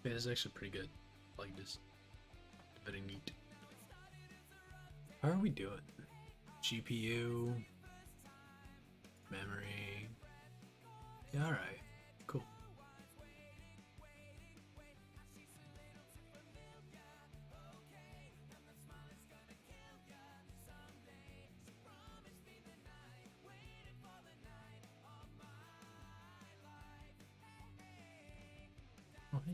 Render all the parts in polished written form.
Yeah, it's actually pretty good. Like this. Very neat. How are we doing? GPU. Memory. Yeah, alright. Cool. Oh, hey.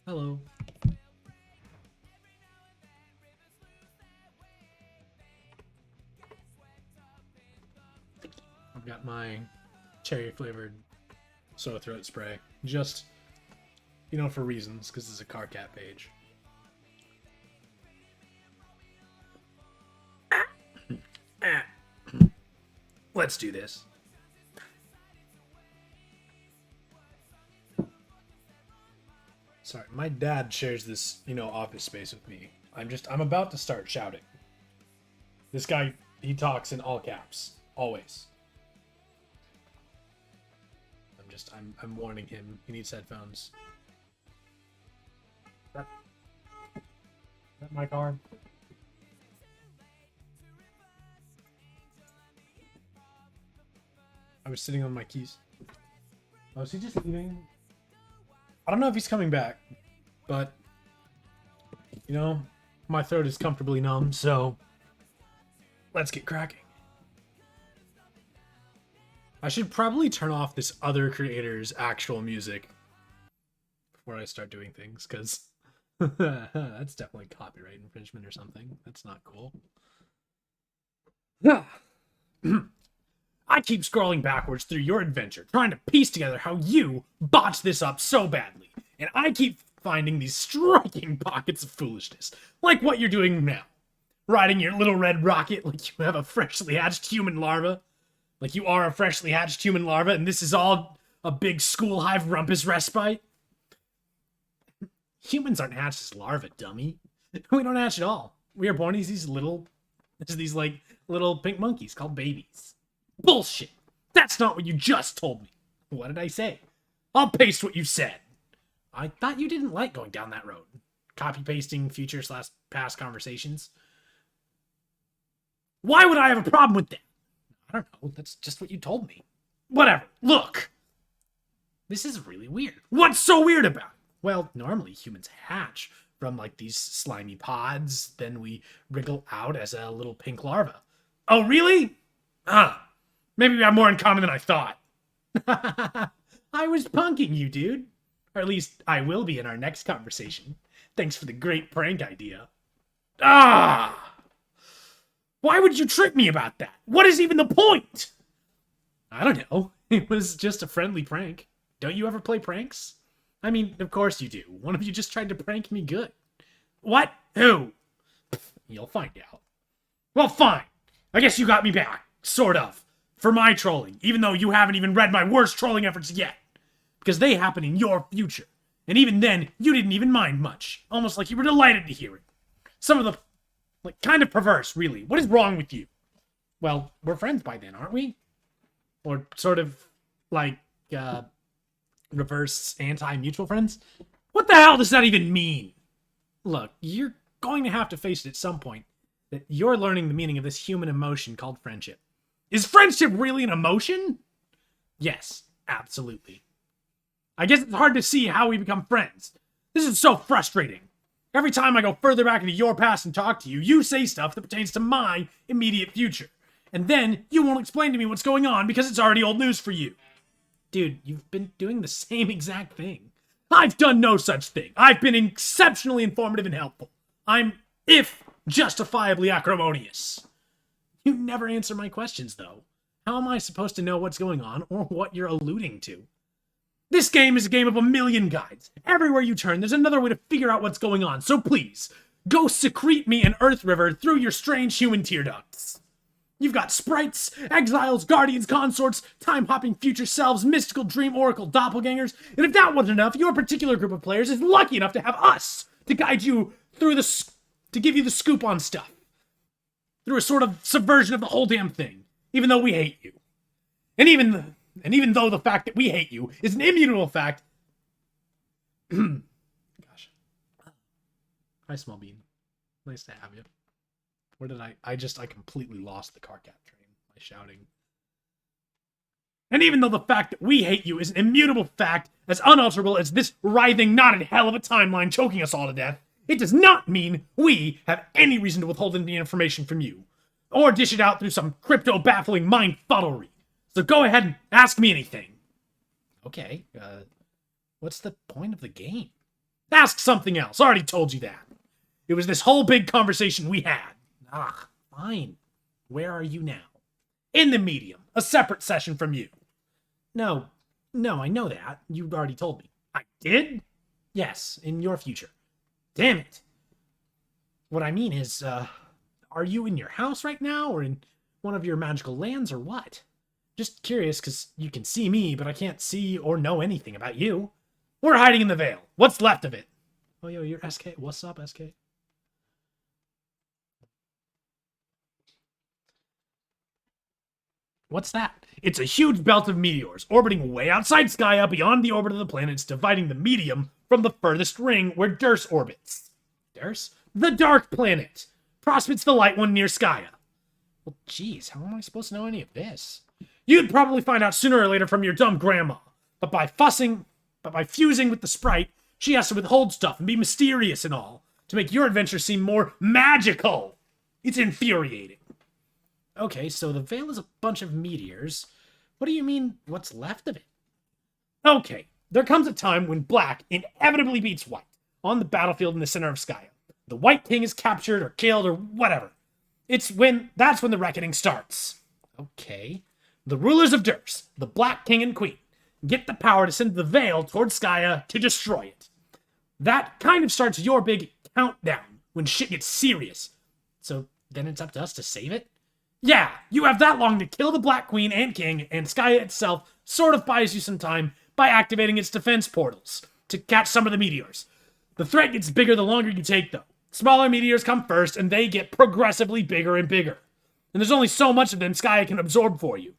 Hello. I've got my cherry flavored sore throat spray. Just, you know, for reasons, because it's a car cat page. Let's do this. Sorry, my dad shares this, you know, office space with me. I'm about to start shouting. This guy, he talks in all caps, always. I'm warning him. He needs headphones. Is that my car? I was sitting on my keys. Oh, is he just leaving? I don't know if he's coming back, but, you know, my throat is comfortably numb, so let's get cracking. I should probably turn off this other creator's actual music before I start doing things, because that's definitely copyright infringement or something. That's not cool. I keep scrolling backwards through your adventure, trying to piece together how you botched this up so badly. And I keep finding these striking pockets of foolishness, like what you're doing now. Riding your little red rocket like you have a freshly hatched human larva. Like you are a freshly hatched human larva, and this is all a big school hive rumpus respite. Humans aren't hatched as larvae, dummy. We don't hatch at all. We are born as these little pink monkeys called babies. Bullshit! That's not what you just told me. What did I say? I'll paste what you said. I thought you didn't like going down that road. Copy-pasting future/past conversations. Why would I have a problem with that? I don't know. That's just what you told me. Whatever. Look! This is really weird. What's so weird about it? Well, normally humans hatch from, like, these slimy pods. Then we wriggle out as a little pink larva. Oh, really? Maybe we have more in common than I thought. I was punking you, dude. Or at least I will be in our next conversation. Thanks for the great prank idea. Why would you trick me about that? What is even the point? I don't know. It was just a friendly prank. Don't you ever play pranks? I mean, of course you do. One of you just tried to prank me good. What? Who? You'll find out. Well, fine. I guess you got me back. Sort of. For my trolling, even though you haven't even read my worst trolling efforts yet. Because they happen in your future. And even then, you didn't even mind much. Almost like you were delighted to hear it. Some of the... like, kind of perverse, really. What is wrong with you? Well, we're friends by then, aren't we? Or sort of, like, reverse anti-mutual friends? What the hell does that even mean? Look, you're going to have to face it at some point that you're learning the meaning of this human emotion called friendship. Is friendship really an emotion? Yes, absolutely. I guess it's hard to see how we become friends. This is so frustrating. Every time I go further back into your past and talk to you, you say stuff that pertains to my immediate future. And then you won't explain to me what's going on because it's already old news for you. Dude, you've been doing the same exact thing. I've done no such thing. I've been exceptionally informative and helpful. I'm, if justifiably acrimonious. You never answer my questions, though. How am I supposed to know what's going on or what you're alluding to? This game is a game of a million guides. Everywhere you turn, there's another way to figure out what's going on. So please, go secrete me an Earth River through your strange human tear ducts. You've got sprites, exiles, guardians, consorts, time-hopping future selves, mystical dream oracle doppelgangers, and if that wasn't enough, your particular group of players is lucky enough to have us to guide you through to give you the scoop on stuff. Through a sort of subversion of the whole damn thing, even though we hate you. And even though the fact that we hate you is an immutable fact, Hi, Small Bean. Nice to have you. Where did I completely lost the car cat train by shouting. And even though the fact that we hate you is an immutable fact, as unalterable as this writhing, knotted hell of a timeline choking us all to death, it does not mean we have any reason to withhold any information from you, or dish it out through some crypto-baffling mind-fuddlery. So go ahead and ask me anything. Okay, what's the point of the game? Ask something else. Already told you that. It was this whole big conversation we had. Ah, fine. Where are you now? In the medium. A separate session from you. No, I know that. You already told me. I did? Yes, in your future. Damn it. What I mean is, are you in your house right now, or in one of your magical lands, or what? Just curious, because you can see me, but I can't see or know anything about you. We're hiding in the Veil. What's left of it? Oh, yo, you're SK. What's up, SK? What's that? It's a huge belt of meteors, orbiting way outside Skya beyond the orbit of the planets, dividing the medium from the furthest ring where Durs orbits. Durs? The Dark Planet! Prospects the light one near Skya. Well, geez, how am I supposed to know any of this? You'd probably find out sooner or later from your dumb grandma. But by fusing with the sprite, she has to withhold stuff and be mysterious and all, to make your adventure seem more magical. It's infuriating. Okay, so the Veil is a bunch of meteors. What do you mean, what's left of it? Okay, there comes a time when black inevitably beats white on the battlefield in the center of Skya. The White King is captured or killed or whatever. That's when the reckoning starts. Okay. The rulers of Durs, the Black King and Queen, get the power to send the Veil towards Skya to destroy it. That kind of starts your big countdown when shit gets serious. So then it's up to us to save it? Yeah, you have that long to kill the Black Queen and King, and Skya itself sort of buys you some time by activating its defense portals to catch some of the meteors. The threat gets bigger the longer you take, though. Smaller meteors come first, and they get progressively bigger and bigger. And there's only so much of them Skya can absorb for you.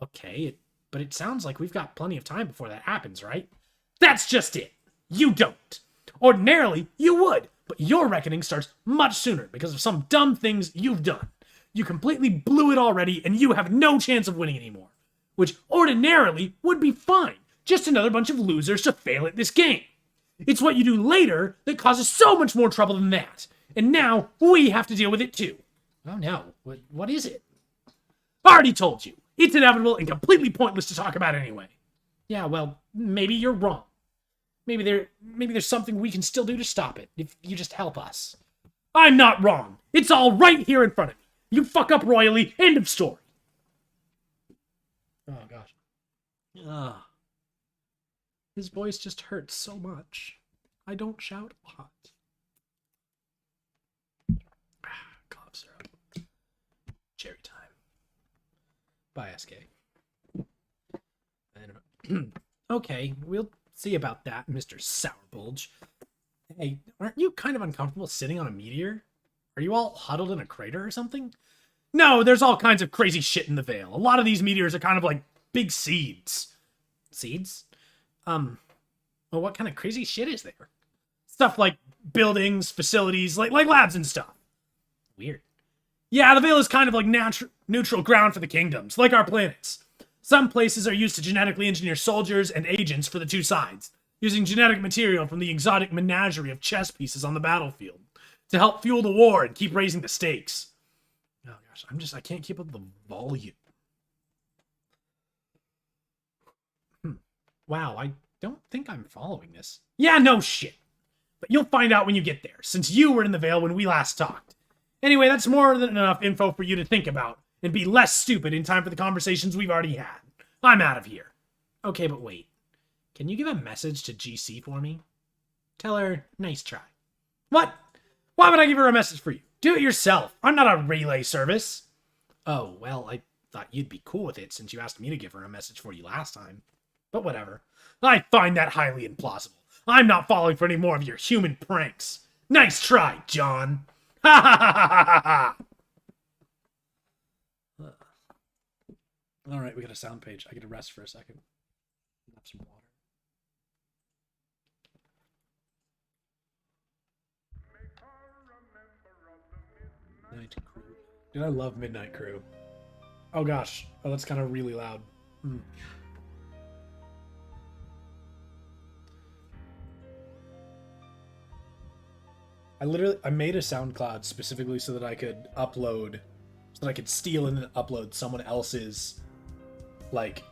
Okay, but it sounds like we've got plenty of time before that happens, right? That's just it. You don't. Ordinarily, you would, but your reckoning starts much sooner because of some dumb things you've done. You completely blew it already, and you have no chance of winning anymore. Which ordinarily would be fine. Just another bunch of losers to fail at this game. It's what you do later that causes so much more trouble than that. And now we have to deal with it too. Oh no, what is it? Already told you. It's inevitable and completely pointless to talk about anyway. Yeah, well, maybe you're wrong. Maybe there's something we can still do to stop it, if you just help us. I'm not wrong. It's all right here in front of me. You fuck up royally, end of story. Oh, gosh. Ugh. His voice just hurts so much. I don't shout a lot. Cough syrup. Cherry time. Bye, SK. Okay, we'll see about that, Mr. Sourbulge. Hey, aren't you kind of uncomfortable sitting on a meteor? Are you all huddled in a crater or something? No, there's all kinds of crazy shit in the Veil. A lot of these meteors are kind of like big seeds. Seeds? Well, what kind of crazy shit is there? Stuff like buildings, facilities, like labs and stuff. Weird. Yeah, the Veil is kind of like neutral ground for the kingdoms, like our planets. Some places are used to genetically engineer soldiers and agents for the two sides, using genetic material from the exotic menagerie of chess pieces on the battlefield to help fuel the war and keep raising the stakes. Oh gosh, I can't keep up the volume. Wow, I don't think I'm following this. Yeah, no shit. But you'll find out when you get there, since you were in the Veil when we last talked. Anyway, that's more than enough info for you to think about, and be less stupid in time for the conversations we've already had. I'm out of here. Okay, but wait. Can you give a message to GC for me? Tell her, nice try. What? Why would I give her a message for you? Do it yourself. I'm not a relay service. Oh, well, I thought you'd be cool with it since you asked me to give her a message for you last time. But whatever. I find that highly implausible. I'm not falling for any more of your human pranks. Nice try, John. Ha ha ha ha ha ha! All right, we got a sound page. I get to rest for a second. Have some water. Midnight Crew. Dude, I love Midnight Crew. Oh gosh. Oh, that's kind of really loud. I made a SoundCloud specifically so that I could upload, so that I could steal and upload someone else's, like,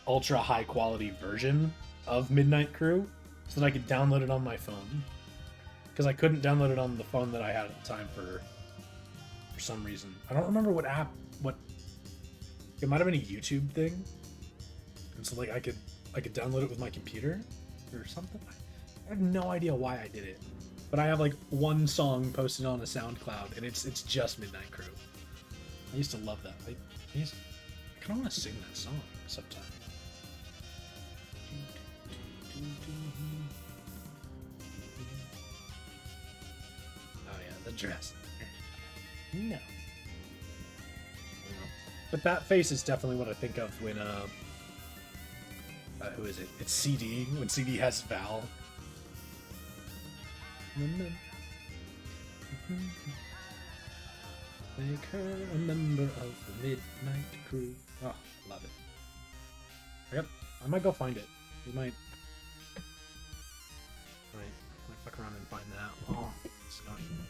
ultra high quality version of Midnight Crew, so that I could download it on my phone. Because I couldn't download it on the phone that I had at the time for some reason. I don't remember what app, it might have been a YouTube thing. And so like I could download it with my computer or something. I have no idea why I did it. But I have like one song posted on a SoundCloud and it's just Midnight Crew. I used to love that. I kind of want to sing that song sometime. Oh yeah, the dress. No. But that face is definitely what I think of when who is it? It's CD, when CD has Val. Make her a member of the Midnight Crew. Oh, love it. Yep, I might go find it. We might fuck around and find that. Oh, it's annoying.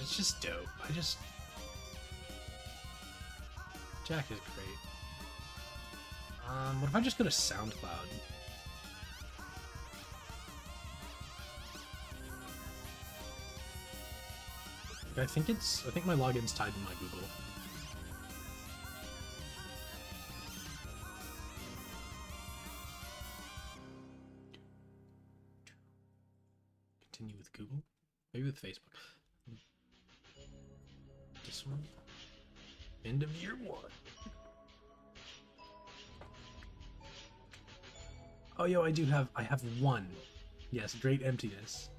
It's just dope. Jack is great. What if I just go to SoundCloud? I think my login's tied to my Google. Continue with Google? Maybe with Facebook. This one? End of year 1. Oh, yo, I have one. Yes, Great Emptiness.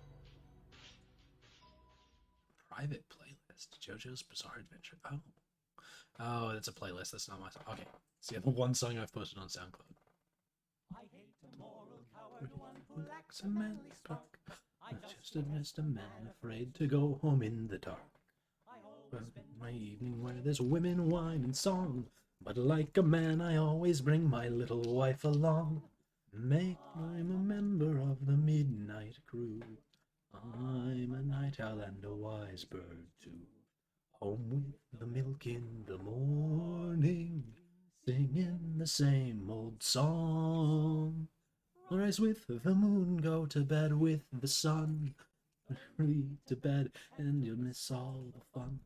Private playlist. JoJo's Bizarre Adventure. Oh. Oh, that's a playlist. That's not my song. Okay. See, the one song I've posted on SoundCloud. I hate a moral coward, one who lacks a manly spark. I'm just a man afraid to go home in the dark. My evening where there's women, wine, and song. But like a man, I always bring my little wife along. I'm a member of the Midnight Crew. I'm a night owl and a wise bird too. Home with the milk in the morning, singing the same old song. Rise with the moon, go to bed with the sun. Early to bed and you'll miss all the fun.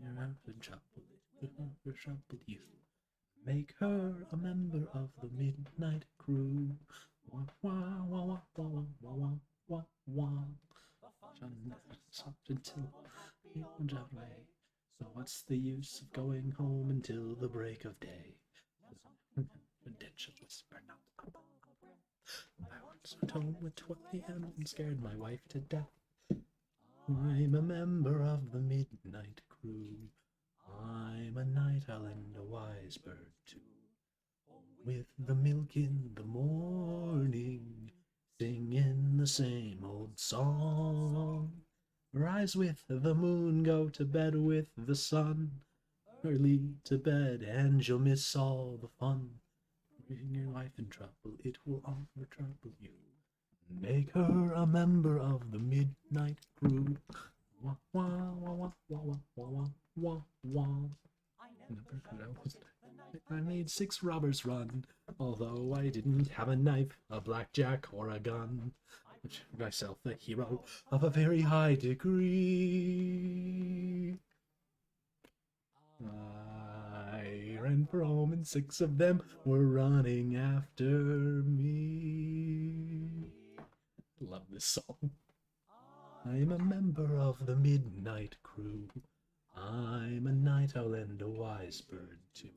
You're out of trouble, it'll trouble you. Make her a member of the Midnight Crew. Wah wah wah wah wah wah wah wah. Soft until you drive away. So what's the use of going home until the break of day? Redemption whisper not. I once went home at 12 a.m. and scared my wife to death. I'm a member of the Midnight Crew. I'm a night owl and a wise bird too. With the milk in the morning, singing the same old song. Rise with the moon, go to bed with the sun. Early to bed and you'll miss all the fun. Bring your life in trouble, it will offer trouble you. Make her a member of the Midnight Crew. Wah wah wah wah wah wah wah wah wah. I made 6 robbers run, although I didn't have a knife, a blackjack, or a gun. I made myself the hero of a very high degree. I ran for home and 6 of them were running after me. Love this song. I'm a member of the Midnight Crew. I'm a night owl and a wise bird too.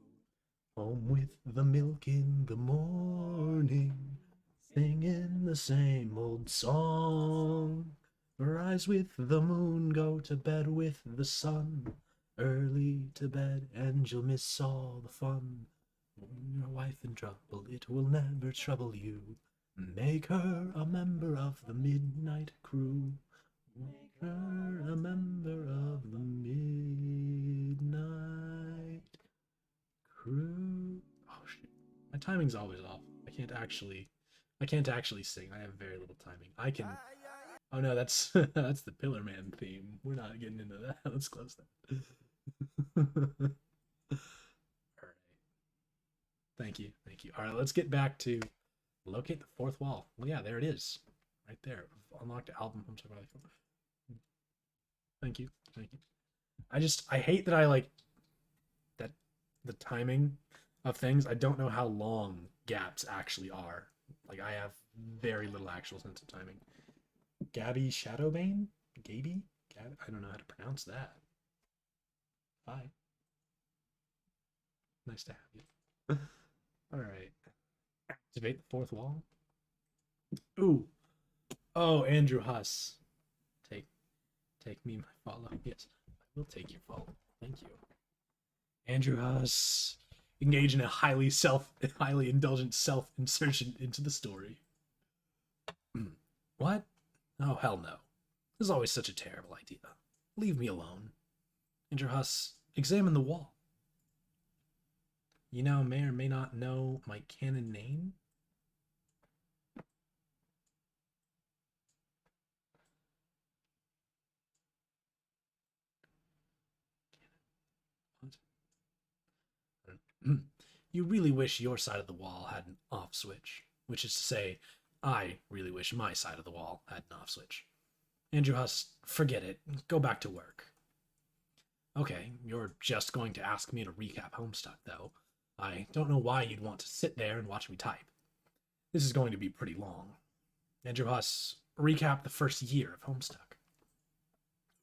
Home with the milk in the morning, singing the same old song. Rise with the moon, go to bed with the sun. Early to bed, and you'll miss all the fun. When your wife in trouble, it will never trouble you. Make her a member of the midnight crew. Make her a member of the midnight crew. Oh shit. My timing's always off. I can't actually sing. I have very little timing. I can. Oh no, that's that's the Pillar Man theme. We're not getting into that. Let's close that. All right. Thank you. Thank you. All right, let's get back to locate the fourth wall. Well, yeah, there it is. Right there. Unlocked album. Thank you. Thank you. I hate that I like that the timing of things. I don't know how long gaps actually are. Like I have very little actual sense of timing. Gabby Shadowbane? Gaby? I don't know how to pronounce that. Bye. Nice to have you. Alright. Activate the fourth wall. Ooh. Oh, Andrew Huss. Take me my follow. Yes, I will take your follow. Thank you. Andrew Huss. Engage in a highly indulgent self-insertion into the story. What? Oh, hell no. This is always such a terrible idea. Leave me alone. Andrew Huss, examine the wall. You now may or may not know my canon name. You really wish your side of the wall had an off switch, which is to say, I really wish my side of the wall had an off switch. Andrew Huss, forget it. Go back to work. Okay, you're just going to ask me to recap Homestuck, though. I don't know why you'd want to sit there and watch me type. This is going to be pretty long. Andrew Huss, recap the first year of Homestuck.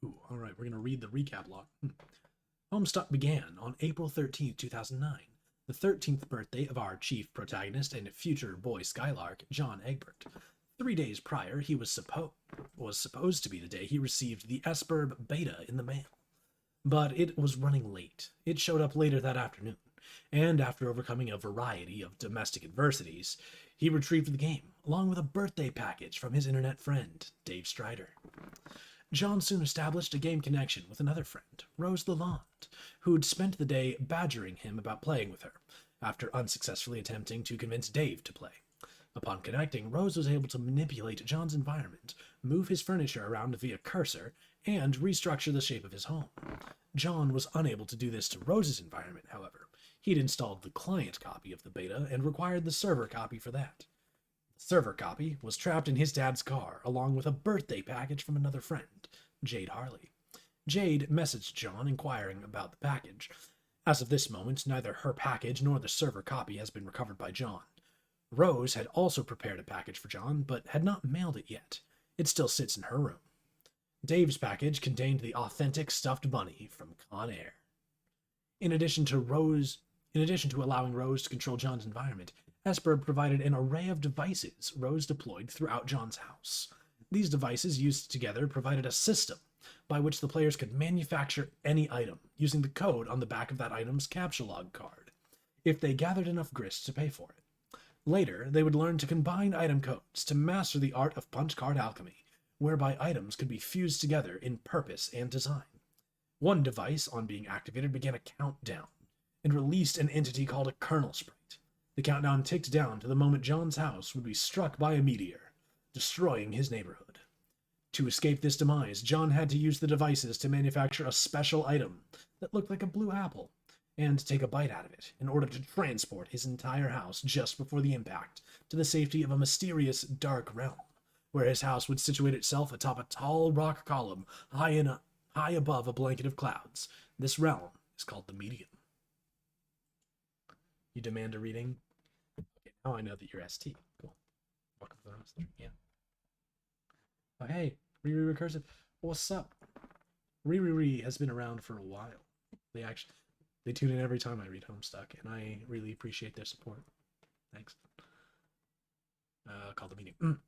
Ooh, alright, we're going to read the recap log. Homestuck began on April 13th, 2009, the 13th birthday of our chief protagonist and future boy Skylark, John Egbert. 3 days prior, he was supposed to be the day he received the Esperb beta in the mail. But it was running late. It showed up later that afternoon, and after overcoming a variety of domestic adversities, he retrieved the game, along with a birthday package from his internet friend, Dave Strider. John soon established a game connection with another friend, Rose Lalonde, who'd spent the day badgering him about playing with her, after unsuccessfully attempting to convince Dave to play. Upon connecting, Rose was able to manipulate John's environment, move his furniture around via cursor, and restructure the shape of his home. John was unable to do this to Rose's environment, however. He'd installed the client copy of the beta and required the server copy for that. The server copy was trapped in his dad's car, along with a birthday package from another friend, Jade Harley. Jade messaged John inquiring about the package. As of this moment, neither her package nor the server copy has been recovered by John. Rose had also prepared a package for John, but had not mailed it yet. It still sits in her room. Dave's package contained the authentic stuffed bunny from Con Air. In addition to allowing Rose to control John's environment, Esperb provided an array of devices Rose deployed throughout John's house. These devices used together provided a system by which the players could manufacture any item using the code on the back of that item's captcha log card, if they gathered enough grist to pay for it. Later, they would learn to combine item codes to master the art of punch card alchemy, whereby items could be fused together in purpose and design. One device, on being activated, began a countdown and released an entity called a kernel sprite. The countdown ticked down to the moment John's house would be struck by a meteor, destroying his neighborhood. To escape this demise, John had to use the devices to manufacture a special item that looked like a blue apple, and take a bite out of it in order to transport his entire house just before the impact to the safety of a mysterious dark realm, where his house would situate itself atop a tall rock column high above a blanket of clouds. This realm is called the Medium. You demand a reading? Okay, now I know that you're ST. Cool. Welcome to the house. Yeah. Oh, hey, Riri Recursive. What's up? Riri has been around for a while. They tune in every time I read Homestuck, and I really appreciate their support. Thanks. Call the medium.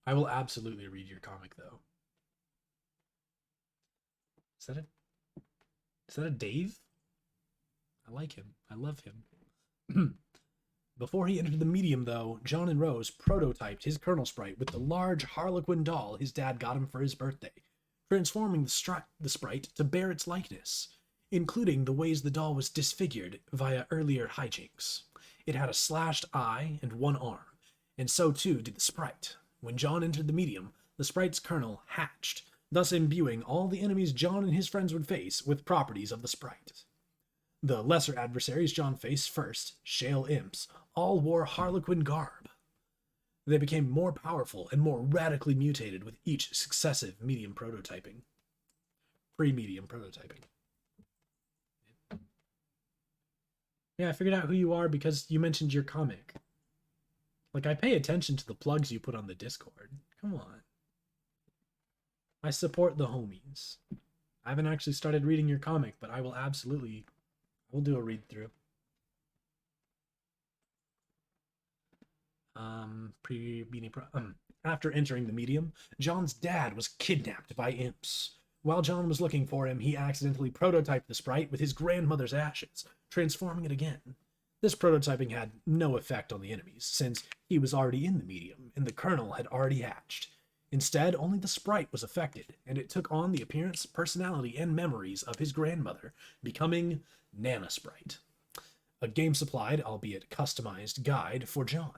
I will absolutely read your comic, though. Is that a Dave? I like him. I love him. Before he entered the medium, though, John and Rose prototyped his Colonel Sprite with the large Harlequin doll his dad got him for his birthday, transforming the sprite to bear its likeness, including the ways the doll was disfigured via earlier hijinks. It had a slashed eye and one arm, and so too did the sprite. When John entered the medium, the sprite's kernel hatched, thus imbuing all the enemies John and his friends would face with properties of the sprite. The lesser adversaries John faced first, Shale Imps, all wore Harlequin garb. They became more powerful and more radically mutated with each successive medium prototyping. Pre-medium prototyping. Yeah, I figured out who you are because you mentioned your comic. Like, I pay attention to the plugs you put on the Discord. Come on. I support the homies. I haven't actually started reading your comic, but I will absolutely... We'll do a read through. After entering the medium, John's dad was kidnapped by imps. While John was looking for him, he accidentally prototyped the sprite with his grandmother's ashes, transforming it again. This prototyping had no effect on the enemies, since he was already in the medium, and the kernel had already hatched. Instead, only the sprite was affected, and it took on the appearance, personality, and memories of his grandmother, becoming Nana Sprite. A game-supplied, albeit customized, guide for John.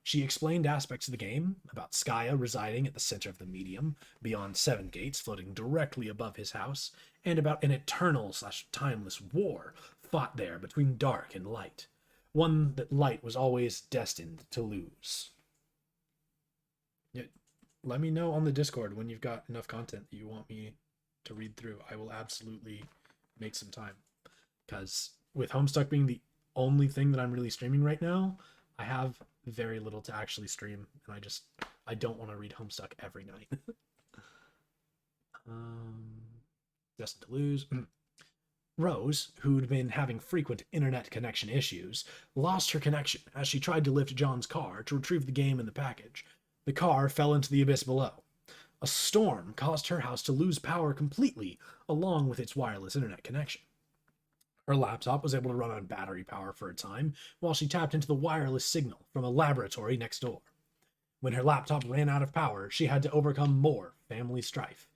She explained aspects of the game, about Skya residing at the center of the medium, beyond 7 gates floating directly above his house, and about an eternal/timeless war fought there between dark and light, one that light was always destined to lose. Let me know on the Discord when you've got enough content that you want me to read through. I will absolutely make some time. Because with Homestuck being the only thing that I'm really streaming right now, I have very little to actually stream. And I don't want to read Homestuck every night. Destined to lose. Rose, who'd been having frequent internet connection issues, lost her connection as she tried to lift John's car to retrieve the game in the package. The car fell into the abyss below. A storm caused her house to lose power completely, along with its wireless internet connection. Her laptop was able to run on battery power for a time, while she tapped into the wireless signal from a laboratory next door. When her laptop ran out of power, she had to overcome more family strife,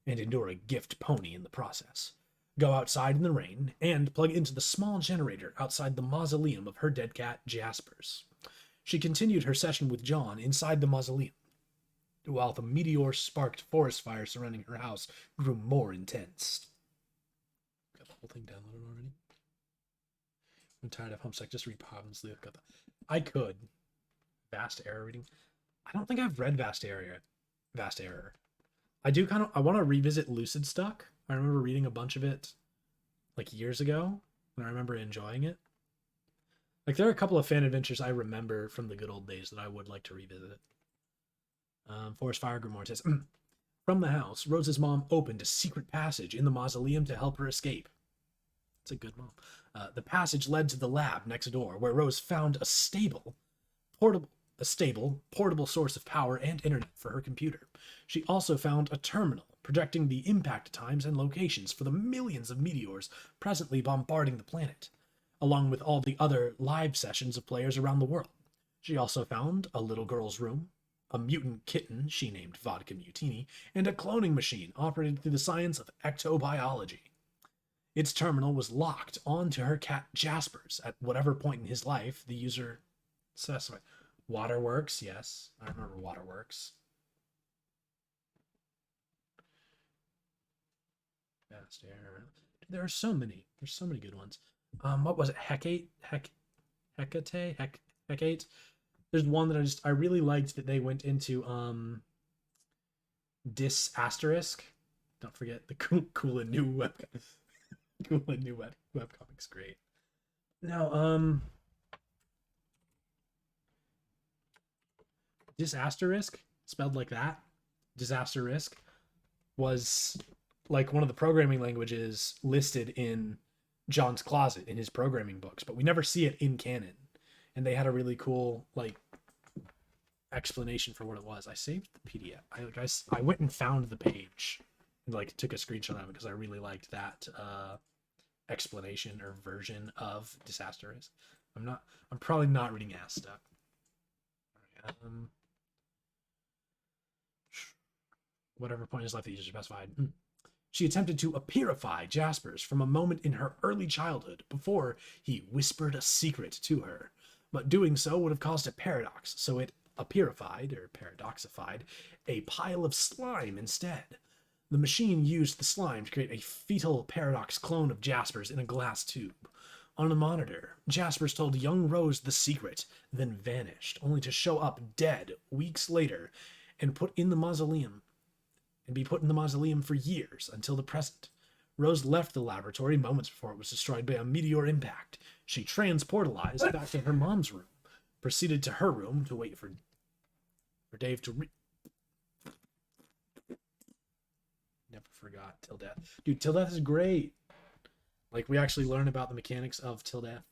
and endure a gift pony in the process. Go outside in the rain, and plug into the small generator outside the mausoleum of her dead cat, Jasper's. She continued her session with John inside the mausoleum, while the meteor-sparked forest fire surrounding her house grew more intense. Got the whole thing downloaded already? I'm tired of Homestuck. Just read Pop and Sleep. I could. Vast Error reading. I don't think I've read Vast Error. I want to revisit Lucid Stuck. I remember reading a bunch of it like years ago, and I remember enjoying it. Like, there are a couple of fan adventures I remember from the good old days that I would like to revisit. Forest Fire Grimoire says, from the house, Rose's mom opened a secret passage in the mausoleum to help her escape. It's a good mom. The passage led to the lab next door, where Rose found a stable, portable source of power and internet for her computer. She also found a terminal projecting the impact times and locations for the millions of meteors presently bombarding the planet, along with all the other live sessions of players around the world. She also found a little girl's room, a mutant kitten she named Vodka Mutini, and a cloning machine operated through the science of ectobiology. Its terminal was locked onto her cat Jasper's at whatever point in his life the user specified. Waterworks, yes. I remember Waterworks. Fast Air. There are so many. There's so many good ones. What was it? Hecate? Hecate? There's one that I really liked that they went into Dis Asterisk. Don't forget the cool and new webcomics. Cool and new webcomics, great. Now, Dis Asterisk, spelled like that, Disaster Risk, was like one of the programming languages listed in John's closet in his programming books, but we never see it in canon. And they had a really cool like explanation for what it was. I saved the PDF. I went and found the page and like took a screenshot of it because I really liked that explanation or version of disaster risk. I'm probably not reading ass stuff. Whatever point is left, the user specified. She attempted to appearify Jaspers from a moment in her early childhood before he whispered a secret to her. But doing so would have caused a paradox, so it appearified, or paradoxified, a pile of slime instead. The machine used the slime to create a fetal paradox clone of Jaspers in a glass tube. On a monitor, Jaspers told young Rose the secret, then vanished, only to show up dead weeks later and be put in the mausoleum for years until the present. Rose left the laboratory moments before it was destroyed by a meteor impact. She transportalized back to her mom's room, proceeded to her room to wait for Dave to Never forgot Till Death. Dude, Till Death is great. Like, we actually learn about the mechanics of Till Death.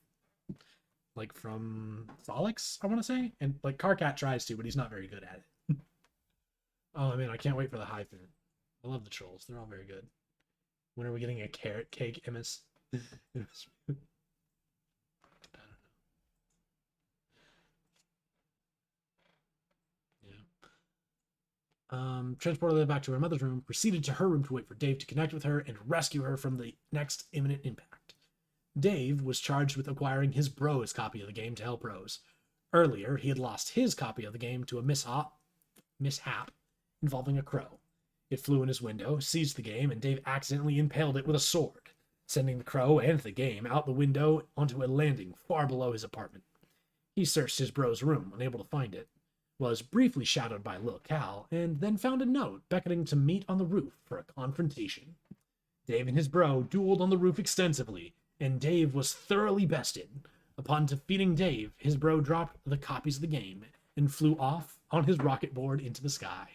Like, from Solix, I want to say. And, like, Karkat tries to, but he's not very good at it. Oh, man, I can't wait for the hyphen. I love the trolls. They're all very good. When are we getting a carrot cake, Emmis? I don't know. Transported back to her mother's room, proceeded to her room to wait for Dave to connect with her and rescue her from the next imminent impact. Dave was charged with acquiring his bro's copy of the game to help Rose. Earlier, he had lost his copy of the game to a mishap involving a crow. It flew in his window, seized the game, and Dave accidentally impaled it with a sword, sending the crow and the game out the window onto a landing far below his apartment. He searched his bro's room, unable to find it, was briefly shadowed by Lil Cal, and then found a note beckoning to meet on the roof for a confrontation. Dave and his bro dueled on the roof extensively, and Dave was thoroughly bested. Upon defeating Dave, his bro dropped the copies of the game and flew off on his rocket board into the sky.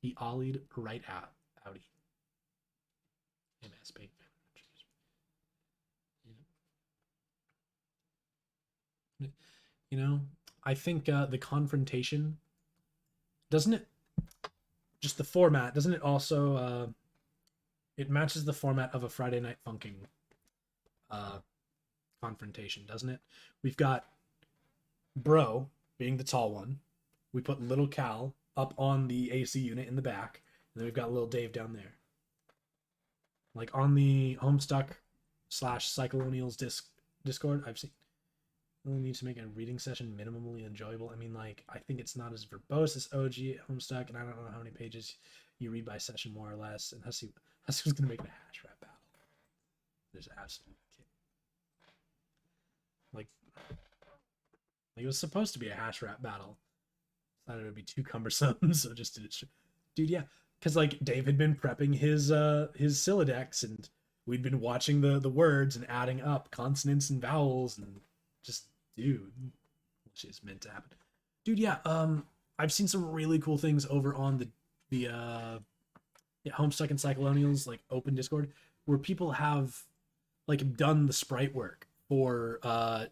He ollied right out. Outie. MSP. You know, I think the confrontation, doesn't it, just the format, doesn't it also, it matches the format of a Friday Night Funkin' confrontation, doesn't it? We've got Bro being the tall one. We put Little Cal up on the AC unit in the back, and then we've got Little Dave down there. Like on the Homestuck / Cyclonials Discord, I've seen, really need to make a reading session minimally enjoyable. I mean, like, I think it's not as verbose as OG Homestuck, and I don't know how many pages you read by session, more or less. And Hussey was gonna make it a hash rap battle. There's absolutely like it was supposed to be a hash rap battle. Thought it would be too cumbersome, so just did it. Dude, yeah, because like Dave had been prepping his Sylladex, and we'd been watching the words and adding up consonants and vowels, and just, dude, which is meant to happen. Dude, yeah, I've seen some really cool things over on the Homestuck and Cyclonials like open Discord, where people have like done the sprite work for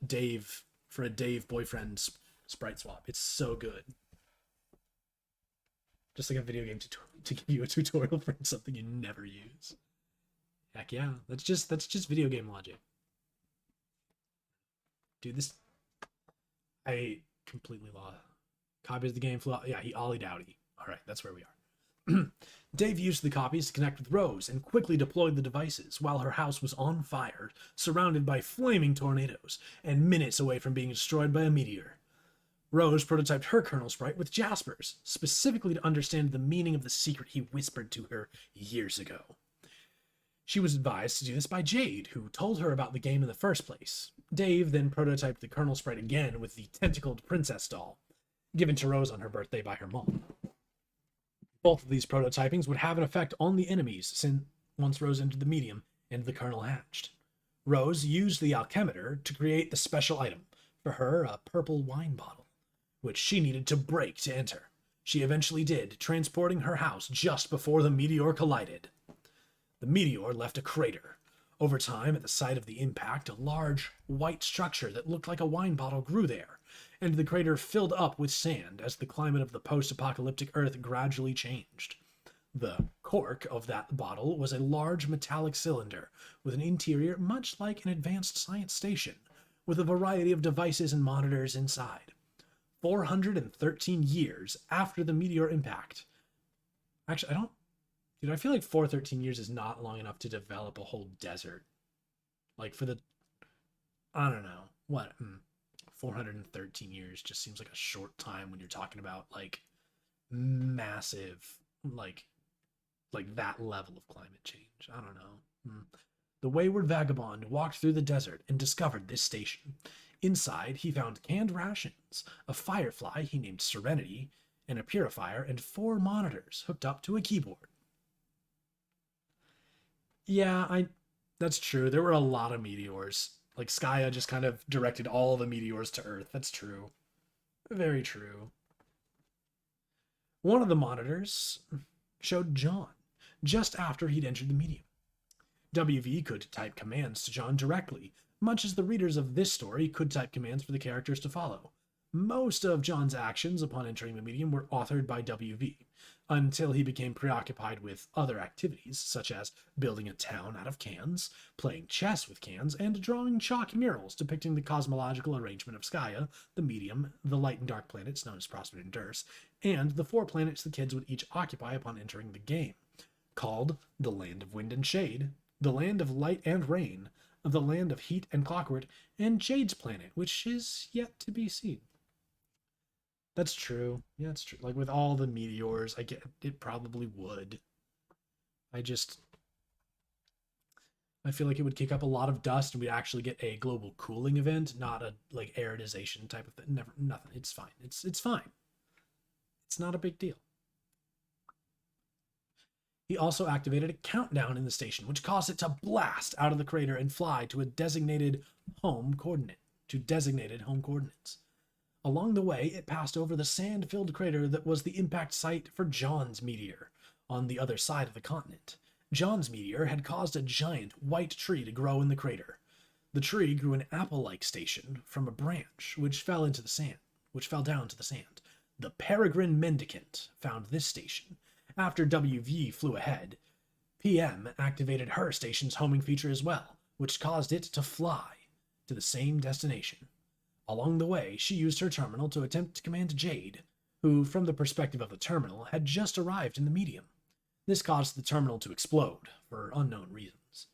Dave, for a Dave boyfriend sprite swap. It's so good. Just like a video game to give you a tutorial for something you never use. Heck yeah, that's just video game logic. Dude, this, I completely lost. Copies of the game flew out. Yeah, he ollied outie. All right, that's where we are. Dave used the copies to connect with Rose and quickly deployed the devices while her house was on fire, surrounded by flaming tornadoes, and minutes away from being destroyed by a meteor. Rose prototyped her kernel sprite with Jaspers, specifically to understand the meaning of the secret he whispered to her years ago. She was advised to do this by Jade, who told her about the game in the first place. Dave then prototyped the kernel sprite again with the tentacled princess doll, given to Rose on her birthday by her mom. Both of these prototypings would have an effect on the enemies since once Rose entered the medium and the kernel hatched. Rose used the alchemitor to create the special item, for her a purple wine bottle, which she needed to break to enter. She eventually did, transporting her house just before the meteor collided. The meteor left a crater. Over time, at the site of the impact, a large white structure that looked like a wine bottle grew there, and the crater filled up with sand as the climate of the post-apocalyptic Earth gradually changed. The cork of that bottle was a large metallic cylinder with an interior much like an advanced science station, with a variety of devices and monitors inside. 413 years after the meteor impact. Actually, I don't. Dude, I feel like 413 years is not long enough to develop a whole desert. Like, for the. I don't know. What? 413 years just seems like a short time when you're talking about, like, massive, like that level of climate change. I don't know. The wayward vagabond walked through the desert and discovered this station. Inside, he found canned rations, a firefly he named Serenity, and a purifier, and 4 monitors hooked up to a keyboard. Yeah, that's true. There were a lot of meteors. Like, Skya just kind of directed all the meteors to Earth. That's true. Very true. One of the monitors showed John, just after he'd entered the medium. WV could type commands to John directly, much as the readers of this story could type commands for the characters to follow. Most of John's actions upon entering the medium were authored by WV, until he became preoccupied with other activities, such as building a town out of cans, playing chess with cans, and drawing chalk murals depicting the cosmological arrangement of Skya, the medium, the light and dark planets known as Prosper and Durst, and the 4 planets the kids would each occupy upon entering the game, called the Land of Wind and Shade, the Land of Light and Rain, the Land of Heat and Clockwork, and Jade's Planet, which is yet to be seen. That's true. Yeah, that's true. Like, with all the meteors, I get it probably would. I feel like it would kick up a lot of dust and we'd actually get a global cooling event, not a like aridization type of thing. Never, nothing. It's fine. It's fine. It's not a big deal. He also activated a countdown in the station, which caused it to blast out of the crater and fly to a designated home coordinate, to designated home coordinates. Along the way, it passed over the sand-filled crater that was the impact site for John's meteor, on the other side of the continent. John's meteor had caused a giant white tree to grow in the crater. The tree grew an apple-like station from a branch, which fell down to the sand. The peregrine mendicant found this station. After WV flew ahead, PM activated her station's homing feature as well, which caused it to fly to the same destination. Along the way, she used her terminal to attempt to command Jade, who, from the perspective of the terminal, had just arrived in the medium. This caused the terminal to explode, for unknown reasons,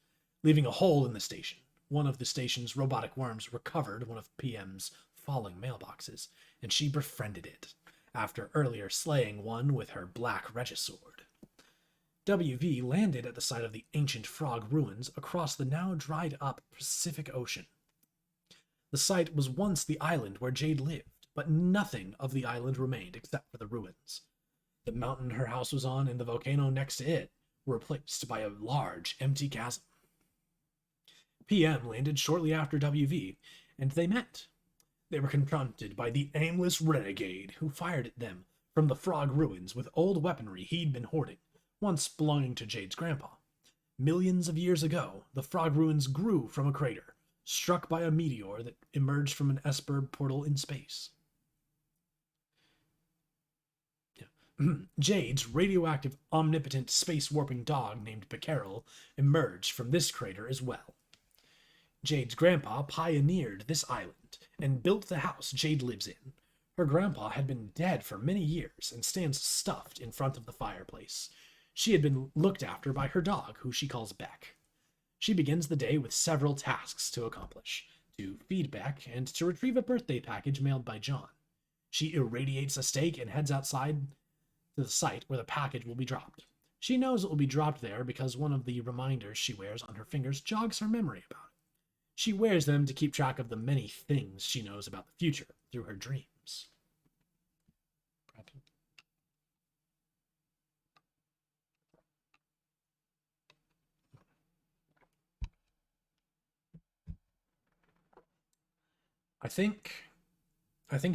leaving a hole in the station. One of the station's robotic worms recovered one of PM's falling mailboxes, and she befriended it, after earlier slaying one with her black regisword. WV landed at the site of the ancient frog ruins across the now dried up Pacific Ocean. The site was once the island where Jade lived, but nothing of the island remained except for the ruins. The mountain her house was on and the volcano next to it were replaced by a large, empty chasm. PM landed shortly after WV, and they met. They were confronted by the aimless renegade who fired at them from the frog ruins with old weaponry he'd been hoarding, once belonging to Jade's grandpa. Millions of years ago, the frog ruins grew from a crater, struck by a meteor that emerged from an Esper portal in space. Jade's radioactive, omnipotent, space-warping dog named Becquerel emerged from this crater as well. Jade's grandpa pioneered this island and built the house Jade lives in. Her grandpa had been dead for many years and stands stuffed in front of the fireplace. She had been looked after by her dog, who she calls Beck. She begins the day with several tasks to accomplish: to feed Beck and to retrieve a birthday package mailed by John. She irradiates a steak and heads outside to the site where the package will be dropped. She knows it will be dropped there because one of the reminders she wears on her fingers jogs her memory about it. She wears them to keep track of the many things she knows about the future through her dreams. I think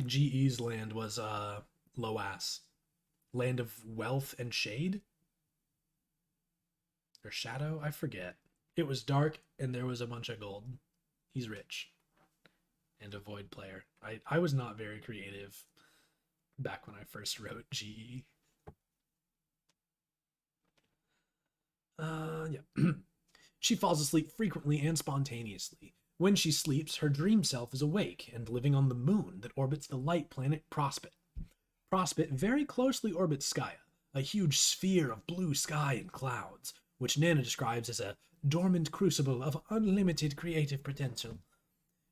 GE's land was Loas. Land of Wealth and Shade? or shadow. I forget. It was dark and there was a bunch of gold. He's rich and a void player. I was not very creative back when I first wrote GE. Yeah. She falls asleep frequently and spontaneously. When she sleeps, her dream self is awake and living on the moon that orbits the light planet Prospit. Prospit very closely orbits Skya, a huge sphere of blue sky and clouds, which Nana describes as a dormant crucible of unlimited creative potential.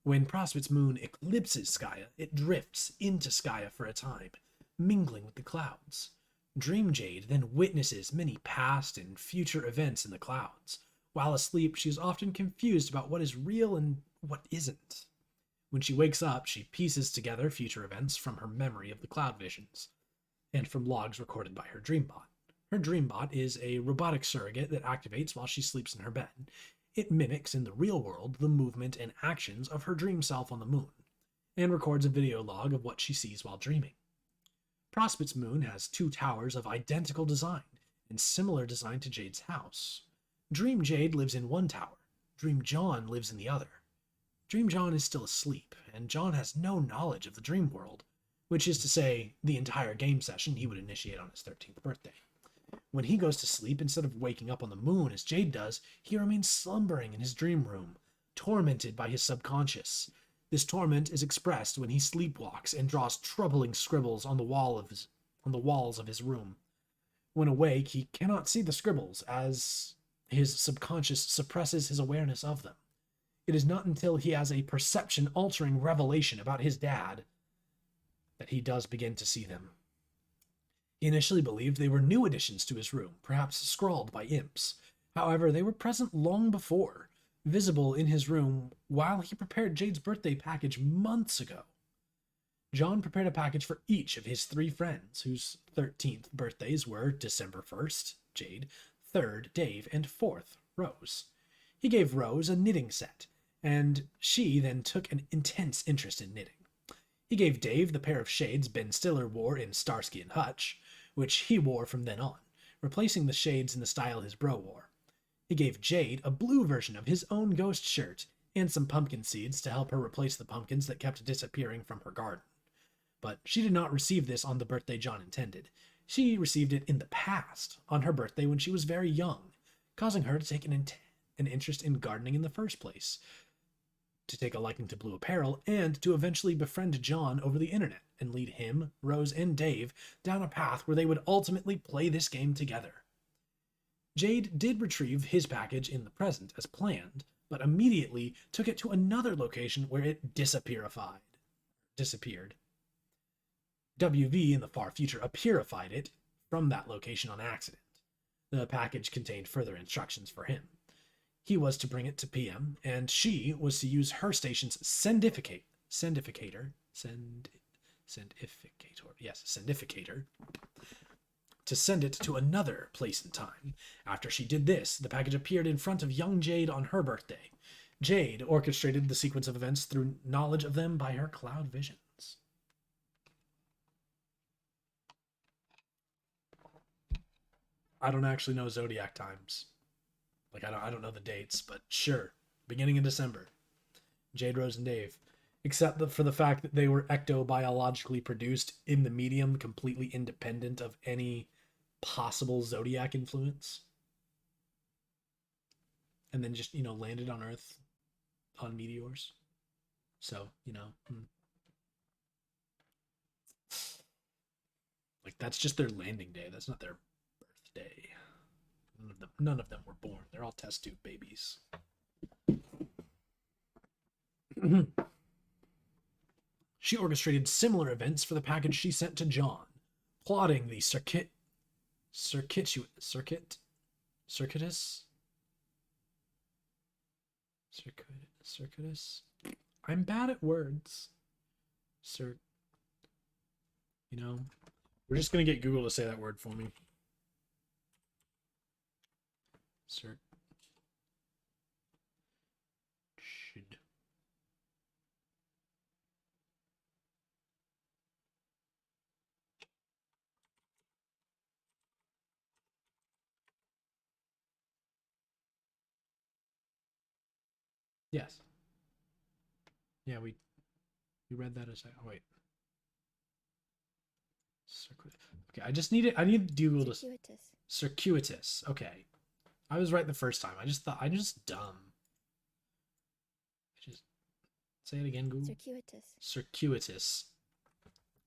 When Prospit's moon eclipses Skya, it drifts into Skya for a time, mingling with the clouds. Dream Jade then witnesses many past and future events in the clouds. While asleep, she is often confused about what is real and what isn't. When she wakes up, she pieces together future events from her memory of the cloud visions and from logs recorded by her dreambot. Her dreambot is a robotic surrogate that activates while she sleeps in her bed. It mimics in the real world the movement and actions of her dream self on the moon, and records a video log of what she sees while dreaming. Prospit's moon has 2 towers of identical design and similar design to Jade's house. Dream Jade lives in one tower. Dream John lives in the other. Dream John is still asleep, and John has no knowledge of the dream world, which is to say, the entire game session he would initiate on his 13th birthday. When he goes to sleep, instead of waking up on the moon as Jade does, he remains slumbering in his dream room, tormented by his subconscious. This torment is expressed when he sleepwalks and draws troubling scribbles on the walls of his room. When awake, he cannot see the scribbles, as his subconscious suppresses his awareness of them. It is not until he has a perception-altering revelation about his dad that he does begin to see them. He initially believed they were new additions to his room, perhaps scrawled by imps. However, they were present long before, visible in his room while he prepared Jade's birthday package months ago. John prepared a package for each of his 3 friends, whose 13th birthdays were December 1st, Jade, 3rd, Dave, and 4th, Rose. He gave Rose a knitting set, and she then took an intense interest in knitting. He gave Dave the pair of shades Ben Stiller wore in Starsky and Hutch, which he wore from then on, replacing the shades in the style his bro wore. He gave Jade a blue version of his own ghost shirt and some pumpkin seeds to help her replace the pumpkins that kept disappearing from her garden. But she did not receive this on the birthday John intended. She received it in the past, on her birthday when she was very young, causing her to take an interest in gardening in the first place, to take a liking to blue apparel, and to eventually befriend John over the internet and lead him, Rose, and Dave down a path where they would ultimately play this game together. Jade did retrieve his package in the present as planned, but immediately took it to another location where it disappeared. WV in the far future appearified it from that location on accident. The package contained further instructions for him. He was to bring it to PM, and she was to use her station's sendificator to send it to another place and time. After she did this, the package appeared in front of young Jade on her birthday. Jade orchestrated the sequence of events through knowledge of them by her cloud visions. I don't actually know zodiac times. I don't know the dates, but sure. Beginning in December. Jade, Rose, and Dave. Except for the fact that they were ectobiologically produced in the medium, completely independent of any possible zodiac influence. And then just, landed on Earth on meteors. So, that's just their landing day. That's not their birthday. None of them were born. They're all test tube babies. She orchestrated similar events for the package she sent to John, plotting the circuitous. I'm bad at words. We're just gonna get Google to say that word for me. Yes. Yeah, we read that as wait. Okay, I just need it. I need to do Circuitous. Circuitous. Okay, I was right the first time. I just thought I'm just dumb. Just say it again, Google. Circuitous. Circuitous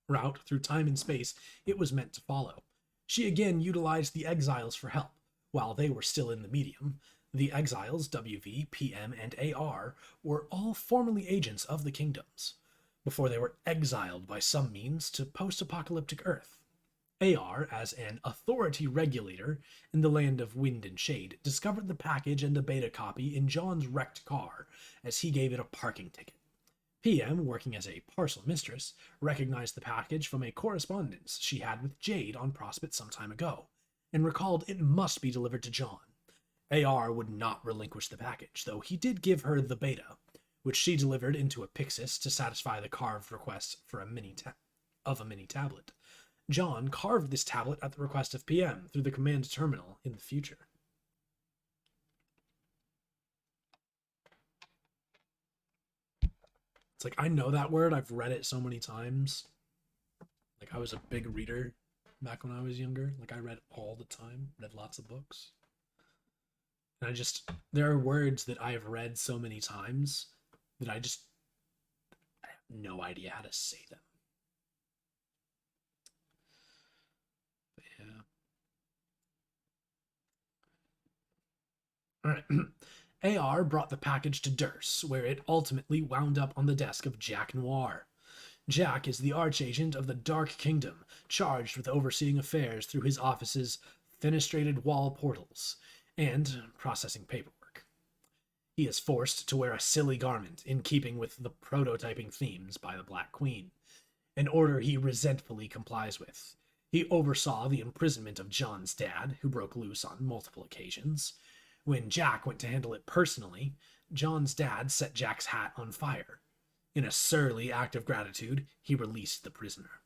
route through time and space it was meant to follow. She again utilized the exiles for help. While they were still in the medium, the exiles, WV, PM, and AR, were all formerly agents of the kingdoms, before they were exiled by some means to post apocalyptic Earth. AR, as an authority regulator in the land of wind and shade, discovered the package and a beta copy in John's wrecked car as he gave it a parking ticket. PM, working as a parcel mistress, recognized the package from a correspondence she had with Jade on Prospect some time ago, and recalled it must be delivered to John. AR would not relinquish the package, though he did give her the beta, which she delivered into a Pixis to satisfy the carved request for a mini tablet. John carved this tablet at the request of PM through the command terminal in the future. It's like, I know that word. I've read it so many times. Like, I was a big reader back when I was younger. Like, I read all the time, read lots of books. And there are words that I have read so many times that I have no idea how to say them. But yeah. Alright. AR brought the package to Durse, where it ultimately wound up on the desk of Jack Noir. Jack is the archagent of the Dark Kingdom, charged with overseeing affairs through his office's fenestrated wall portals and processing paperwork. He is forced to wear a silly garment in keeping with the prototyping themes by the Black Queen, an order he resentfully complies with. He oversaw the imprisonment of John's dad, who broke loose on multiple occasions. When Jack went to handle it personally, John's dad set Jack's hat on fire. In a surly act of gratitude, he released the prisoner.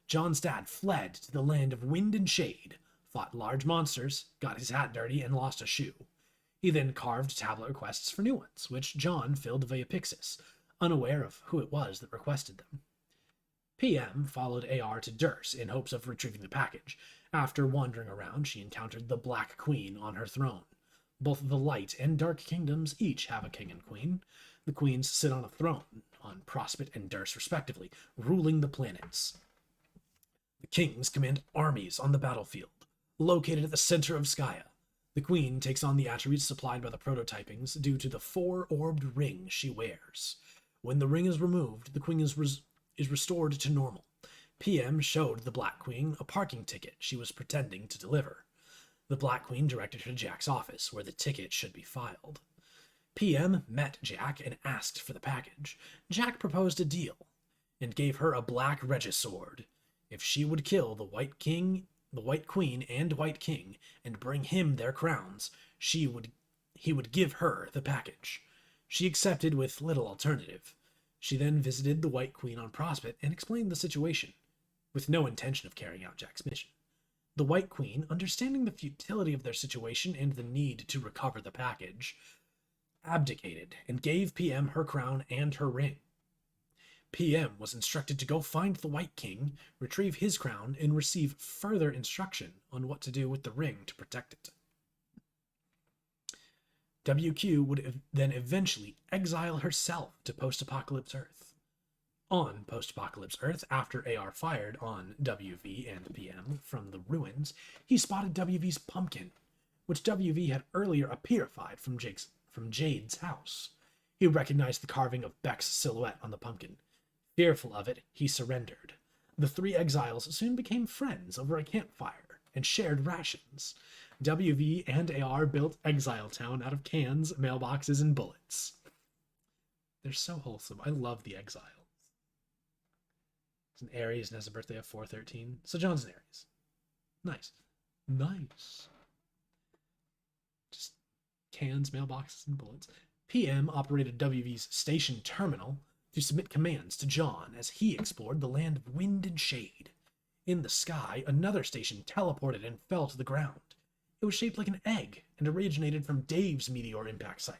John's dad fled to the land of wind and shade, fought large monsters, got his hat dirty, and lost a shoe. He then carved tablet requests for new ones, which John filled via Pixis, unaware of who it was that requested them. PM followed AR to Durse in hopes of retrieving the package. After wandering around, she encountered the Black Queen on her throne. Both the Light and Dark Kingdoms each have a king and queen. The queens sit on a throne on Prospect and Durse respectively, ruling the planets. The kings command armies on the battlefield, located at the center of Skya. The queen takes on the attributes supplied by the prototypings due to the four-orbed ring she wears. When the ring is removed, the queen is restored to normal. PM showed the Black Queen a parking ticket she was pretending to deliver. The Black Queen directed her to Jack's office, where the ticket should be filed. PM met Jack and asked for the package. Jack proposed a deal and gave her a black regisword. If she would kill the White Queen and White King and bring him their crowns, he would give her the package. She accepted with little alternative. She then visited the White Queen on Prospect and explained the situation, with no intention of carrying out Jack's mission. The White Queen, understanding the futility of their situation and the need to recover the package, abdicated and gave PM her crown and her ring. PM was instructed to go find the White King, retrieve his crown, and receive further instruction on what to do with the ring to protect it. WQ would then eventually exile herself to post-apocalypse Earth. On post-apocalypse Earth, after AR fired on WV and PM from the ruins, he spotted WV's pumpkin, which WV had earlier appearified from Jade's house. He recognized the carving of Beck's silhouette on the pumpkin. Fearful of it, he surrendered. The three exiles soon became friends over a campfire and shared rations. WV and AR built Exile Town out of cans, mailboxes, and bullets. They're so wholesome. I love the Exiles. It's an Aries and has a birthday of 4/13. So John's an Aries. Nice. Nice. Just cans, mailboxes, and bullets. PM operated WV's station terminal to submit commands to John as he explored the land of wind and shade. In the sky, another station teleported and fell to the ground. It was shaped like an egg and originated from Dave's meteor impact site.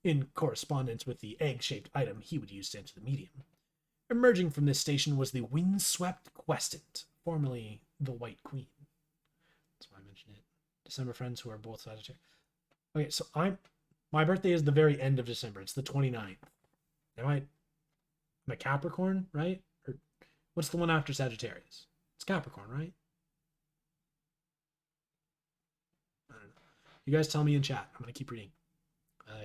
in correspondence with the egg-shaped item he would use to enter the medium. Emerging from this station was the windswept Questant, formerly the White Queen. That's why I mentioned it. December friends who are both Sagittarius. Okay, so my birthday is the very end of December. It's the 29th. I'm a Capricorn, right? Or what's the one after Sagittarius? It's Capricorn, right? I don't know. You guys tell me in chat. I'm going to keep reading.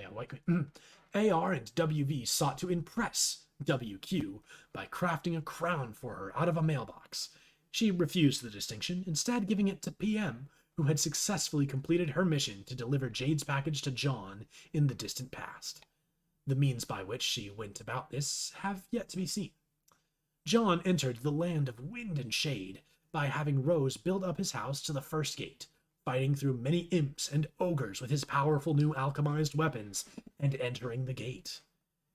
Yeah, White Queen. AR and WV sought to impress WQ by crafting a crown for her out of a mailbox. She refused the distinction, instead giving it to PM, who had successfully completed her mission to deliver Jade's package to John in the distant past. The means by which she went about this have yet to be seen. John entered the land of wind and shade by having Rose build up his house to the first gate, fighting through many imps and ogres with his powerful new alchemized weapons, and entering the gate.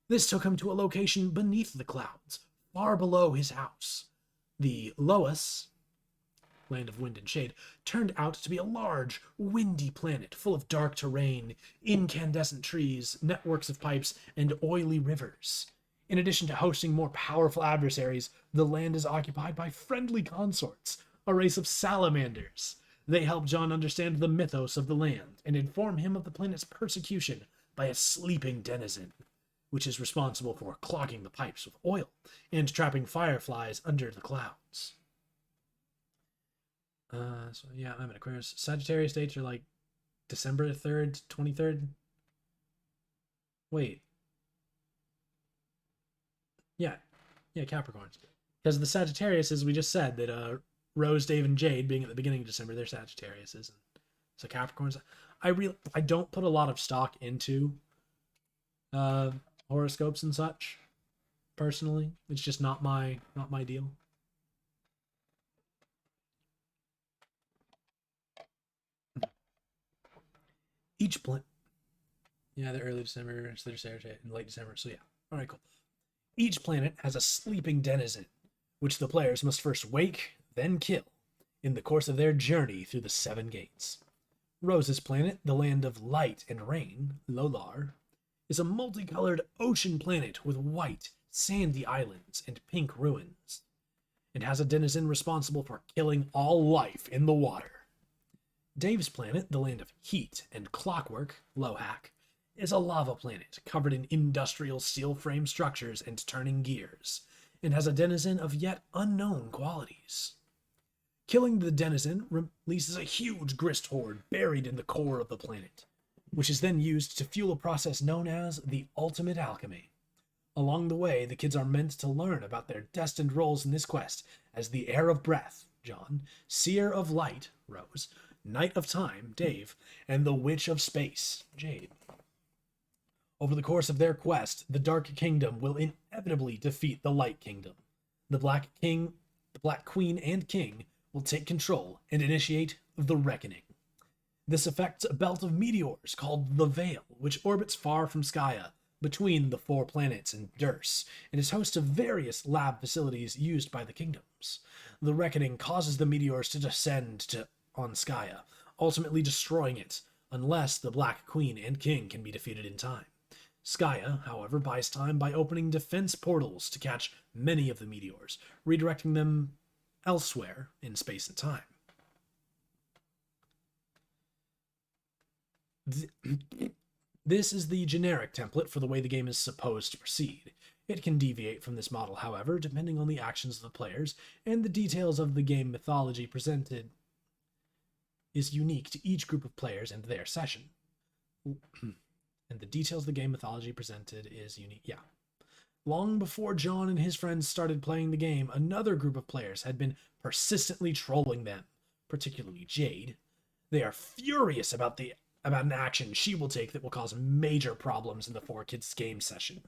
This took him to a location beneath the clouds, far below his house. The Lois, land of wind and shade, turned out to be a large, windy planet full of dark terrain, incandescent trees, networks of pipes, and oily rivers. In addition to hosting more powerful adversaries, the land is occupied by friendly consorts, a race of salamanders. They help John understand the mythos of the land and inform him of the planet's persecution by a sleeping denizen, which is responsible for clogging the pipes with oil and trapping fireflies under the clouds. So yeah, I'm an Aquarius. Sagittarius dates are like December 3rd, 23rd. Wait. Yeah, Capricorns. Because the Sagittarius, as we just said, that Rose, Dave, and Jade being at the beginning of December, they're Sagittariuses. So Capricorns. I don't put a lot of stock into horoscopes and such. Personally, it's just not my deal. Each planet. Yeah, they're early December, so they're Sagittarius, and late December. So yeah, all right, cool. Each planet has a sleeping denizen, which the players must first wake, then kill, in the course of their journey through the 7 gates. Rose's planet, the land of light and rain, Lolar, is a multicolored ocean planet with white, sandy islands and pink ruins. It has a denizen responsible for killing all life in the water. Dave's planet, the land of heat and clockwork, Lohak, is a lava planet covered in industrial steel frame structures and turning gears, and has a denizen of yet unknown qualities. Killing the denizen releases a huge grist horde buried in the core of the planet, which is then used to fuel a process known as the ultimate alchemy. Along the way, the kids are meant to learn about their destined roles in this quest as the Heir of Breath, John, Seer of Light, Rose, Knight of Time, Dave, and the Witch of Space, Jade. Over the course of their quest, the Dark Kingdom will inevitably defeat the Light Kingdom. The Black Queen and King will take control and initiate the Reckoning. This affects a belt of meteors called the Veil, which orbits far from Skya, between the 4 planets and Durst, and is host to various lab facilities used by the kingdoms. The Reckoning causes the meteors to descend on Skya, ultimately destroying it, unless the Black Queen and King can be defeated in time. Skya, however, buys time by opening defense portals to catch many of the meteors, redirecting them elsewhere in space and time. This is the generic template for the way the game is supposed to proceed. It can deviate from this model, however, depending on the actions of the players, and the details of the game mythology presented is unique to each group of players and their session. And the details of the game mythology presented is unique. Yeah. Long before John and his friends started playing the game, another group of players had been persistently trolling them, particularly Jade. They are furious about an action she will take that will cause major problems in the 4 kids' game session,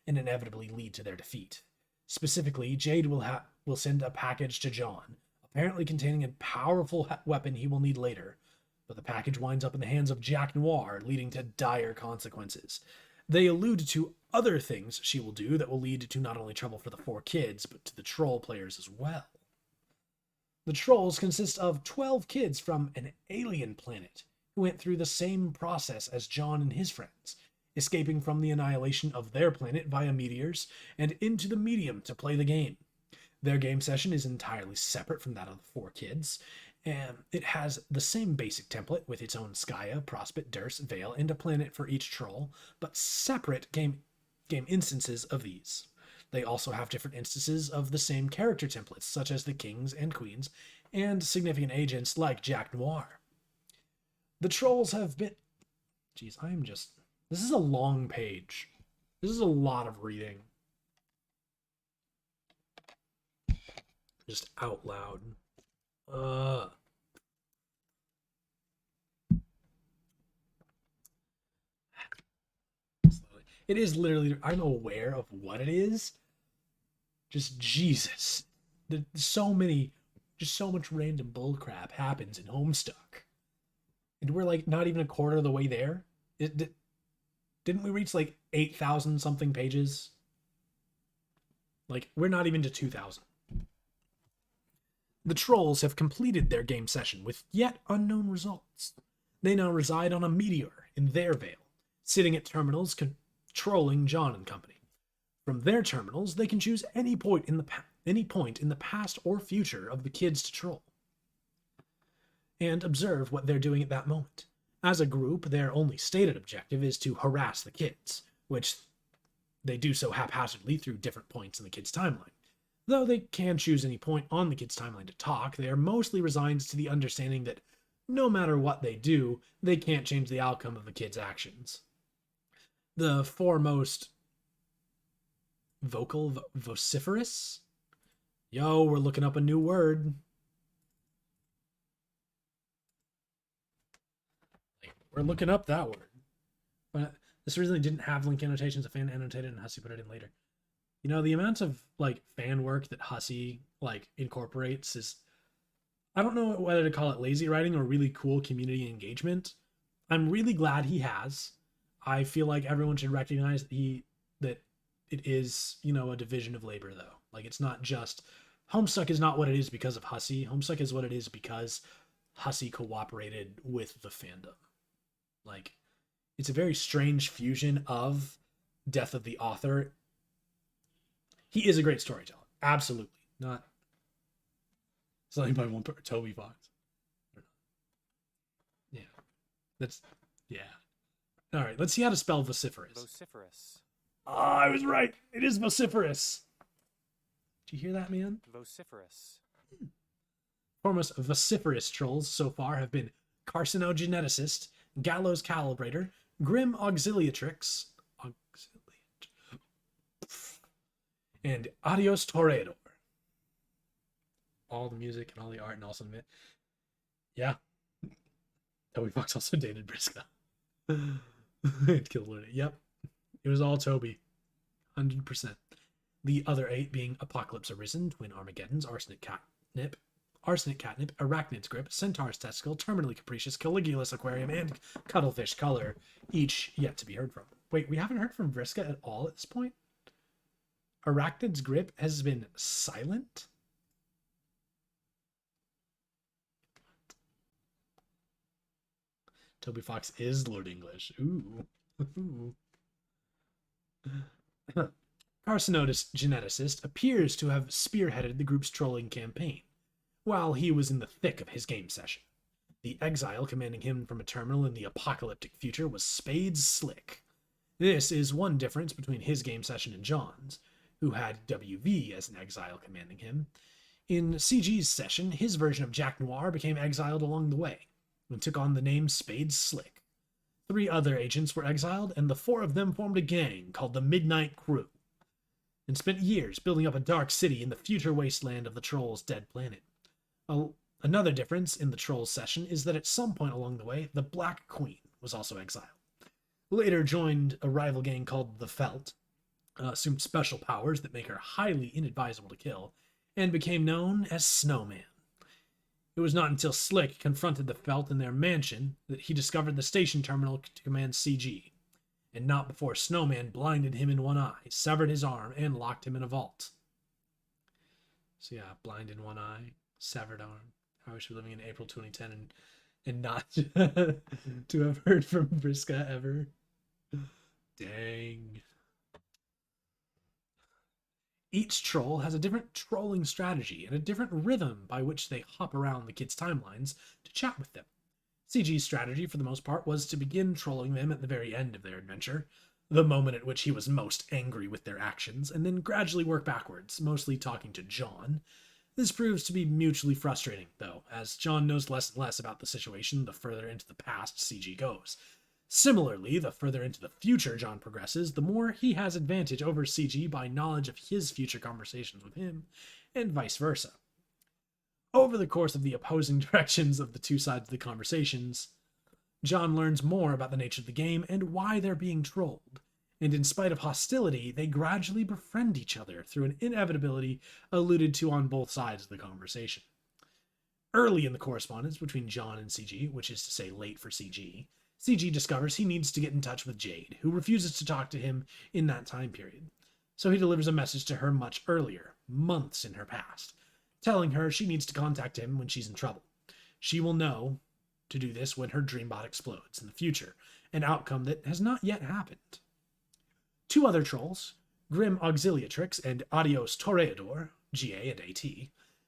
and inevitably lead to their defeat. Specifically, Jade will send a package to John, apparently containing a powerful weapon he will need later, but the package winds up in the hands of Jack Noir, leading to dire consequences. They allude to other things she will do that will lead to not only trouble for the 4 kids, but to the troll players as well. The trolls consist of 12 kids from an alien planet who went through the same process as John and his friends, escaping from the annihilation of their planet via meteors and into the medium to play the game. Their game session is entirely separate from that of the four kids, and it has the same basic template with its own Skya, Prospect, Durst, Vale, and a planet for each troll, but separate game instances of these. They also have different instances of the same character templates, such as the kings and queens, and significant agents like Jack Noir. The trolls have been... Jeez, this is a long page. This is a lot of reading. Just out loud. It is literally, I'm aware of what it is. Just Jesus. So much random bullcrap happens in Homestuck. And we're like not even a quarter of the way there. Didn't we reach like 8,000 something pages? Like, we're not even to 2,000. The trolls have completed their game session with yet unknown results. They now reside on a meteor in their Vale, sitting at terminals controlling John and company. From their terminals, they can choose any point in the past or future of the kids to troll, and observe what they're doing at that moment. As a group, their only stated objective is to harass the kids, which they do so haphazardly through different points in the kids' timeline. Though they can choose any point on the kids' timeline to talk, they are mostly resigned to the understanding that no matter what they do, they can't change the outcome of the kids' actions. The foremost vociferous? Yo, we're looking up a new word. We're looking up that word. But this originally didn't have link annotations. A fan annotated and Hussey put it in later. You know, the amount of like fan work that Hussey like incorporates is, I don't know whether to call it lazy writing or really cool community engagement. I'm really glad he has. I feel like everyone should recognize that it is, you know, a division of labor though. Like, it's not just Homestuck is not what it is because of Hussey. Homestuck is what it is because Hussey cooperated with the fandom. Like, it's a very strange fusion of Death of the Author. He is a great storyteller. Absolutely. Not something by one part. Toby Fox. Yeah. Yeah. All right, let's see how to spell vociferous. Vociferous. Ah, I was right. It is vociferous. Did you hear that, man? Vociferous. Foremost vociferous trolls so far have been Carcinogeneticist, Gallows Calibrator, Grim Auxiliatrix, and Adios Toreador. All the music and all the art and also yeah. Toby Fox also dated Briska. Killed it. Yep. It was all Toby. 100%. The other 8 being Apocalypse Arisen, Twin Armageddons, Arsenic Catnip, Arachnid's Grip, Centaur's Testicle, Terminally Capricious, Caligula's Aquarium, and Cuttlefish Color, each yet to be heard from. Wait, we haven't heard from Vriska at all at this point? Arachnid's Grip has been silent? Toby Fox is Lord English. Ooh. Carcinogeneticist appears to have spearheaded the group's trolling campaign, while he was in the thick of his game session. The exile commanding him from a terminal in the apocalyptic future was Spades Slick. This is one difference between his game session and John's, who had WV as an exile commanding him. In CG's session, his version of Jack Noir became exiled along the way, and took on the name Spades Slick. 3 other agents were exiled, and the 4 of them formed a gang called the Midnight Crew, and spent years building up a dark city in the future wasteland of the Trolls' dead planet. Another difference in the Trolls session is that at some point along the way, the Black Queen was also exiled. Later joined a rival gang called the Felt, assumed special powers that make her highly inadvisable to kill, and became known as Snowman. It was not until Slick confronted the Felt in their mansion that he discovered the station terminal to command CG, and not before Snowman blinded him in one eye, severed his arm, and locked him in a vault. So yeah, blind in one eye, severed arm. I wish we were living in April 2010 and not to have heard from Briska ever. Dang. Each troll has a different trolling strategy and a different rhythm by which they hop around the kids' timelines to chat with them. CG's strategy, for the most part, was to begin trolling them at the very end of their adventure, the moment at which he was most angry with their actions, and then gradually work backwards, mostly talking to John. This proves to be mutually frustrating, though, as John knows less and less about the situation the further into the past CG goes. Similarly, the further into the future John progresses, the more he has advantage over CG by knowledge of his future conversations with him, and vice versa. Over the course of the opposing directions of the two sides of the conversations, John learns more about the nature of the game and why they're being trolled, and in spite of hostility, they gradually befriend each other through an inevitability alluded to on both sides of the conversation. Early in the correspondence between John and CG, which is to say late for CG discovers he needs to get in touch with Jade, who refuses to talk to him in that time period. So he delivers a message to her much earlier, months in her past, telling her she needs to contact him when she's in trouble. She will know to do this when her dreambot explodes in the future, an outcome that has not yet happened. Two other trolls, Grim Auxiliatrix and Adios Toreador, GA and AT,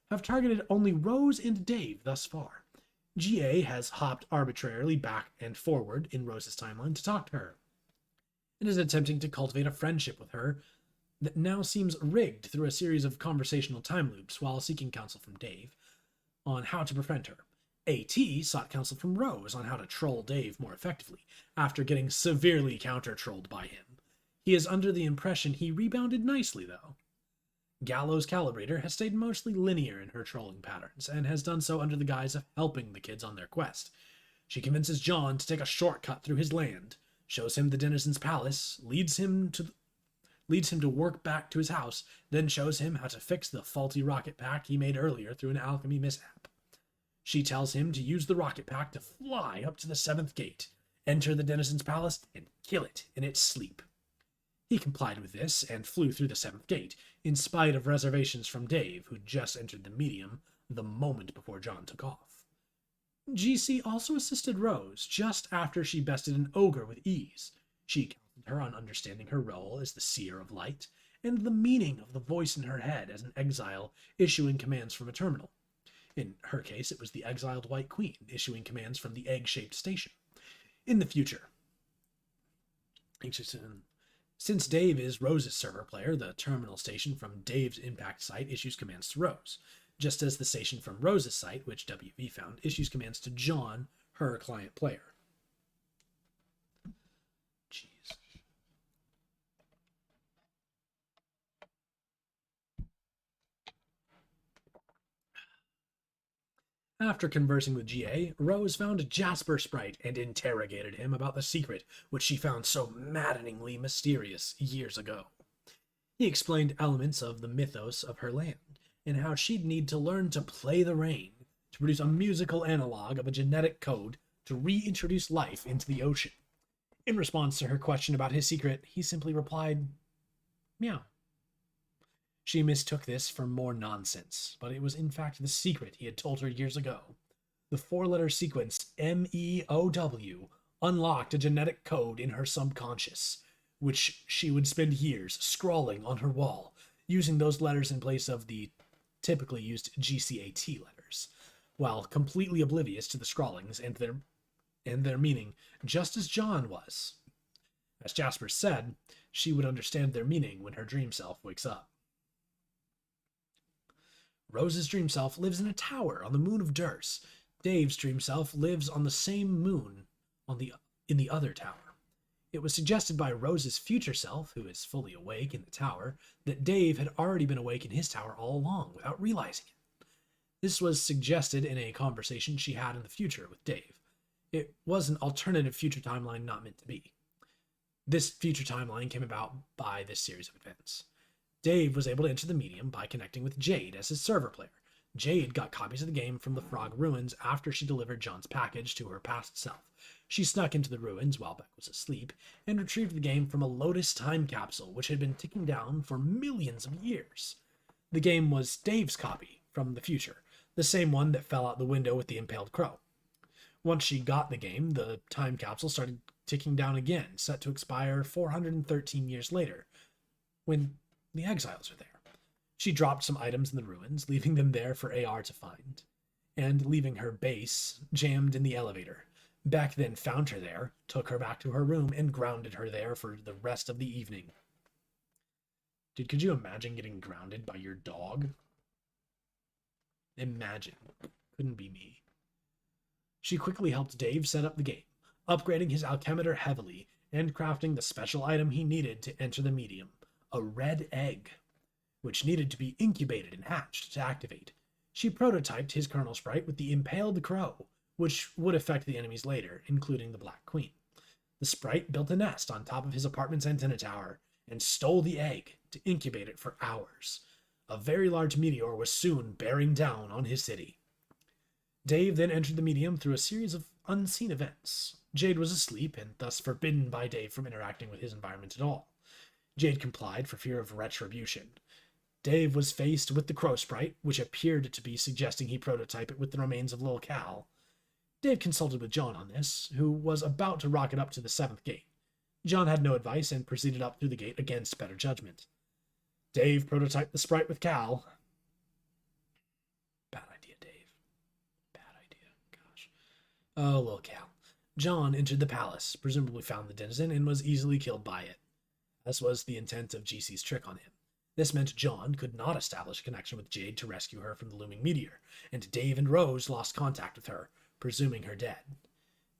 have targeted only Rose and Dave thus far. GA has hopped arbitrarily back and forward in Rose's timeline to talk to her, and is attempting to cultivate a friendship with her that now seems rigged through a series of conversational time loops while seeking counsel from Dave on how to befriend her. AT sought counsel from Rose on how to troll Dave more effectively, after getting severely counter-trolled by him. He is under the impression he rebounded nicely, though. Gallows Calibrator has stayed mostly linear in her trolling patterns, and has done so under the guise of helping the kids on their quest. She convinces John to take a shortcut through his land, shows him the Denizen's palace, leads him to work back to his house, then shows him how to fix the faulty rocket pack he made earlier through an alchemy mishap. She tells him to use the rocket pack to fly up to the 7th gate, enter the Denizen's palace, and kill it in its sleep. He complied with this and flew through the 7th gate, in spite of reservations from Dave, who just entered the medium the moment before John took off. GC also assisted Rose just after she bested an ogre with ease. She counseled her on understanding her role as the Seer of Light, and the meaning of the voice in her head as an exile issuing commands from a terminal. In her case, it was the exiled White Queen issuing commands from the egg-shaped station. In the future, since Dave is Rose's server player, the terminal station from Dave's impact site issues commands to Rose, just as the station from Rose's site, which WV found, issues commands to John, her client player. Jeez. After conversing with GA, Rose found Jasper Sprite and interrogated him about the secret which she found so maddeningly mysterious years ago. He explained elements of the mythos of her land, and how she'd need to learn to play the rain to produce a musical analog of a genetic code to reintroduce life into the ocean. In response to her question about his secret, he simply replied, "Meow." She mistook this for more nonsense, but it was in fact the secret he had told her years ago. The 4-letter sequence MEOW unlocked a genetic code in her subconscious, which she would spend years scrawling on her wall, using those letters in place of the typically used GCAT letters, while completely oblivious to the scrawlings and their meaning, just as John was. As Jasper said, she would understand their meaning when her dream self wakes up. Rose's dream self lives in a tower on the moon of Durst. Dave's dream self lives on the same moon in the other tower. It was suggested by Rose's future self, who is fully awake in the tower, that Dave had already been awake in his tower all along without realizing it. This was suggested in a conversation she had in the future with Dave. It was an alternative future timeline not meant to be. This future timeline came about by this series of events. Dave was able to enter the medium by connecting with Jade as his server player. Jade got copies of the game from the Frog Ruins after she delivered John's package to her past self. She snuck into the ruins while Beck was asleep and retrieved the game from a Lotus time capsule which had been ticking down for millions of years. The game was Dave's copy from the future, the same one that fell out the window with the impaled crow. Once she got the game, the time capsule started ticking down again, set to expire 413 years later, when the exiles are there. She dropped some items in the ruins, leaving them there for AR to find, and leaving her base jammed in the elevator. Beck then found her there, took her back to her room, and grounded her there for the rest of the evening. Dude, could you imagine getting grounded by your dog? Imagine. Couldn't be me. She quickly helped Dave set up the game, upgrading his alchemeter heavily and crafting the special item he needed to enter the medium, a red egg, which needed to be incubated and hatched to activate. She prototyped his kernel sprite with the impaled crow, which would affect the enemies later, including the Black Queen. The sprite built a nest on top of his apartment's antenna tower and stole the egg to incubate it for hours. A very large meteor was soon bearing down on his city. Dave then entered the medium through a series of unseen events. Jade was asleep and thus forbidden by Dave from interacting with his environment at all. Jade complied for fear of retribution. Dave was faced with the crow sprite, which appeared to be suggesting he prototype it with the remains of Lil Cal. Dave consulted with John on this, who was about to rocket up to the 7th gate. John had no advice and proceeded up through the gate against better judgment. Dave prototyped the sprite with Cal. Bad idea, Dave. Bad idea. Gosh. Oh, Lil Cal. John entered the palace, presumably found the denizen, and was easily killed by it. This was the intent of GC's trick on him. This meant John could not establish a connection with Jade to rescue her from the looming meteor, and Dave and Rose lost contact with her, presuming her dead.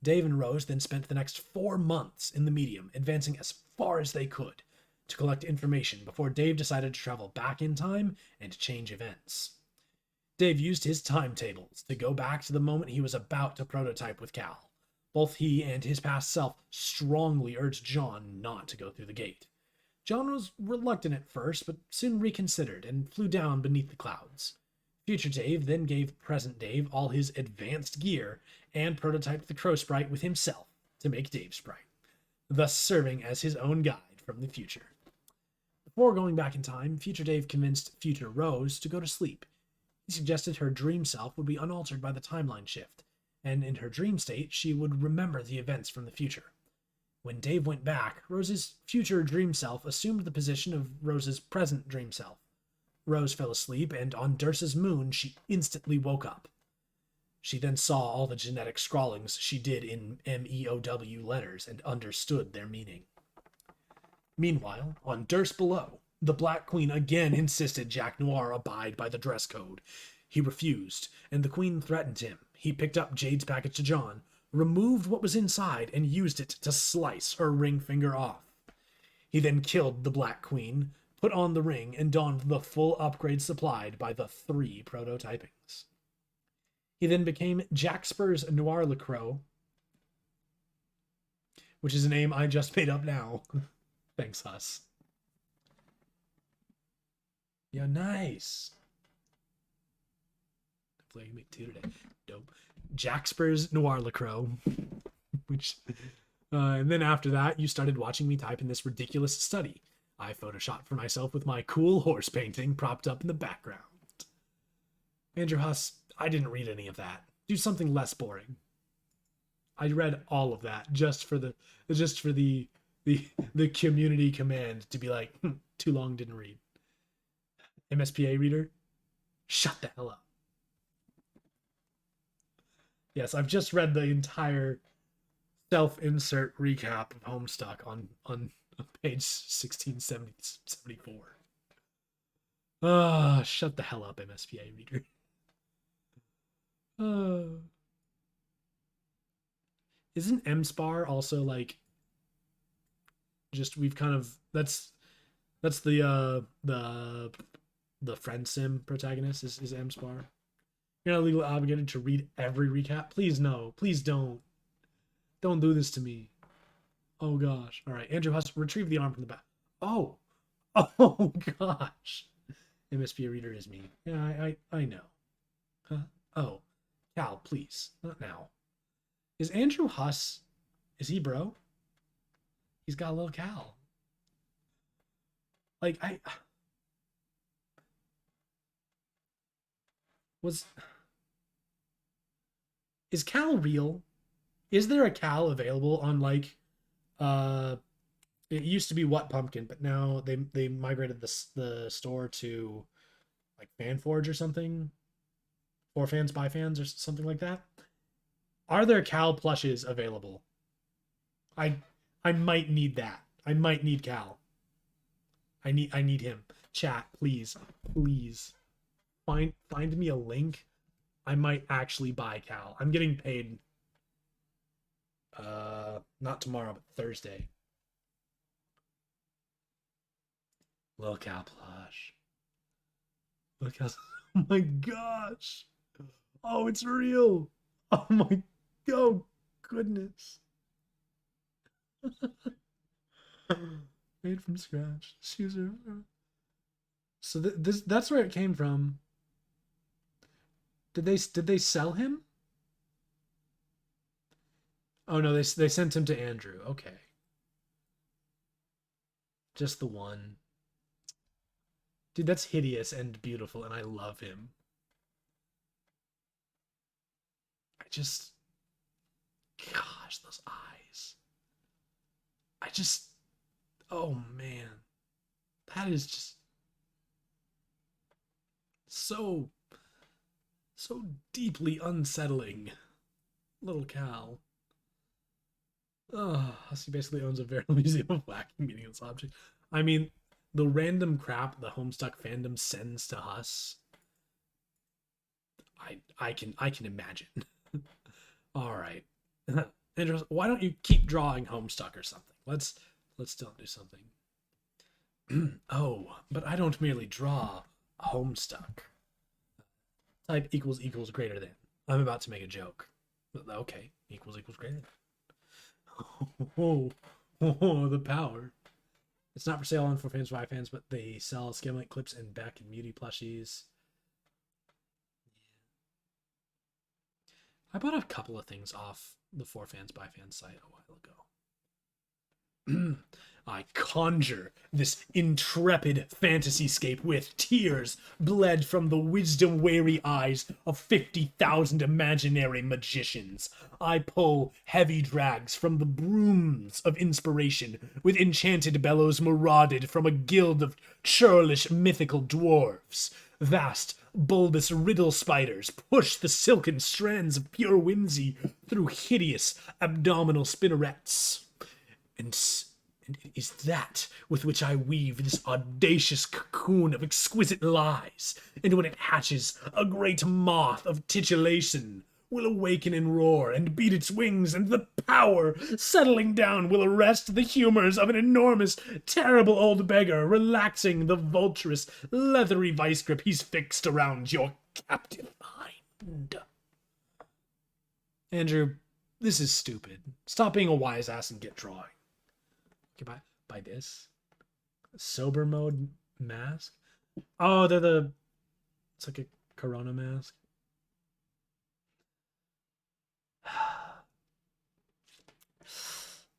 Dave and Rose then spent the next 4 months in the medium, advancing as far as they could to collect information before Dave decided to travel back in time and change events. Dave used his timetables to go back to the moment he was about to prototype with Cal. Both he and his past self strongly urged John not to go through the gate. John was reluctant at first, but soon reconsidered and flew down beneath the clouds. Future Dave then gave present Dave all his advanced gear and prototyped the crow sprite with himself to make Dave's sprite, thus serving as his own guide from the future. Before going back in time, Future Dave convinced Future Rose to go to sleep. He suggested her dream self would be unaltered by the timeline shift, and in her dream state, she would remember the events from the future. When Dave went back, Rose's future dream self assumed the position of Rose's present dream self. Rose fell asleep, and on Dursa's moon, she instantly woke up. She then saw all the genetic scrawlings she did in MEOW letters and understood their meaning. Meanwhile, on Durst below, the Black Queen again insisted Jack Noir abide by the dress code. He refused, and the Queen threatened him. He picked up Jade's package to John, removed what was inside, and used it to slice her ring finger off. He then killed the Black Queen, put on the ring, and donned the full upgrade supplied by the 3 prototypings. He then became Jaxper's Noir LeCroix, which is a name I just made up now. Thanks, Huss. Yeah, nice. Hopefully I can make 2 today. Dope. Jaxper's Noir LeCroix. Which, and then after that, you started watching me type in this ridiculous study I photoshopped for myself with my cool horse painting propped up in the background. Andrew Huss, I didn't read any of that. Do something less boring. I read all of that just for the community command to be like, too long, didn't read. MSPA reader, shut the hell up. Yes, I've just read the entire self-insert recap of Homestuck on page 1674. Shut the hell up, MSPA reader. Isn't MSPAR also like just we've kind of that's the friend sim protagonist is MSPAR. You're not legally obligated to read every recap. Please no. Please don't. Don't do this to me. Oh gosh. All right, Andrew Huss, retrieve the arm from the back. Oh. Oh gosh. MSP reader is me. Yeah, I know. Huh? Oh. Cal, please. Not now. Is Andrew Huss, is he bro? He's got a little Cal. Like, is Cal real? Is there a Cal available on, like, Uh, it used to be What Pumpkin, but now they migrated the store to like FanForge or something, for fans by fans or something like that. Are there Cal plushes available? I I might need that. I might need Cal. I need him. Chat, please, please find me a link. I might actually buy Cal. I'm getting paid. Not tomorrow, but Thursday. Little Cal plush. Look how. Oh my gosh. Oh, it's real. Oh my. Oh goodness. Made from scratch. Shoes are. So that's where it came from. Did they sell him? Oh no, they sent him to Andrew. Okay. Just the one. Dude, that's hideous and beautiful, and I love him. I just, gosh, those eyes. I just, oh man, that is just so, so deeply unsettling. Little Cal. Oh, he basically owns a very museum of wacky meaningless objects. I mean, the random crap the Homestuck fandom sends to us, I can imagine. All right. Andrew, why don't you keep drawing Homestuck or something? Let's still do something. Oh, but I don't merely draw Homestuck. Type equals equals greater than. I'm about to make a joke. Okay, equals equals greater than. Oh, oh, the power. It's not for sale on for fans by fans, but they sell Skimlet clips and Beck and Muty plushies. I bought a couple of things off the for fans by fans site a while ago. I conjure this intrepid fantasyscape with tears bled from the wisdom-weary eyes of 50,000 imaginary magicians. I pull heavy drags from the brooms of inspiration with enchanted bellows marauded from a guild of churlish mythical dwarves. Vast, bulbous riddle spiders push the silken strands of pure whimsy through hideous abdominal spinnerets. And it is that with which I weave this audacious cocoon of exquisite lies. And when it hatches, a great moth of titillation will awaken and roar and beat its wings, and the power settling down will arrest the humors of an enormous, terrible old beggar, relaxing the vulturous, leathery vice grip he's fixed around your captive mind. Andrew, this is stupid. Stop being a wise ass and get drawing. Okay, buy this. Sober mode mask. Oh, it's like a Corona mask.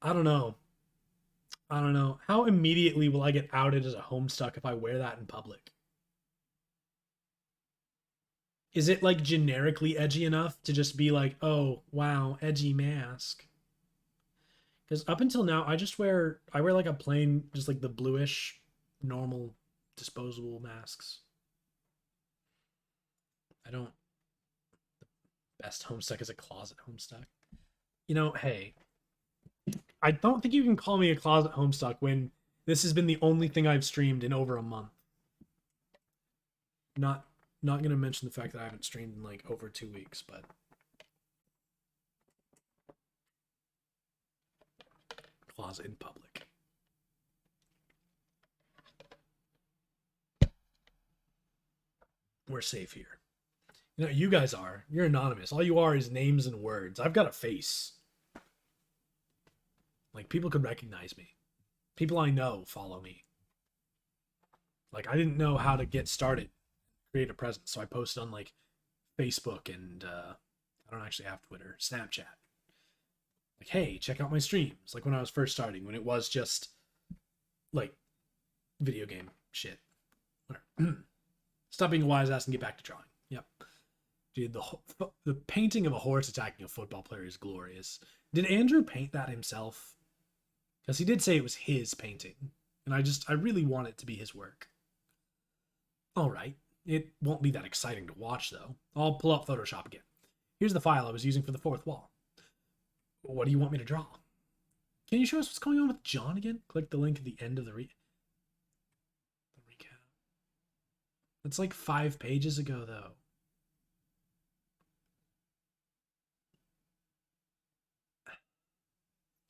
I don't know. I don't know. How immediately will I get outed as a Homestuck if I wear that in public? Is it like generically edgy enough to just be like, oh, wow, edgy mask? Because up until now, I wear like a plain, just like the bluish, normal, disposable masks. I don't. Best Homestuck is a closet Homestuck. You know, hey, I don't think you can call me a closet Homestuck when this has been the only thing I've streamed in over a month. Not gonna mention the fact that I haven't streamed in like over 2 weeks, but closet in public. We're safe here. You know, you guys are. You're anonymous. All you are is names and words. I've got a face. Like, people could recognize me. People I know follow me. Like, I didn't know how to get started, create a presence, so I posted on, like, Facebook and, I don't actually have Twitter, Snapchat. Like, hey, check out my streams. Like, when I was first starting, when it was just, like, video game shit. Stop being a wise ass and get back to drawing. Yep. Dude, the painting of a horse attacking a football player is glorious. Did Andrew paint that himself? Because he did say it was his painting. And I really want it to be his work. Alright. It won't be that exciting to watch, though. I'll pull up Photoshop again. Here's the file I was using for the fourth wall. What do you want me to draw? Can you show us what's going on with John again? Click the link at the end of the recap. It's like 5 pages ago, though.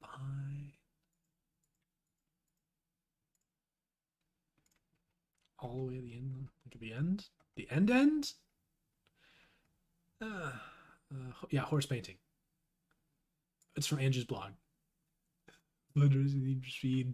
Fine. All the way to the end. Look at the end. The end? Yeah, horse painting. It's from Andrew's blog. Fundraising feed.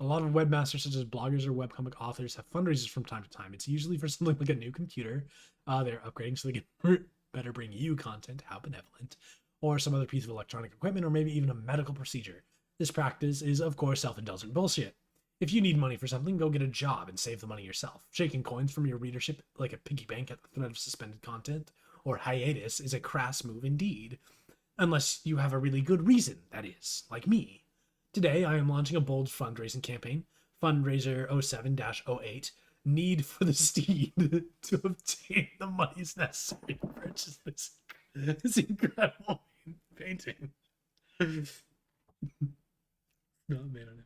A lot of webmasters, such as bloggers or webcomic authors, have fundraisers from time to time. It's usually for something like a new computer they're upgrading so they can better bring you content. How benevolent. Or some other piece of electronic equipment, or maybe even a medical procedure. This practice is, of course, self-indulgent bullshit. If you need money for something, go get a job and save the money yourself. Shaking coins from your readership like a piggy bank at the threat of suspended content or hiatus is a crass move indeed. Unless you have a really good reason, that is, like me. Today, I am launching a bold fundraising campaign, Fundraiser 07-08, Need for the Steed, to obtain the monies necessary to purchase this incredible painting. Not made on it.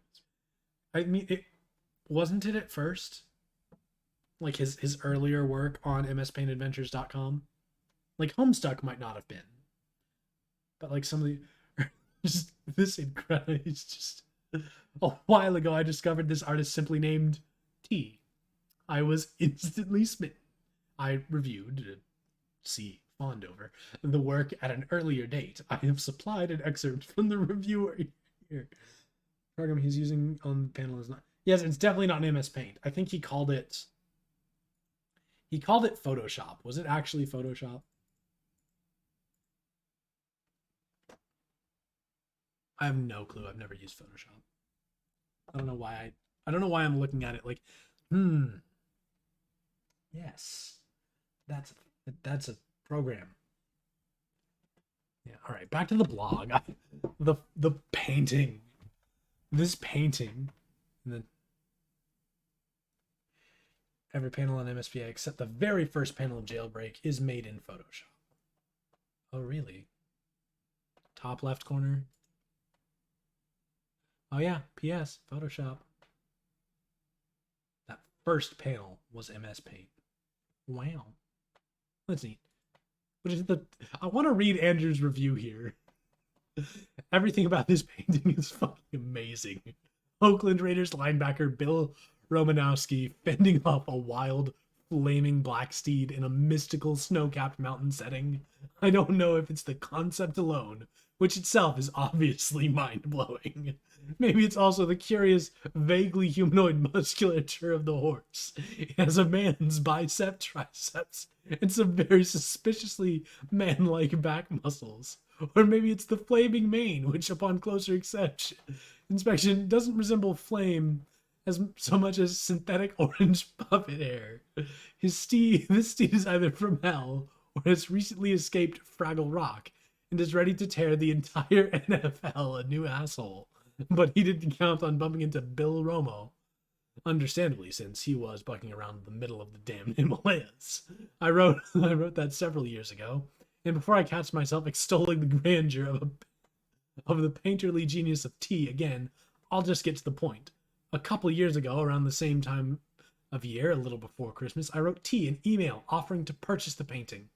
I mean, wasn't it at first? Like his earlier work on mspaintadventures.com? Like Homestuck might not have been. But like some of the... Just this incredible... It's just... A while ago, I discovered this artist simply named T. I was instantly smitten. I reviewed, see, fawned over, the work at an earlier date. I have supplied an excerpt from the reviewer here. Program he's using on the panel is not... Yes, it's definitely not an MS Paint. I think he called it... He called it Photoshop. Was it actually Photoshop? I have no clue. I've never used Photoshop. I don't know why I'm looking at it like, yes, that's a program. Yeah. All right. Back to the blog. The painting, this painting, and then every panel on MSPA except the very first panel of Jailbreak is made in Photoshop. Oh, really? Top left corner. Oh yeah, PS, Photoshop. That first panel was MS Paint. Wow. That's neat. But is I want to read Andrew's review here. Everything about this painting is fucking amazing. Oakland Raiders linebacker Bill Romanowski fending off a wild, flaming black steed in a mystical snow-capped mountain setting. I don't know if it's the concept alone, which itself is obviously mind-blowing. Maybe it's also the curious, vaguely humanoid musculature of the horse. It has a man's bicep, triceps, and some very suspiciously man-like back muscles. Or maybe it's the flaming mane, which upon closer inspection doesn't resemble flame as so much as synthetic orange puppet hair. This steed is either from hell or has recently escaped Fraggle Rock and is ready to tear the entire NFL a new asshole. But he didn't count on bumping into Bill Romo. Understandably, since he was bucking around the middle of the damn Himalayas. I wrote that several years ago, and before I catch myself extolling the grandeur of the painterly genius of T again, I'll just get to the point. A couple years ago, around the same time of year, a little before Christmas, I wrote T an email offering to purchase the painting.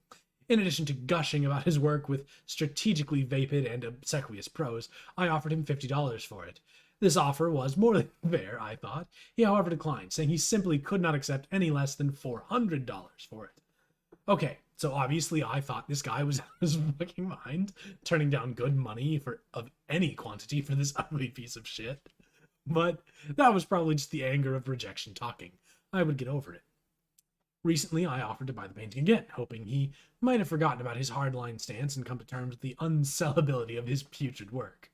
In addition to gushing about his work with strategically vapid and obsequious prose, I offered him $50 for it. This offer was more than fair, I thought. He, however, declined, saying he simply could not accept any less than $400 for it. Okay, so obviously I thought this guy was out of his fucking mind, turning down good money of any quantity for this ugly piece of shit. But that was probably just the anger of rejection talking. I would get over it. Recently, I offered to buy the painting again, hoping he might have forgotten about his hardline stance and come to terms with the unsellability of his putrid work.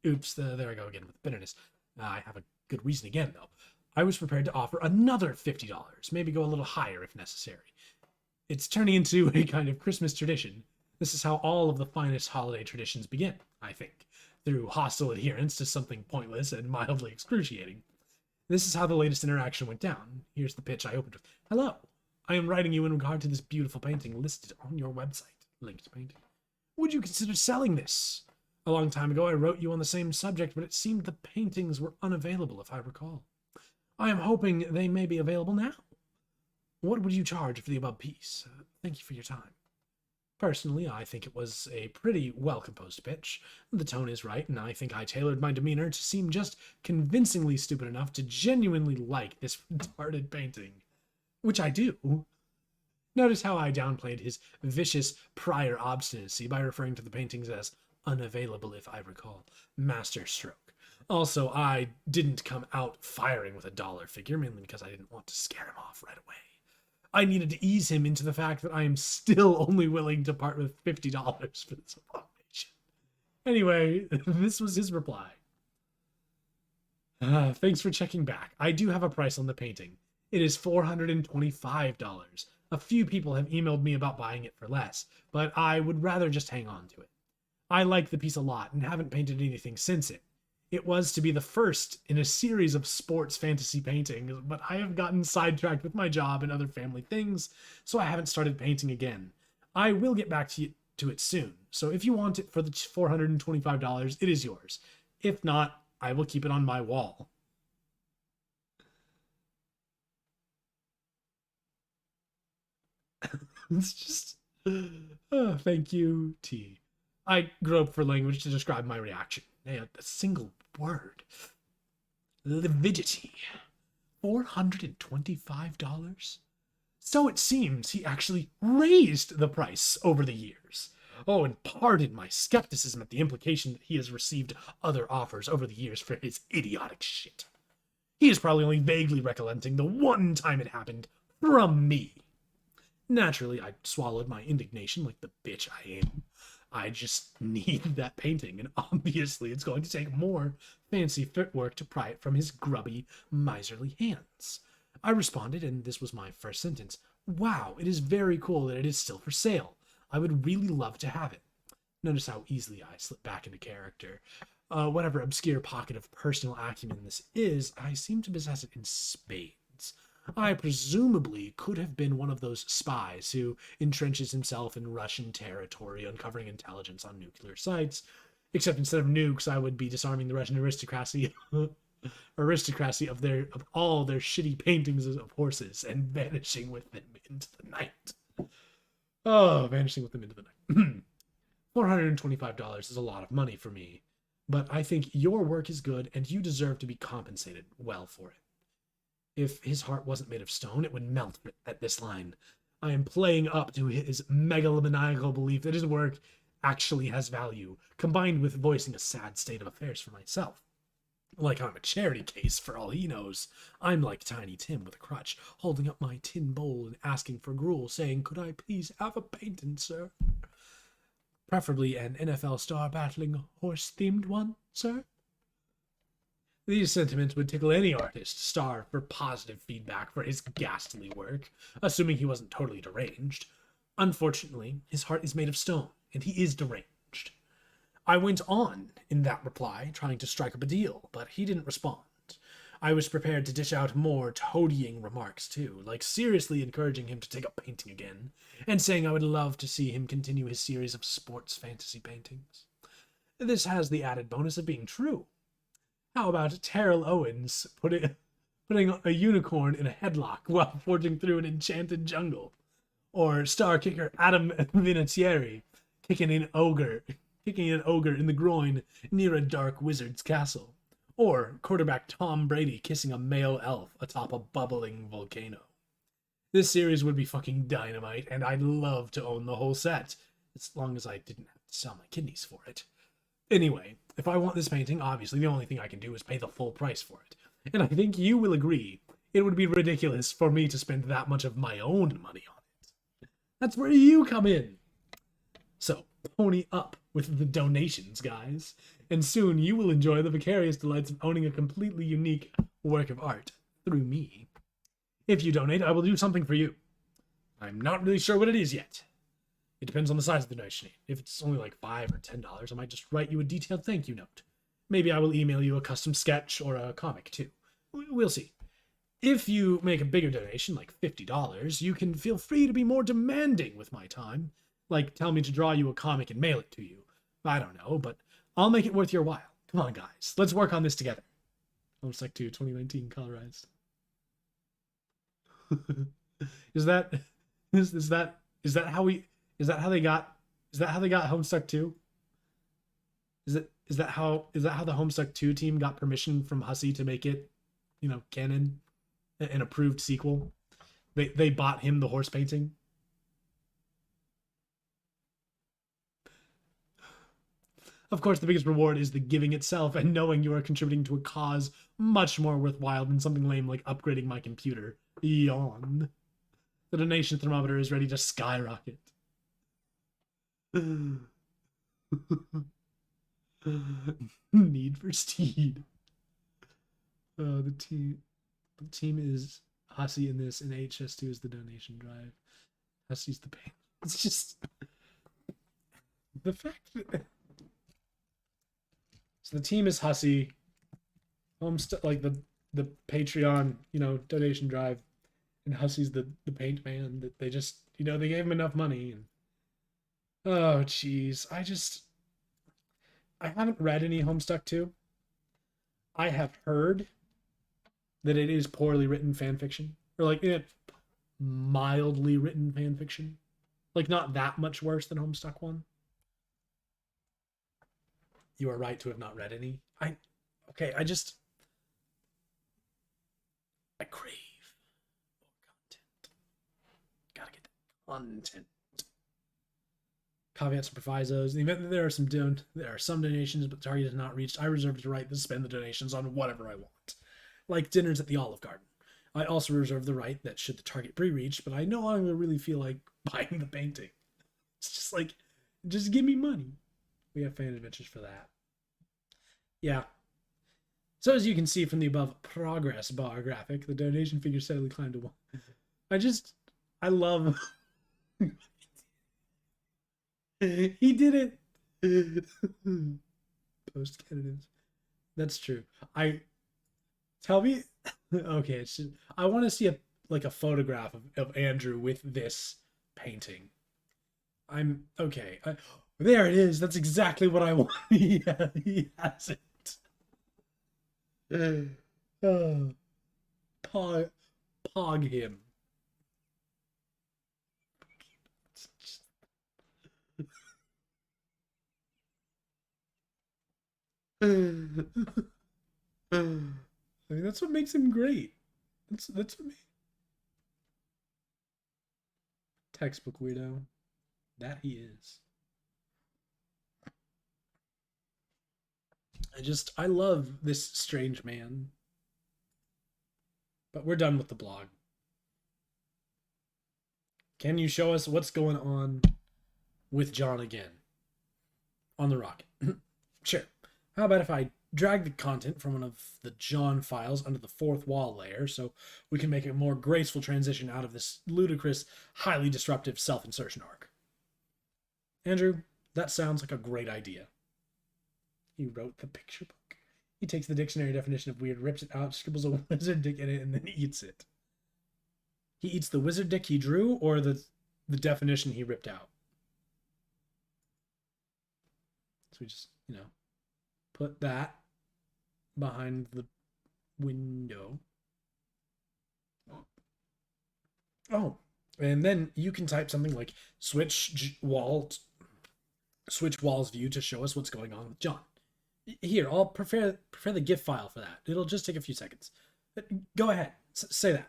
Oops, there I go again with bitterness. I have a good reason again, though. I was prepared to offer another $50, maybe go a little higher if necessary. It's turning into a kind of Christmas tradition. This is how all of the finest holiday traditions begin, I think, through hostile adherence to something pointless and mildly excruciating. This is how the latest interaction went down. Here's the pitch I opened with. Hello, I am writing you in regard to this beautiful painting listed on your website. Linked painting. Would you consider selling this? A long time ago, I wrote you on the same subject, but it seemed the paintings were unavailable, if I recall. I am hoping they may be available now. What would you charge for the above piece? Thank you for your time. Personally, I think it was a pretty well-composed pitch. The tone is right, and I think I tailored my demeanor to seem just convincingly stupid enough to genuinely like this retarded painting. Which I do. Notice how I downplayed his vicious prior obstinacy by referring to the paintings as unavailable, if I recall. Masterstroke. Also, I didn't come out firing with a dollar figure, mainly because I didn't want to scare him off right away. I needed to ease him into the fact that I am still only willing to part with $50 for this abomination. Anyway, this was his reply. Thanks for checking back. I do have a price on the painting. It is $425. A few people have emailed me about buying it for less, but I would rather just hang on to it. I like the piece a lot and haven't painted anything since it. It was to be the first in a series of sports fantasy paintings, but I have gotten sidetracked with my job and other family things, so I haven't started painting again. I will get back to it soon, so if you want it for the $425, it is yours. If not, I will keep it on my wall. It's just... thank you, T. I groped for language to describe my reaction. A single word. Lividity. $425? So it seems he actually raised the price over the years. Oh, and pardon my skepticism at the implication that he has received other offers over the years for his idiotic shit. He is probably only vaguely recollecting the one time it happened from me. Naturally, I swallowed my indignation like the bitch I am. I just need that painting, and obviously it's going to take more fancy footwork to pry it from his grubby, miserly hands. I responded, and this was my first sentence. Wow, it is very cool that it is still for sale. I would really love to have it. Notice how easily I slip back into character. Whatever obscure pocket of personal acumen this is, I seem to possess it in spades. I presumably could have been one of those spies who entrenches himself in Russian territory, uncovering intelligence on nuclear sites. Except instead of nukes, I would be disarming the Russian aristocracy of all their shitty paintings of horses and vanishing with them into the night. Oh, vanishing with them into the night. $425 is a lot of money for me, but I think your work is good and you deserve to be compensated well for it. If his heart wasn't made of stone, it would melt at this line. I am playing up to his megalomaniacal belief that his work actually has value, combined with voicing a sad state of affairs for myself. Like I'm a charity case for all he knows. I'm like Tiny Tim with a crutch, holding up my tin bowl and asking for gruel, saying, "Could I please have a painting, sir? Preferably an NFL star battling horse-themed one, sir?" These sentiments would tickle any artist starved for positive feedback for his ghastly work, assuming he wasn't totally deranged. Unfortunately, his heart is made of stone, and he is deranged. I went on in that reply, trying to strike up a deal, but he didn't respond. I was prepared to dish out more toadying remarks, too, like seriously encouraging him to take up painting again, and saying I would love to see him continue his series of sports fantasy paintings. This has the added bonus of being true. How about Terrell Owens putting a unicorn in a headlock while forging through an enchanted jungle? Or star kicker Adam Vinatieri kicking an ogre in the groin near a dark wizard's castle? Or quarterback Tom Brady kissing a male elf atop a bubbling volcano? This series would be fucking dynamite, and I'd love to own the whole set, as long as I didn't have to sell my kidneys for it. Anyway, if I want this painting, obviously the only thing I can do is pay the full price for it. And I think you will agree, it would be ridiculous for me to spend that much of my own money on it. That's where you come in. So, pony up with the donations, guys. And soon you will enjoy the vicarious delights of owning a completely unique work of art through me. If you donate, I will do something for you. I'm not really sure what it is yet. It depends on the size of the donation. If it's only like $5 or $10, I might just write you a detailed thank you note. Maybe I will email you a custom sketch or a comic too. We'll see. If you make a bigger donation, like $50, you can feel free to be more demanding with my time. Like, tell me to draw you a comic and mail it to you. I don't know, but I'll make it worth your while. Come on, guys. Let's work on this together. Homestuck 2 2019 colorized. Is that how they got Homestuck 2? Is that how the Homestuck 2 team got permission from Hussey to make it, canon, an approved sequel? They bought him the horse painting. Of course, the biggest reward is the giving itself and knowing you are contributing to a cause much more worthwhile than something lame like upgrading my computer. Yawn. The donation thermometer is ready to skyrocket. Need for Steed. The team is Hussey in this, and HS2 is the donation drive. Hussey's the pain. It's just the fact that so the team is Hussey. Homestuck, like the Patreon, donation drive, and Hussey's the paint man that they just, they gave him enough money. And oh jeez, I haven't read any Homestuck 2. I have heard that it is poorly written fan fiction, or like mildly written fan fiction, like not that much worse than Homestuck 1. You are right to have not read any. I crave more content. Gotta get that content. Caveats and provisos. In the event that there are some donations, but the target is not reached, I reserve the right to spend the donations on whatever I want. Like dinners at the Olive Garden. I also reserve the right that should the target be reached, but I no longer really feel like buying the painting. It's just like, just give me money. We have fan adventures for that. Yeah. So as you can see from the above progress bar graphic, the donation figure steadily climbed to 1. I love... He did it. Post candidates. That's true. Okay, it's just, I want to see a photograph of Andrew with this painting. I'm okay. There it is. That's exactly what I want. He has it. Pog him. I mean, that's what makes him great. That's what textbook weirdo. That he is. I love this strange man. But we're done with the blog. Can you show us what's going on with John again? On the rocket. Sure. How about if I drag the content from one of the John files under the fourth wall layer so we can make a more graceful transition out of this ludicrous, highly disruptive self-insertion arc? Andrew, that sounds like a great idea. He wrote the picture book. He takes the dictionary definition of weird, rips it out, scribbles a wizard dick in it, and then eats it. He eats the wizard dick he drew, or the definition he ripped out? So we just, put that behind the window. Oh, and then you can type something like switch walls view to show us what's going on with John. Here, I'll prepare the GIF file for that. It'll just take a few seconds. Go ahead, say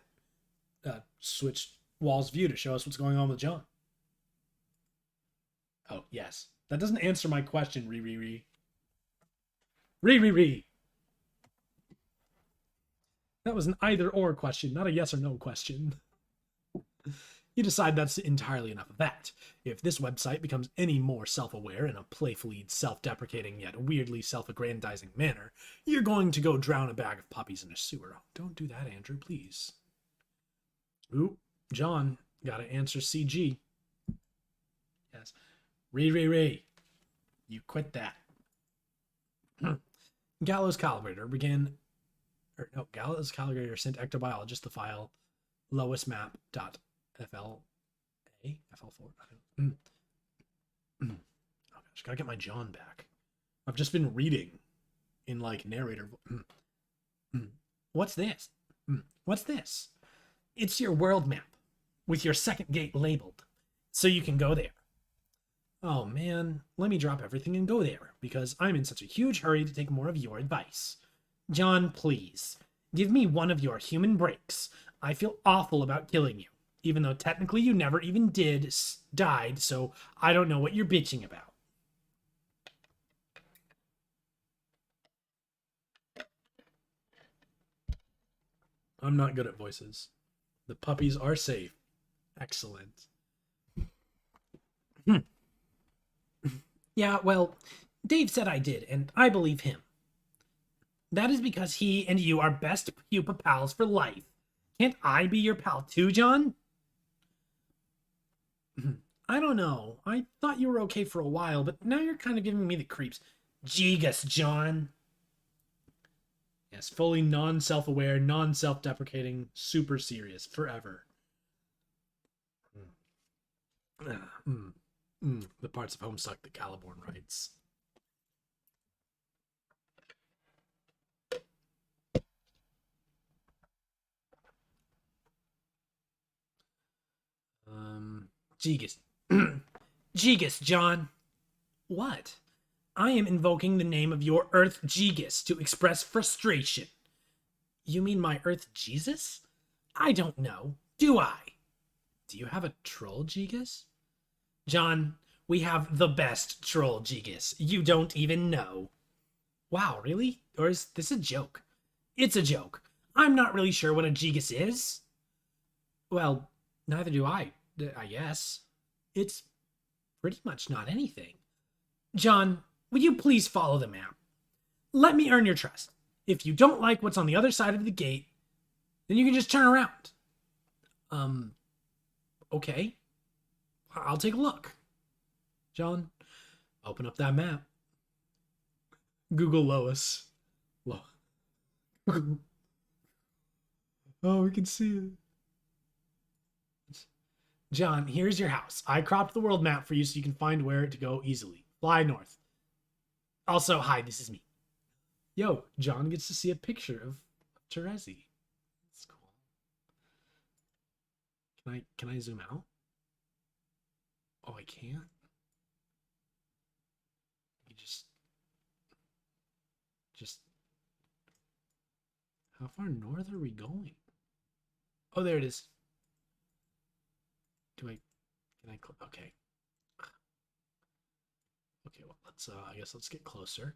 that. Switch walls view to show us what's going on with John. Oh, yes. That doesn't answer my question, Re. That was an either-or question, not a yes or no question. You decide that's entirely enough of that. If this website becomes any more self-aware in a playfully self-deprecating yet weirdly self-aggrandizing manner, you're going to go drown a bag of puppies in a sewer. Don't do that, Andrew, please. Ooh, John, gotta answer CG. Yes. Re. You quit that. Gallows Calibrator began, or no, Gallows Calibrator sent ectobiologist the file lowestmap.fla, FL4. Oh gosh, gotta get my John back. I've just been reading in like narrator. What's this? What's this? It's your world map with your second gate labeled, so you can go there. Oh man, let me drop everything and go there, because I'm in such a huge hurry to take more of your advice. John, please, give me one of your human breaks. I feel awful about killing you, even though technically you never even died, so I don't know what you're bitching about. I'm not good at voices. The puppies are safe. Excellent. Yeah, well, Dave said I did, and I believe him. That is because he and you are best pupa pals for life. Can't I be your pal too, John? I don't know. I thought you were okay for a while, but now you're kind of giving me the creeps. Jegus, John. Yes, fully non-self-aware, non-self-deprecating, super serious, forever. The parts of Homestuck that Caliborn writes. Jegus. Jegus, John. What? I am invoking the name of your Earth Jegus to express frustration. You mean my Earth Jesus? I don't know. Do I? Do you have a troll Jegus? John, we have the best troll Jegus. You don't even know. Wow, really? Or is this a joke? It's a joke. I'm not really sure what a Jegus is. Well, neither do I guess. It's pretty much not anything. John, will you please follow the map? Let me earn your trust. If you don't like what's on the other side of the gate, then you can just turn around. Okay. I'll take a look. John, open up that map. Google Lois. Oh, we can see it. John, here's your house. I cropped the world map for you so you can find where to go easily. Fly north. Also, hi, this is me. Yo, John gets to see a picture of Terezi. That's cool. Can I zoom out? Oh, I can't. You just how far north are we going? Oh, there it is. Can I click? Okay. Okay, well, I guess let's get closer.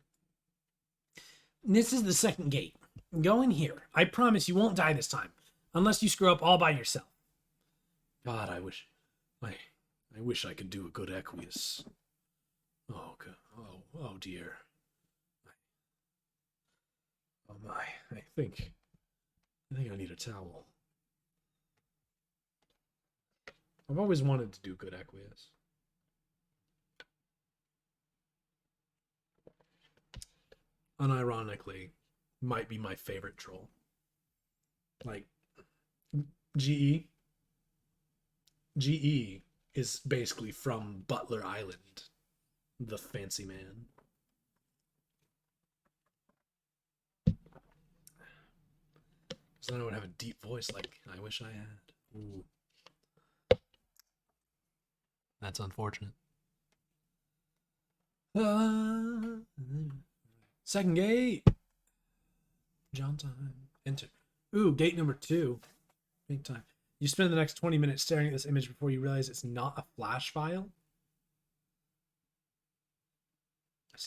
This is the second gate. Go in here. I promise you won't die this time, unless you screw up all by yourself. God, I wish I could do a good Equius. Oh, God. Oh dear. Oh my, I think I need a towel. I've always wanted to do good Equius. Unironically, might be my favorite troll. Like, GE is basically from Butler Island, the fancy man. So then I would have a deep voice like I wish I had. Ooh. That's unfortunate. Second gate. John time. Enter. Ooh, gate number 2. Big time. You spend the next 20 minutes staring at this image before you realize it's not a flash file.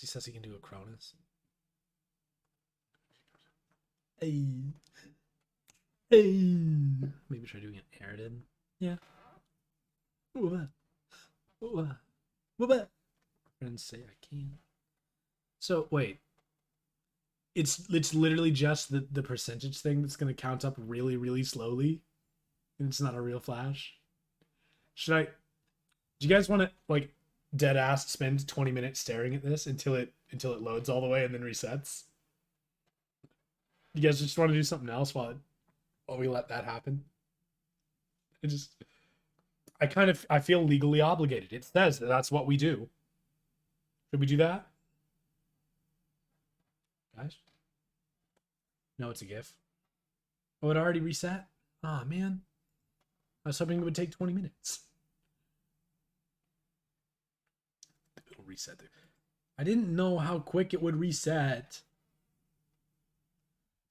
He says he can do a Cronus. Hey. Maybe try doing an Aridin. Yeah. What? Friends say I can. So wait. It's literally just the percentage thing that's gonna count up really, really slowly. And it's not a real flash. Do you guys want to, like, dead ass spend 20 minutes staring at this until it loads all the way and then resets? You guys just want to do something else while we let that happen? It just I feel legally obligated. It says that that's what we do. Should we do that? Guys? No, it's a GIF. Oh, it already reset? Ah, man. I was hoping it would take 20 minutes. It'll reset there. I didn't know how quick it would reset.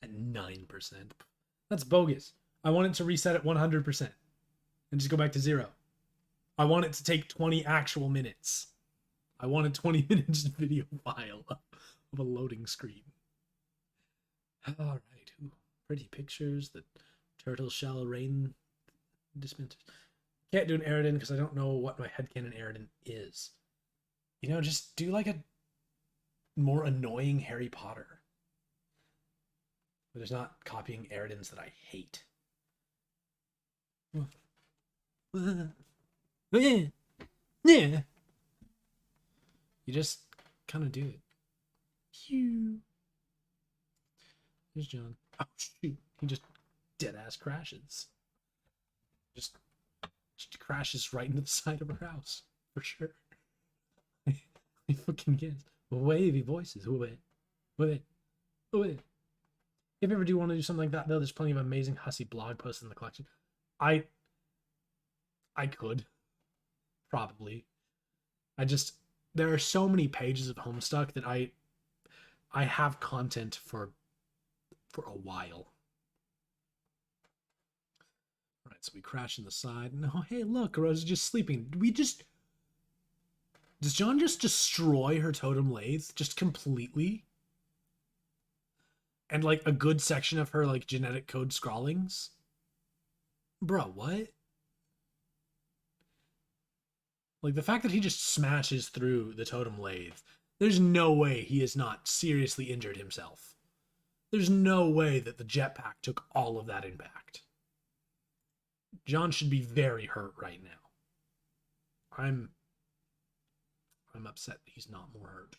At 9%. That's bogus. I want it to reset at 100% and just go back to 0. I want it to take 20 actual minutes. I want a 20 minutes video file of a loading screen. All right. Ooh, pretty pictures. The turtle shell rain dispensers. Can't do an Aridin because I don't know what my headcanon Aridin is. You know, just do like a more annoying Harry Potter. But there's not copying Aridins that I hate. Yeah. You just kind of do it. Here's John. Oh, shoot. He just dead-ass crashes. Just crashes right into the side of our house. For sure. He fucking gets wavy voices. Wait. If you ever do want to do something like that, though, there's plenty of amazing hussy blog posts in the collection. I could. Probably. There are so many pages of Homestuck that I have content for a while. Alright, so we crash in the side. No, hey, look, Rose is just sleeping. Does John just destroy her totem lathe? Just completely? And, like, a good section of her, like, genetic code scrawlings? Bro, what? Like, the fact that he just smashes through the totem lathe, there's no way he has not seriously injured himself. There's no way that the jetpack took all of that impact. John should be very hurt right now. I'm upset that he's not more hurt.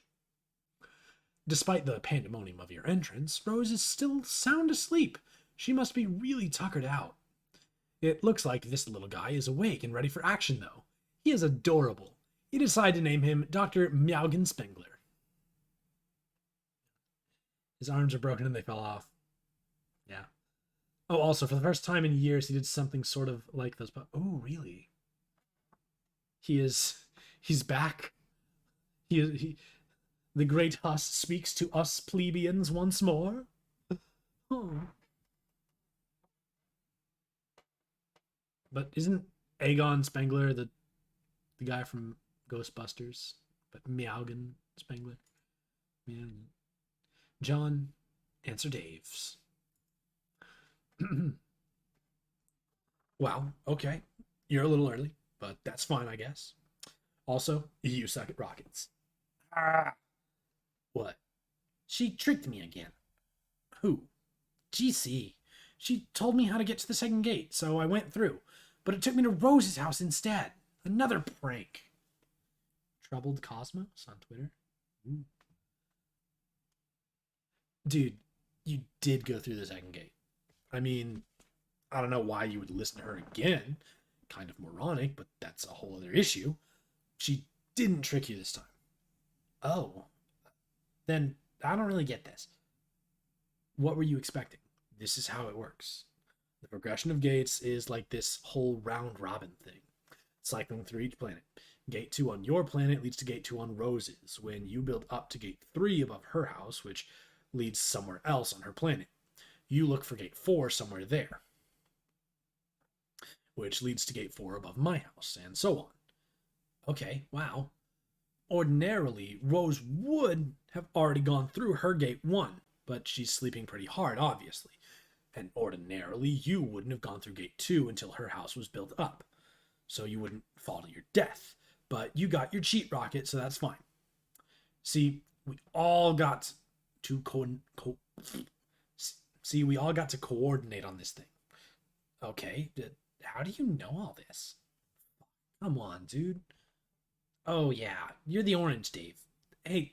Despite the pandemonium of your entrance, Rose is still sound asleep. She must be really tuckered out. It looks like this little guy is awake and ready for action, though. He is adorable. You decide to name him Dr. Meowgen Spengler. His arms are broken and they fell off. Yeah. Oh, also, for the first time in years, he did something sort of like those. Oh, really? He's back. The great Huss speaks to us plebeians once more. Oh. But isn't Aegon Spengler the guy from Ghostbusters? But Meowgen Spengler? Meowgen. John, answer Dave's. Well, okay. You're a little early, but that's fine, I guess. Also, you suck at rockets. Ah. What? She tricked me again. Who? GC. She told me how to get to the second gate, so I went through. But it took me to Rose's house instead. Another prank. Troubled Cosmos on Twitter. Ooh. Dude, you did go through the second gate. I mean, I don't know why you would listen to her again. Kind of moronic, but that's a whole other issue. She didn't trick you this time. Oh. Then I don't really get this. What were you expecting? This is how it works. The progression of gates is like this whole round robin thing, cycling through each planet. Gate 2 on your planet leads to Gate 2 on Rose's. When you build up to Gate 3 above her house, which leads somewhere else on her planet, you look for Gate 4 somewhere there, which leads to Gate 4 above my house, and so on. Okay, wow. Ordinarily, Rose would have already gone through her Gate 1, but she's sleeping pretty hard, obviously. And ordinarily, you wouldn't have gone through Gate 2 until her house was built up, so you wouldn't fall to your death. But you got your cheat rocket, so that's fine. See, we all got to coordinate on this thing. Okay, how do you know all this? Come on, dude. Oh, yeah, you're the orange Dave. Hey,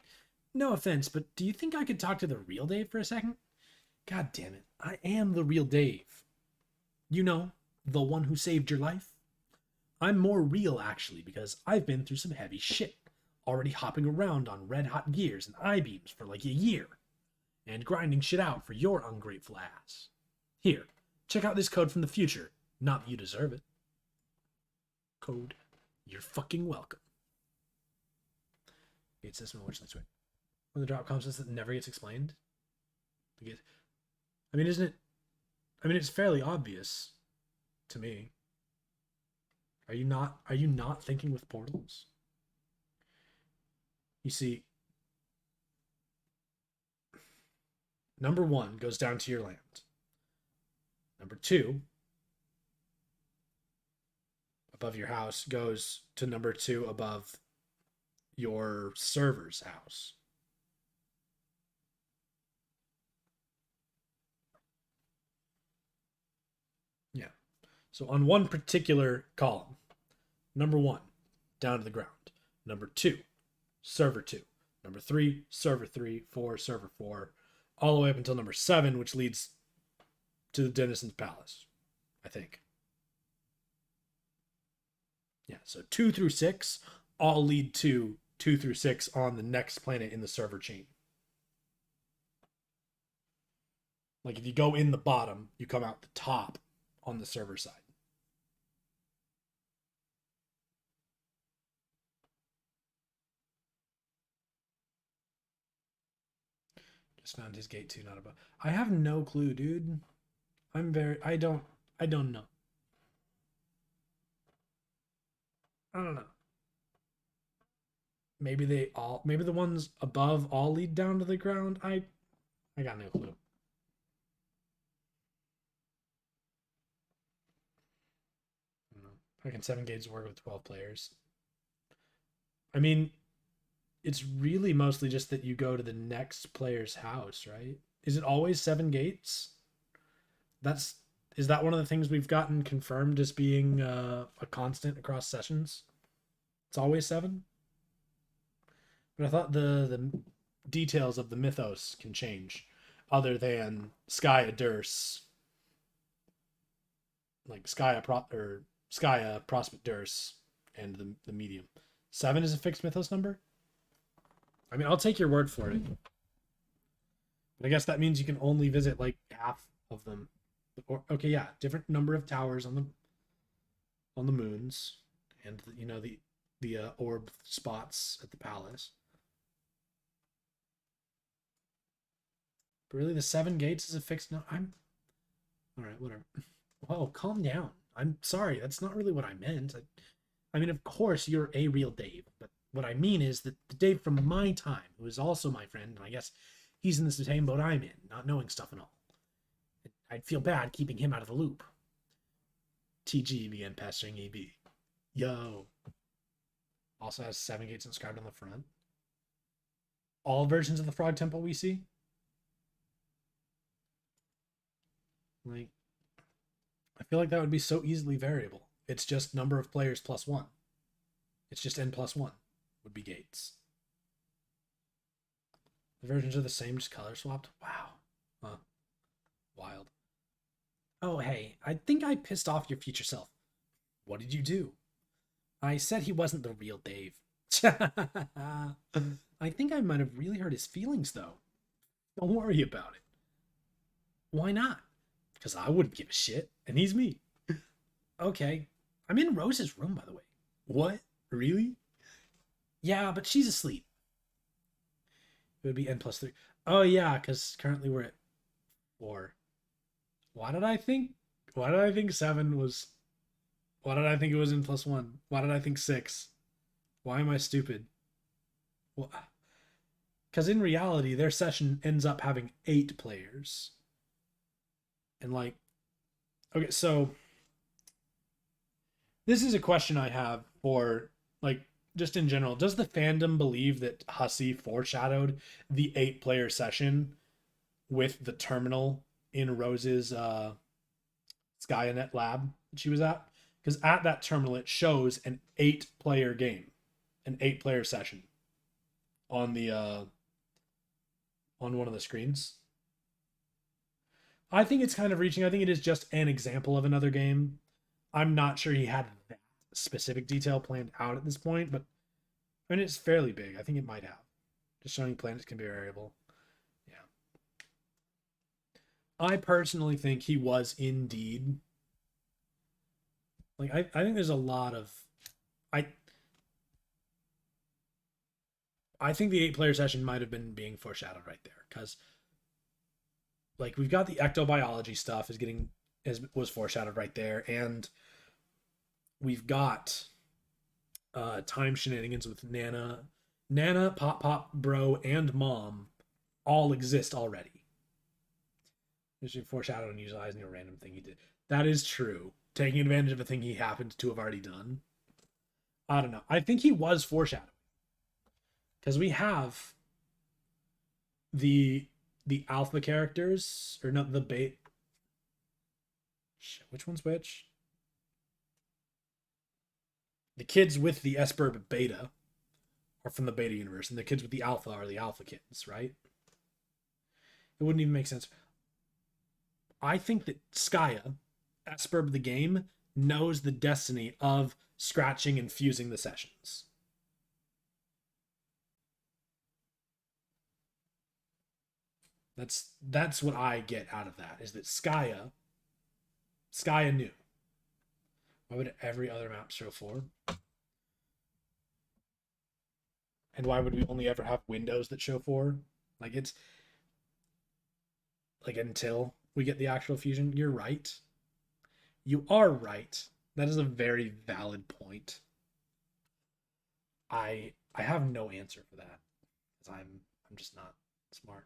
no offense, but do you think I could talk to the real Dave for a second? God damn it, I am the real Dave. You know, the one who saved your life. I'm more real, actually, because I've been through some heavy shit, already hopping around on red hot gears and I-beams for like a year, and grinding shit out for your ungrateful ass. Here, check out this code from the future. Not that you deserve it. Code. You're fucking welcome. Gate system which this way. When the drop comes, that never gets explained. I mean, isn't it? I mean, it's fairly obvious to me. Are you not? Are you not thinking with portals? You see, number 1 goes down to your land. Number 2, above your house, goes to number 2 above your server's house. Yeah. So on one particular column, number 1, down to the ground. Number 2, server 2. Number 3, server 3, 4, server 4, all the way up until number 7, which leads to the Denison's Palace, I think. Yeah, so 2 through 6 all lead to 2 through 6 on the next planet in the server chain. Like if you go in the bottom, you come out the top on the server side. Just found his gate 2 not above. I have no clue, dude. I don't know. I don't know. Maybe the ones above all lead down to the ground. I got no clue. I don't know. How can 7 gates work with 12 players? I mean, it's really mostly just that you go to the next player's house, right? Is it always 7 gates? That's is that one of the things we've gotten confirmed as being a constant across sessions? It's always 7. But I thought the details of the mythos can change, other than Skya Durse, like Skya Prospect Durse, and the medium. 7 is a fixed mythos number. I mean, I'll take your word for it. But I guess that means you can only visit like half of them. Or, okay, yeah, different number of towers on the moons, and you know the orb spots at the palace. But really, the 7 gates is a fixed. No, I'm all right. Whatever. Whoa, calm down. I'm sorry. That's not really what I meant. I mean, of course, you're a real Dave, but what I mean is that the Dave from my time, who is also my friend, and I guess he's in the same boat I'm in, not knowing stuff and all. I'd feel bad keeping him out of the loop. TG began pestering EB. Yo. Also has 7 gates inscribed on the front. All versions of the Frog Temple we see. Like, I feel like that would be so easily variable. It's just number of players plus 1. It's just n plus 1 would be gates. The versions are the same, just color swapped. Wow. Huh. Wild. Oh, hey, I think I pissed off your future self. What did you do? I said he wasn't the real Dave. I think I might have really hurt his feelings, though. Don't worry about it. Why not? Because I wouldn't give a shit, and he's me. Okay. I'm in Rose's room, by the way. What? Really? Yeah, but she's asleep. It would be n plus 3. Oh, yeah, because currently we're at 4. Why did I think 7 was... Why did I think it was n plus 1? Why did I think 6? Why am I stupid? Well, because in reality, their session ends up having 8 players. And like, okay, so this is a question I have for like just in general. Does the fandom believe that Hussey foreshadowed the 8-player session with the terminal in Rose's Skynet lab that she was at? Because at that terminal, it shows an 8-player game, an 8-player session on the on one of the screens. I think it's kind of reaching. I think it is just an example of another game. I'm not sure he had that specific detail planned out at this point, but I mean it's fairly big. I think it might have. Just showing planets can be variable. Yeah. I personally think he was indeed like I think there's a lot of I I think the 8-player session might have been being foreshadowed right there because like we've got the ectobiology stuff is getting as was foreshadowed right there, and we've got time shenanigans with Nana, Pop, Bro, and Mom all exist already. There's a foreshadow and utilizing a random thing he did. That is true. Taking advantage of a thing he happened to have already done. I don't know. I think he was foreshadowing because we have the alpha characters or not the beta. Which one's which? The kids with the Esper beta are from the beta universe, and the kids with the alpha are the alpha kids, right? It wouldn't even make sense. I think that Skya, Esper the game, knows the destiny of scratching and fusing the sessions. That's what I get out of that, is that Skya knew. Why would every other map show 4? And why would we only ever have windows that show 4? Like it's like until we get the actual fusion. You're right. You are right. That is a very valid point. I have no answer for that because I'm just not smart.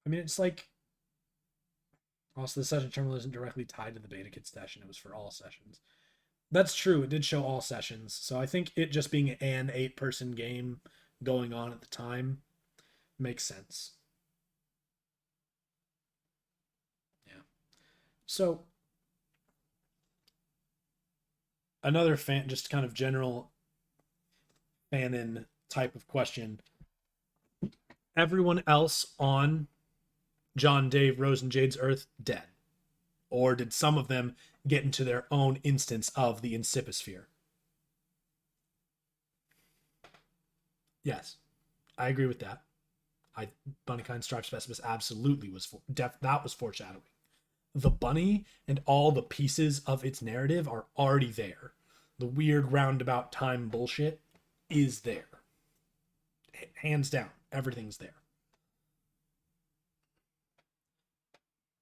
I mean, it's like also the session terminal isn't directly tied to the beta kit session. It was for all sessions. That's true. It did show all sessions. So I think it just being an 8-person game going on at the time makes sense. Yeah. So another fan, just kind of general fanon type of question. Everyone else on John, Dave, Rose, and Jade's Earth dead? Or did some of them get into their own instance of the Inciposphere? Yes, I agree with that. Bunnykind Stripe Specimen absolutely was that was foreshadowing. The bunny and all the pieces of its narrative are already there. The weird roundabout time bullshit is there. Hands down, everything's there.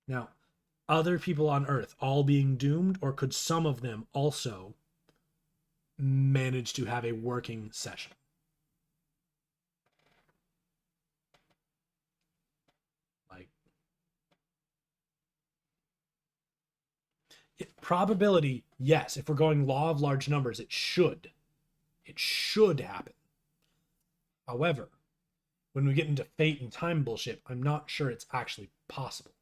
Now, other people on Earth all being doomed, or could some of them also manage to have a working session? Like, probability, yes. If we're going law of large numbers, it should. It should happen. However, when we get into fate and time bullshit, I'm not sure it's actually possible.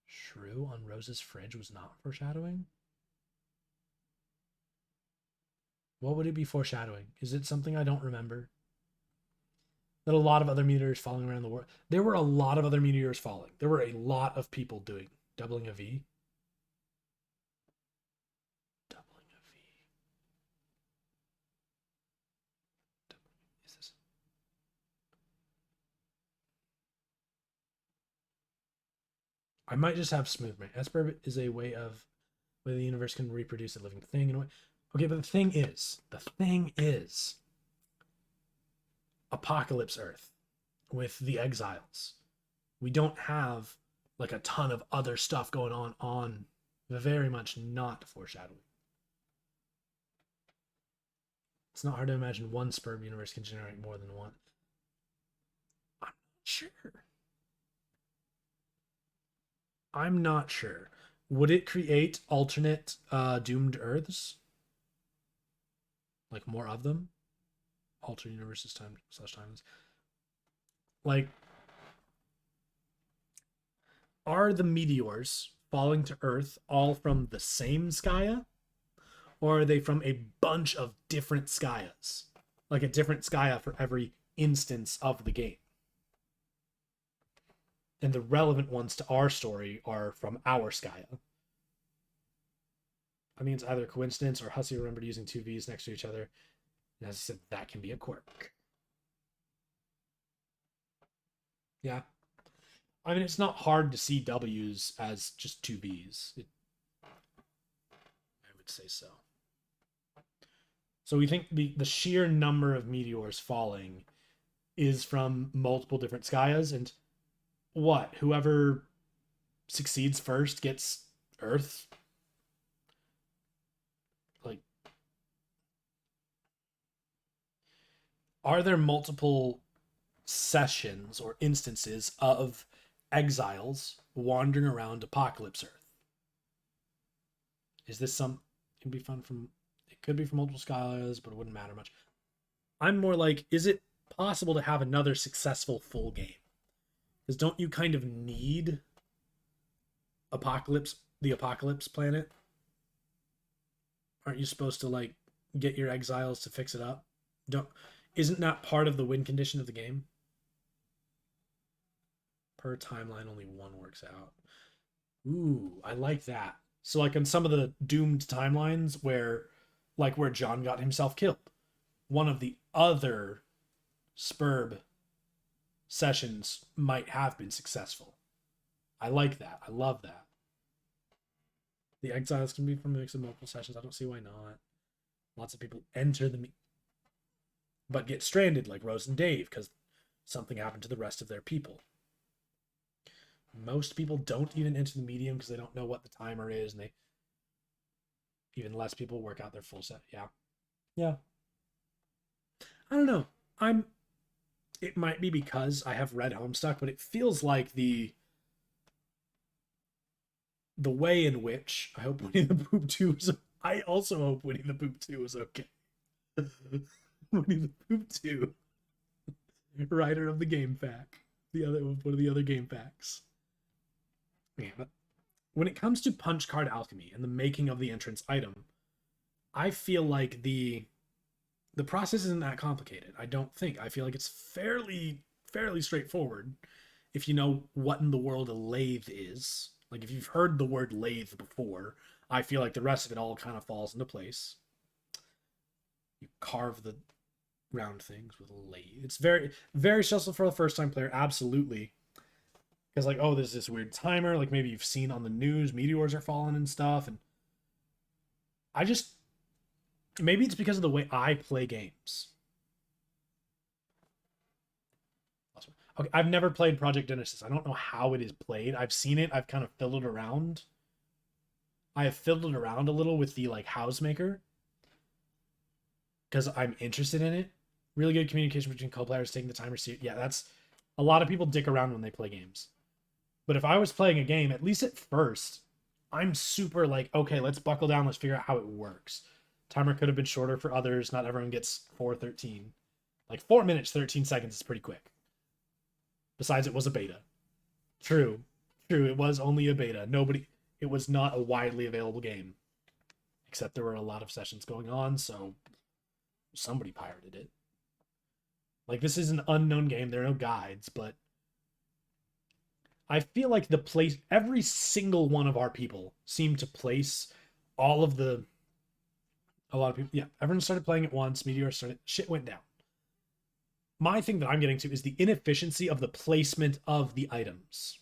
Shrew on Rose's fridge was not foreshadowing? What would it be foreshadowing? Is it something I don't remember? That a lot of other meteors falling around the world. There were a lot of other meteors falling. There were a lot of people doing doubling a V. Doubling a V. Is this? I might just have smooth brain. Esper is a way of whether the universe can reproduce a living thing in a way. Okay, but the thing is, Apocalypse Earth with the exiles. We don't have like a ton of other stuff going on very much not foreshadowing. It's not hard to imagine one sperm universe can generate more than one. I'm not sure. I'm not sure. Would it create alternate doomed Earths? Like more of them? Alternate universes times. Like, are the meteors falling to Earth all from the same Skya? Or are they from a bunch of different Skyas? Like a different Skya for every instance of the game. And the relevant ones to our story are from our Skya. I mean, it's either coincidence or Hussey remembered using two V's next to each other. And as I said, that can be a quirk. Yeah. I mean, it's not hard to see W's as just two V's. I would say so. So we think the sheer number of meteors falling is from multiple different Skyas, and what? Whoever succeeds first gets Earth? Like, are there multiple sessions or instances of exiles wandering around Apocalypse Earth? Is this some... It can be fun from... It could be from multiple Skyas, but it wouldn't matter much. I'm more like, is it possible to have another successful full game? Because don't you kind of need the Apocalypse planet? Aren't you supposed to, like, get your exiles to fix it up? Isn't that part of the win condition of the game? Per timeline, only one works out. Ooh, I like that. So, like, in some of the doomed timelines where John got himself killed, one of the other Spurb sessions might have been successful. I like that. I love that. The exiles can be from a mix of multiple sessions. I don't see why not. Lots of people enter but get stranded, like Rose and Dave, because something happened to the rest of their people. Most people don't even enter the medium because they don't know what the timer is, and even less people work out their full set. Yeah. I don't know. It might be because I have read Homestuck, but it feels like the way in which I hope Winnie the Pooh 2 is... I also hope Winnie the Pooh 2 is okay. Winnie the Pooh 2, writer of the game pack, one of the other game packs. Yeah, but when it comes to punch card alchemy and the making of the entrance item, I feel like the process isn't that complicated. I don't think. I feel like it's fairly straightforward if you know what in the world a lathe is. Like, if you've heard the word lathe before, I feel like the rest of it all kind of falls into place. You carve the round things with a lathe. It's very, very stressful for the first time player, absolutely. Because, like, oh, there's this weird timer. Like, maybe you've seen on the news meteors are falling and stuff. And maybe it's because of the way I play games. Okay, I've never played Project Genesis. I don't know how it is played. I've seen it. I've kind of fiddled around. I have fiddled around a little with the, like, Housemaker, because I'm interested in it. Really good communication between co-players, taking the timer. Yeah, that's... A lot of people dick around when they play games. But if I was playing a game, at least at first, I'm super like, okay, let's buckle down. Let's figure out how it works. Timer could have been shorter for others. Not everyone gets 4:13. Like 4 minutes, 13 seconds is pretty quick. Besides, it was a beta. True. It was only a beta. It was not a widely available game. Except there were a lot of sessions going on, so somebody pirated it. Like, this is an unknown game. There are no guides, but I feel like every single one of our people seemed to place a lot of people. Yeah, everyone started playing at once. Meteor started, shit went down. My thing that I'm getting to is the inefficiency of the placement of the items,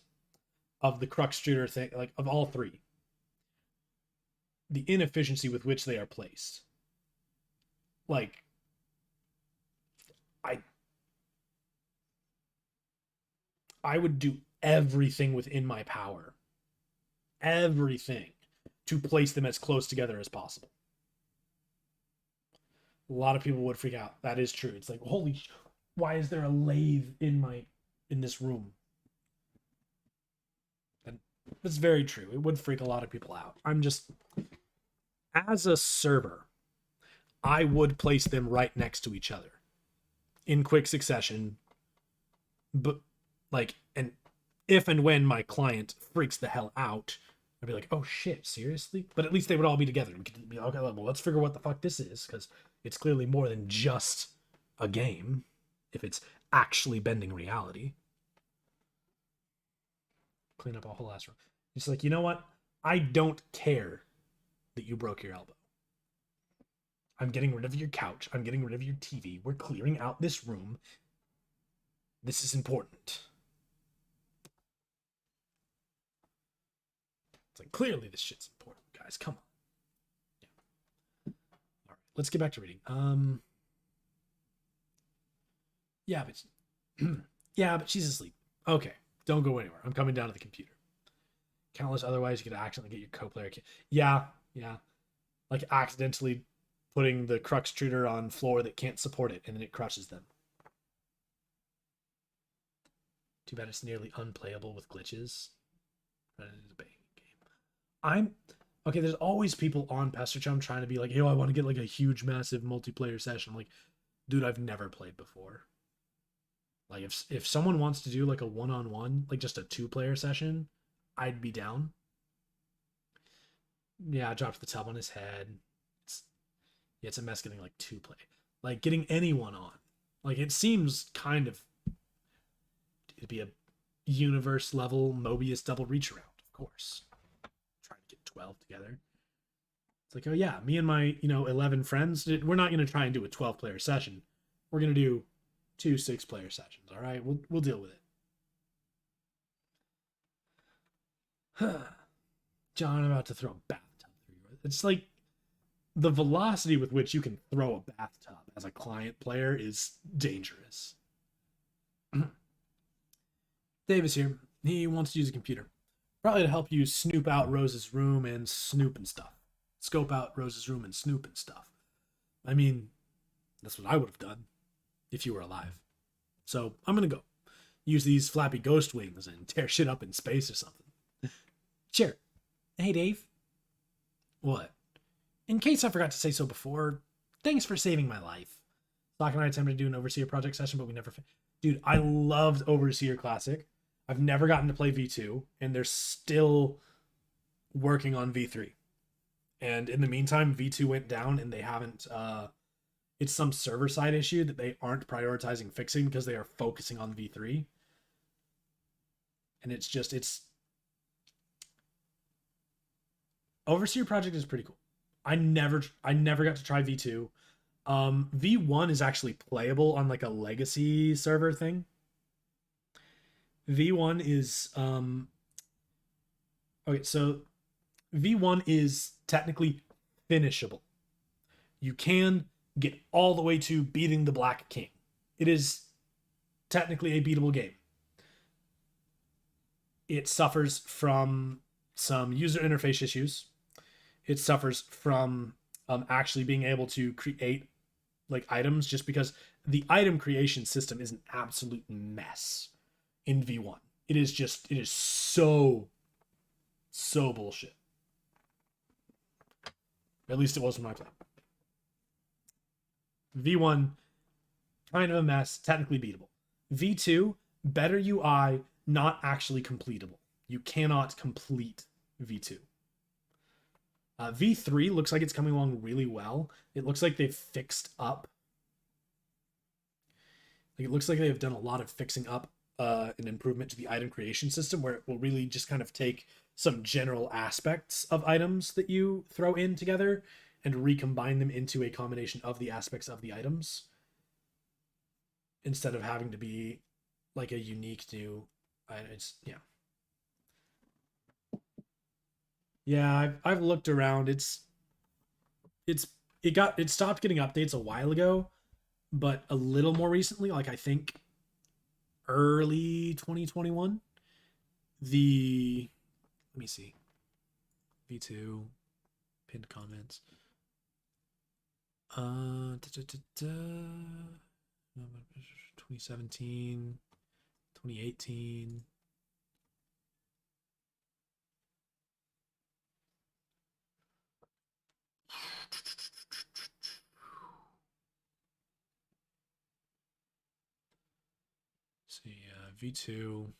of the Crux Shooter thing, like, of all three. The inefficiency with which they are placed. Like, I would do everything within my power, everything, to place them as close together as possible. A lot of people would freak out. That is true. It's like, why is there a lathe in this room? And that's very true. It would freak a lot of people out. As a server, I would place them right next to each other in quick succession. But, like, and if and when my client freaks the hell out, I'd be like, oh shit, seriously? But at least they would all be together. We could be like, okay, well, let's figure out what the fuck this is, because it's clearly more than just a game. If it's actually bending reality, clean up a whole ass room. It's like, you know what? I don't care that you broke your elbow. I'm getting rid of your couch. I'm getting rid of your TV. We're clearing out this room. This is important. It's like, clearly this shit's important, guys. Come on. Yeah. All right, let's get back to reading. Yeah, but yeah, but she's asleep. Okay, don't go anywhere. I'm coming down to the computer. Countless otherwise, you could accidentally get your co-player. Yeah, yeah, like accidentally putting the crux shooter on floor that can't support it, and then it crushes them. Too bad it's nearly unplayable with glitches. I'm okay. There's always people on Pester Chum trying to be like, "Yo, I want to get like a huge, massive multiplayer session." I'm like, dude, I've never played before. Like, if someone wants to do like a one-on-one, like just a two-player session, I'd be down. Yeah, I dropped the tub on his head. It's yeah, it's a mess getting like two play, like getting anyone on. Like it seems kind of it'd be a universe level Mobius double reach around, of course. Trying to get 12 together. It's like, oh yeah, me and my 11 friends, we're not gonna try and do a 12-player session. We're gonna do two 6-player sessions. All right, we'll deal with it. John, I'm about to throw a bathtub through you. It's like the velocity with which you can throw a bathtub as a client player is dangerous. Dave is here. He wants to use a computer. Probably to help you snoop out Rose's room and snoop and stuff. Scope out Rose's room and snoop and stuff. I mean, that's what I would have done if you were alive. So I'm going to go. Use these flappy ghost wings and tear shit up in space or something. Sure. Hey, Dave. What? In case I forgot to say so before, thanks for saving my life. Stock and I attempted to do an Overseer project session, but we never. Dude, I loved Overseer Classic. I've never gotten to play V2, and they're still working on V3. And in the meantime, V2 went down, and they haven't. It's some server side issue that they aren't prioritizing fixing because they are focusing on V3. And it's Overseer project is pretty cool. I never got to try V2. V1 is actually playable on like a legacy server thing. V1 is okay, so V1 is technically finishable. You can get all the way to beating the Black King. It is technically a beatable game. It suffers from some user interface issues. It suffers from actually being able to create like items just because the item creation system is an absolute mess in V1. It is so bullshit. At least it was when I played. V1 kind of a mess, technically beatable. V2 better UI, not actually completable. You cannot complete V2. V3 looks like it's coming along really well. It looks like they've fixed up. Like it looks like they've done a lot of fixing up an improvement to the item creation system where it will really just kind of take some general aspects of items that you throw in together and recombine them into a combination of the aspects of the items instead of having to be like a unique new. It's yeah. I've looked around. It stopped getting updates a while ago, but a little more recently, like I think early 2021, let me see, V2 pinned comments. 2017, 2018. See, V2.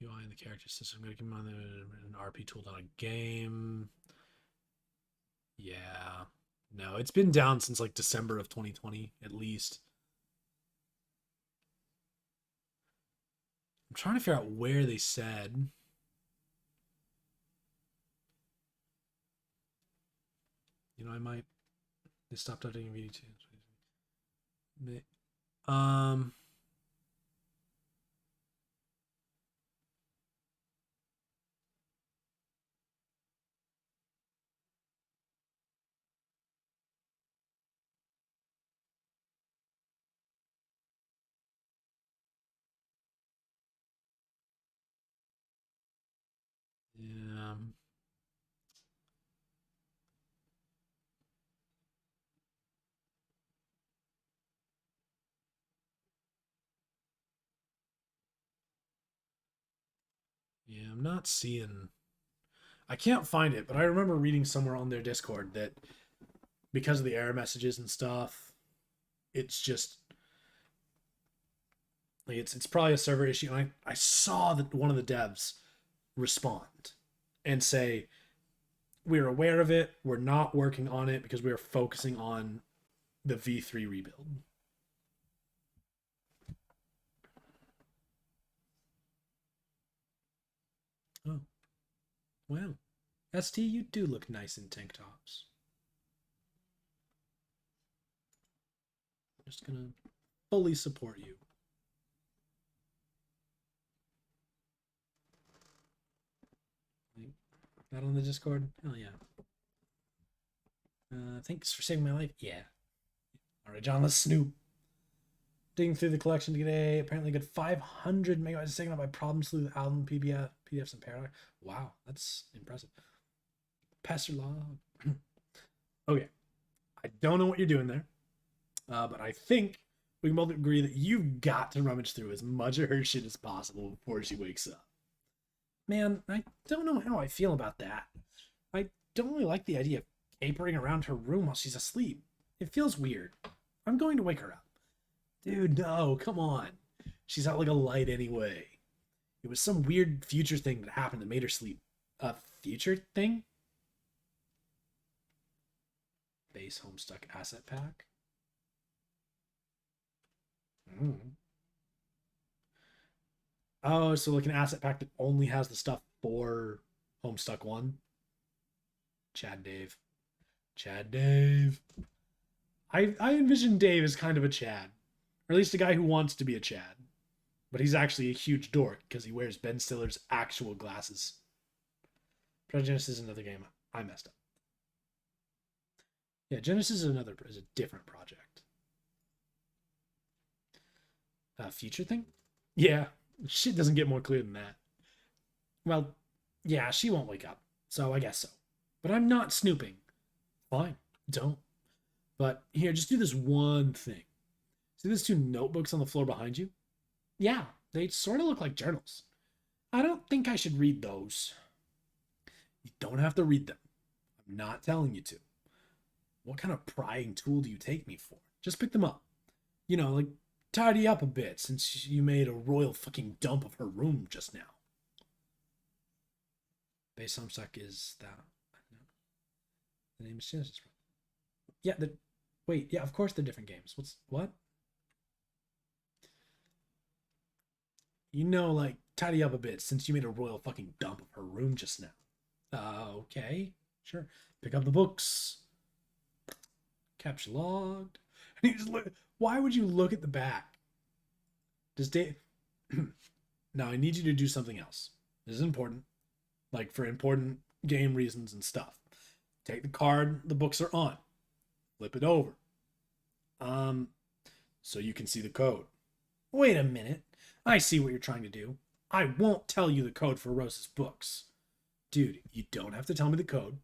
UI and the character system. I'm gonna keep on an RP tool on a game. Yeah. No, it's been down since like December of 2020, at least. I'm trying to figure out where they said. You know, I might. They stopped updating VD2. Um. Yeah. Yeah, I'm not seeing. I can't find it, but I remember reading somewhere on their Discord that because of the error messages and stuff, it's just like it's probably a server issue. And I saw that one of the devs respond and say, we're aware of it, we're not working on it because we are focusing on the V3 rebuild. Oh. Wow. ST, you do look nice in tank tops. I'm just gonna fully support you. Not on the Discord? Hell yeah. Thanks for saving my life. Yeah. All right, John, let's snoop. Digging through the collection today. Apparently, a good 500 megabytes a second by Problem Sleuth album, PDFs, and Paradox. Wow, that's impressive. Pastor Log. Okay. I don't know what you're doing there, but I think we can both agree that you've got to rummage through as much of her shit as possible before she wakes up. Man, I don't know how I feel about that. I don't really like the idea of capering around her room while she's asleep. It feels weird. I'm going to wake her up. Dude, no, come on. She's out like a light anyway. It was some weird future thing that happened that made her sleep. A future thing? Base Homestuck asset pack? Oh, so like an asset pack that only has the stuff for Homestuck 1? Chad Dave. Chad Dave. I envision Dave as kind of a Chad. Or at least a guy who wants to be a Chad. But he's actually a huge dork because he wears Ben Stiller's actual glasses. Genesis is another game I messed up. Yeah, Genesis is a different project. Future thing? Yeah, shit doesn't get more clear than that. Well, yeah, she won't wake up, so I guess so. But I'm not snooping. Fine, don't. But here, just do this one thing. See those two notebooks on the floor behind you? Yeah, they sort of look like journals. I don't think I should read those. You don't have to read them. I'm not telling you to. What kind of prying tool do you take me for? Just pick them up. You know, like tidy up a bit since you made a royal fucking dump of her room just now. Base Homestuck is that. The name is Genesis. Yeah, wait, yeah, of course they're different games. What? You know, like, tidy up a bit since you made a royal fucking dump of her room just now. Okay, sure. Pick up the books. Capture logged. And you just look. Why would you look at the back? Does Dave? Now I need you to do something else. This is important, like for important game reasons and stuff. Take the card the books are on. Flip it over. So you can see the code. Wait a minute. I see what you're trying to do. I won't tell you the code for Rose's books. Dude, you don't have to tell me the code.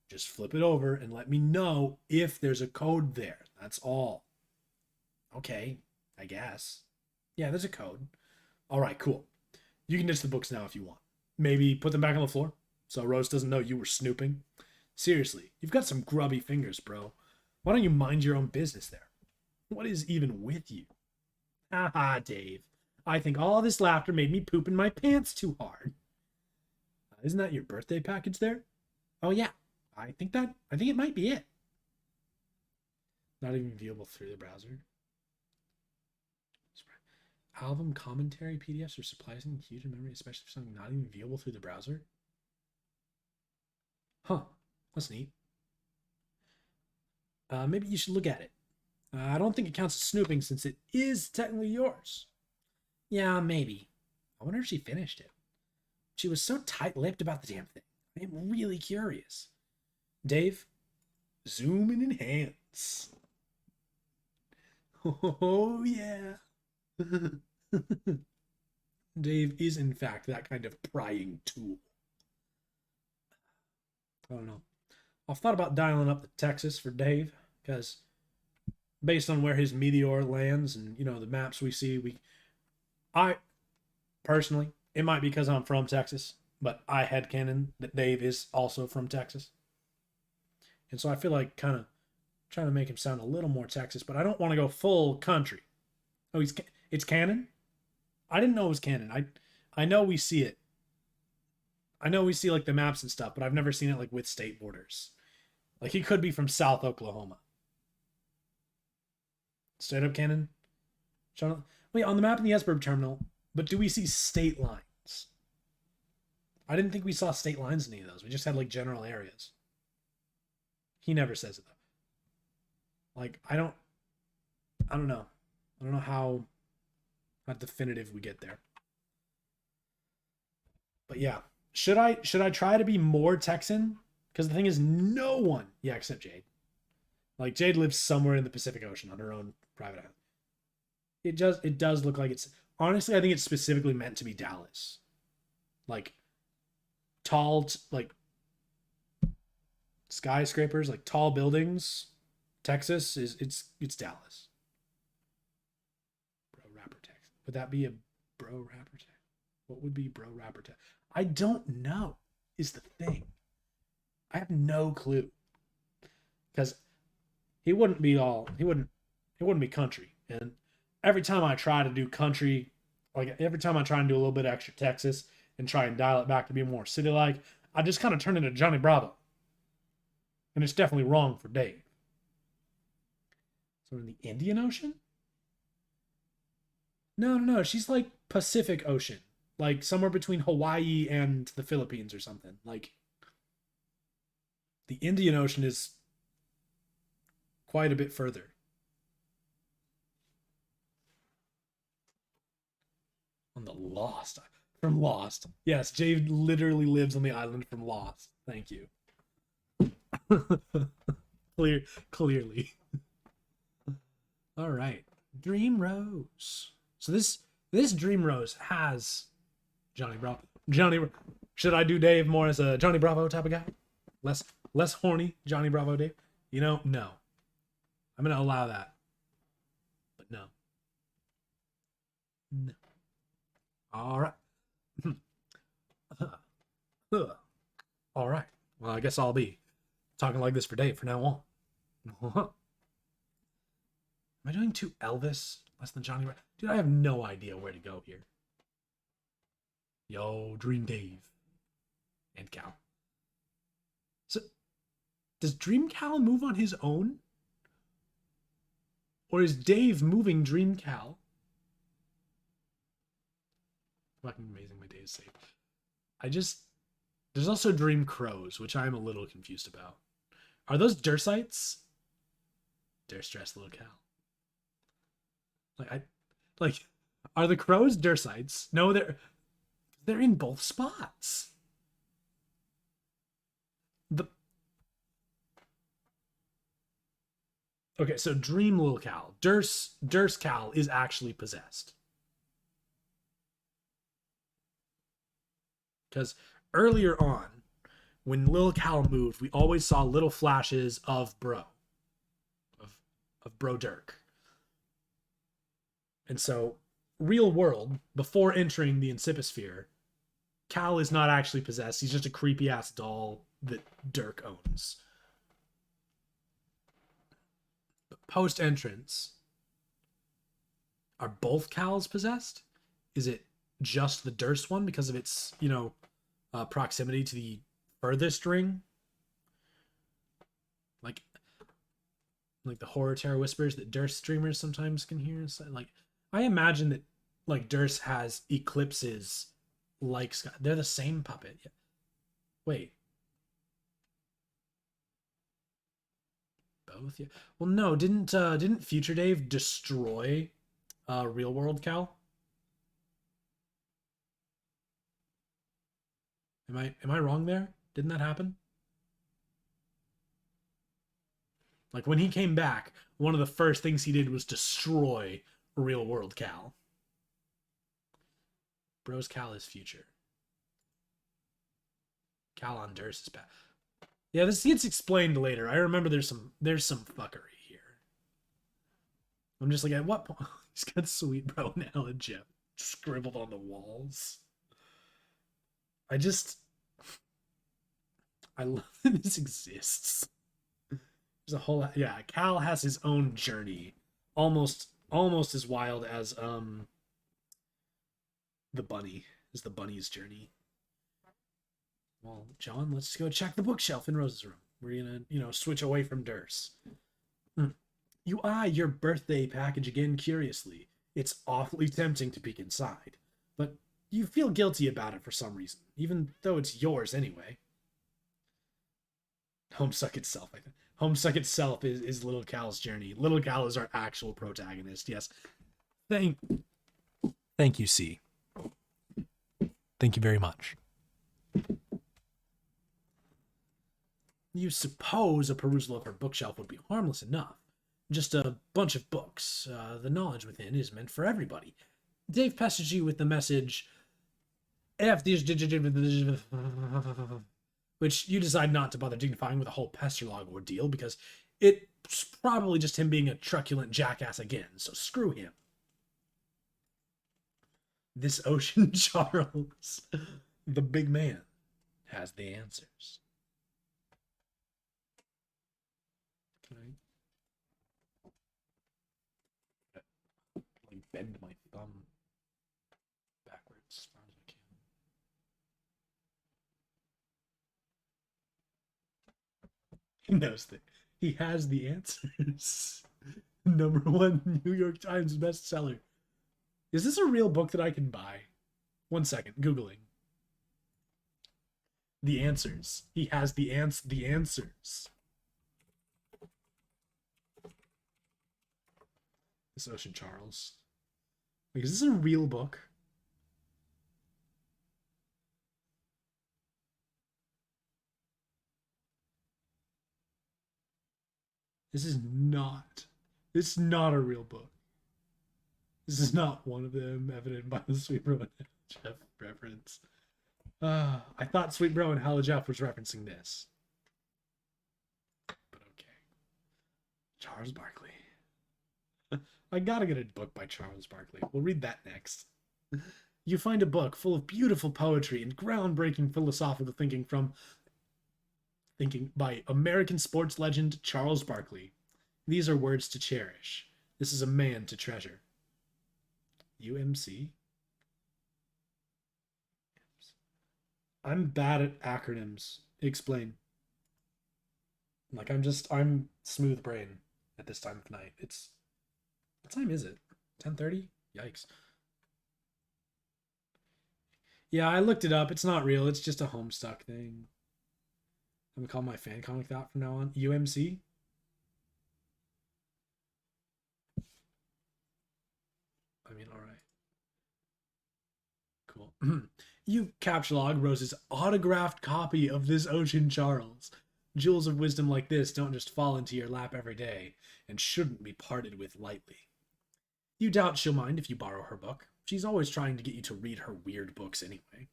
Just flip it over and let me know if there's a code there. That's all. Okay, I guess. Yeah, there's a code. All right, cool. You can ditch the books now if you want. Maybe put them back on the floor so Rose doesn't know you were snooping. Seriously, you've got some grubby fingers, bro. Why don't you mind your own business there? What is even with you? Haha, Dave. I think all this laughter made me poop in my pants too hard. Isn't that your birthday package there? Oh yeah, I think it might be it. Not even viewable through the browser. Album commentary PDFs are surprisingly huge in memory, especially for something not even viewable through the browser. Huh, that's neat. Maybe you should look at it. I don't think it counts as snooping since it is technically yours. Yeah, maybe. I wonder if she finished it. She was so tight-lipped about the damn thing. I am really curious. Dave, zoom and enhance. Oh, yeah. Dave is, in fact, that kind of prying tool. I don't know. I've thought about dialing up the Texas for Dave, because based on where his meteor lands and, the maps we see, I, personally, it might be because I'm from Texas, but I headcanon that Dave is also from Texas. And so I feel like kind of trying to make him sound a little more Texas, but I don't want to go full country. Oh, it's canon? I didn't know it was canon. I know we see it. I know we see like the maps and stuff, but I've never seen it like with state borders. Like he could be from South Oklahoma. Straight up canon? Wait, on the map in the Esburb terminal, but do we see state lines? I didn't think we saw state lines in any of those. We just had like general areas. He never says it though. Like I don't know. I don't know how definitive we get there. But yeah, should I try to be more Texan? Because the thing is, no one, yeah, except Jade. Like Jade lives somewhere in the Pacific Ocean on her own private island. It does look like it's, honestly, I think it's specifically meant to be Dallas. Like tall, like skyscrapers, like tall buildings. Texas it's Dallas. Bro rapper Texas. Would that be a bro rapper Texas? What would be bro rapper Texas? I don't know. Is the thing. I have no clue. Because he wouldn't be country. And every time I try to do country, like every time I try and do a little bit extra Texas and try and dial it back to be more city-like, I just kind of turn into Johnny Bravo. And it's definitely wrong for Dave. So in the Indian Ocean? No. She's like Pacific Ocean. Like somewhere between Hawaii and the Philippines or something. Like the Indian Ocean is quite a bit further. On the Lost. From Lost. Yes, Jade literally lives on the island from Lost. Thank you. Clearly. All right. Dream Rose. So this Dream Rose has Johnny Bravo. Should I do Dave more as a Johnny Bravo type of guy? Less horny Johnny Bravo Dave? No. I'm going to allow that. But no. All right. All right. Well, I guess I'll be talking like this for Dave from now on. Am I doing too Elvis? Less than Johnny Bravo? Dude, I have no idea where to go here. Yo, Dream Dave. And Cal. So, does Dream Cal move on his own? Or is Dave moving Dream Cal? Fucking amazing, my day is safe. There's also Dream Crows, which I'm a little confused about. Are those Dursites? Durstress little Cal. Are the crows Dursites? No, they're in both spots. Okay, so Dream Lil Cal. Durst Cal is actually possessed. Because earlier on, when Lil Cal moved, we always saw little flashes of Bro. Of Bro Dirk. And so, real world, before entering the Inciposphere, Cal is not actually possessed. He's just a creepy ass doll that Dirk owns. But post entrance, are both Cals possessed? Is it just the Durst one because of its, proximity to the furthest ring? Like the horror terror whispers that Durst streamers sometimes can hear. Like, I imagine that like Durst has eclipses like Scott. They're the same puppet. Yeah. Wait. Both? Yeah. Well, no, didn't Future Dave destroy Real World Cal? Am I wrong there? Didn't that happen? Like when he came back, one of the first things he did was destroy Real World Cal. Bros Cal is future. Cal on Durst is bad. Yeah, this gets explained later. I remember there's some fuckery here. I'm just like, at what point? He's got Sweet Bro and Ella Jeff scribbled on the walls. I love that this exists. There's a whole, yeah. Cal has his own journey, almost as wild as the bunny is the bunny's journey. Well, John, let's go check the bookshelf in Rose's room. We're gonna, switch away from Durst. You eye your birthday package again curiously. It's awfully tempting to peek inside, but you feel guilty about it for some reason, even though it's yours anyway. Homestuck itself, I think. Homestuck itself is Little Cal's journey. Little Cal is our actual protagonist. Yes. Thank you, C. Thank you very much. You suppose a perusal of her bookshelf would be harmless enough. Just a bunch of books. The knowledge within is meant for everybody. Dave pestered you with the message, F these which you decide not to bother dignifying with a whole pester log ordeal because it's probably just him being a truculent jackass again, so screw him. This Ocean Charles, the big man, has the answers. Can I bend my thumb backwards as far as I can? He knows that he has the answers. #1 New York Times bestseller. Is this a real book that I can buy? 1 second, Googling. The answers. He has the answers. This Ocean Charles. Like, is this a real book? This is not. It's not a real book. This is not one of them, evident by the Sweet Bro and Jeff reference. I thought Sweet Bro and Hella Jeff was referencing this. But okay. Charles Barkley. I gotta get a book by Charles Barkley. We'll read that next. You find a book full of beautiful poetry and groundbreaking philosophical thinking by American sports legend Charles Barkley. These are words to cherish. This is a man to treasure. UMC? I'm bad at acronyms. Explain. Like, I'm smooth brain at this time of night. What time is it? 10:30? Yikes. Yeah, I looked it up. It's not real. It's just a Homestuck thing. I'm gonna call my fan comic that from now on. UMC? I mean, alright. Cool. You capture log Rose's autographed copy of this Ocean Charles. Jewels of wisdom like this don't just fall into your lap every day and shouldn't be parted with lightly. You doubt she'll mind if you borrow her book. She's always trying to get you to read her weird books anyway.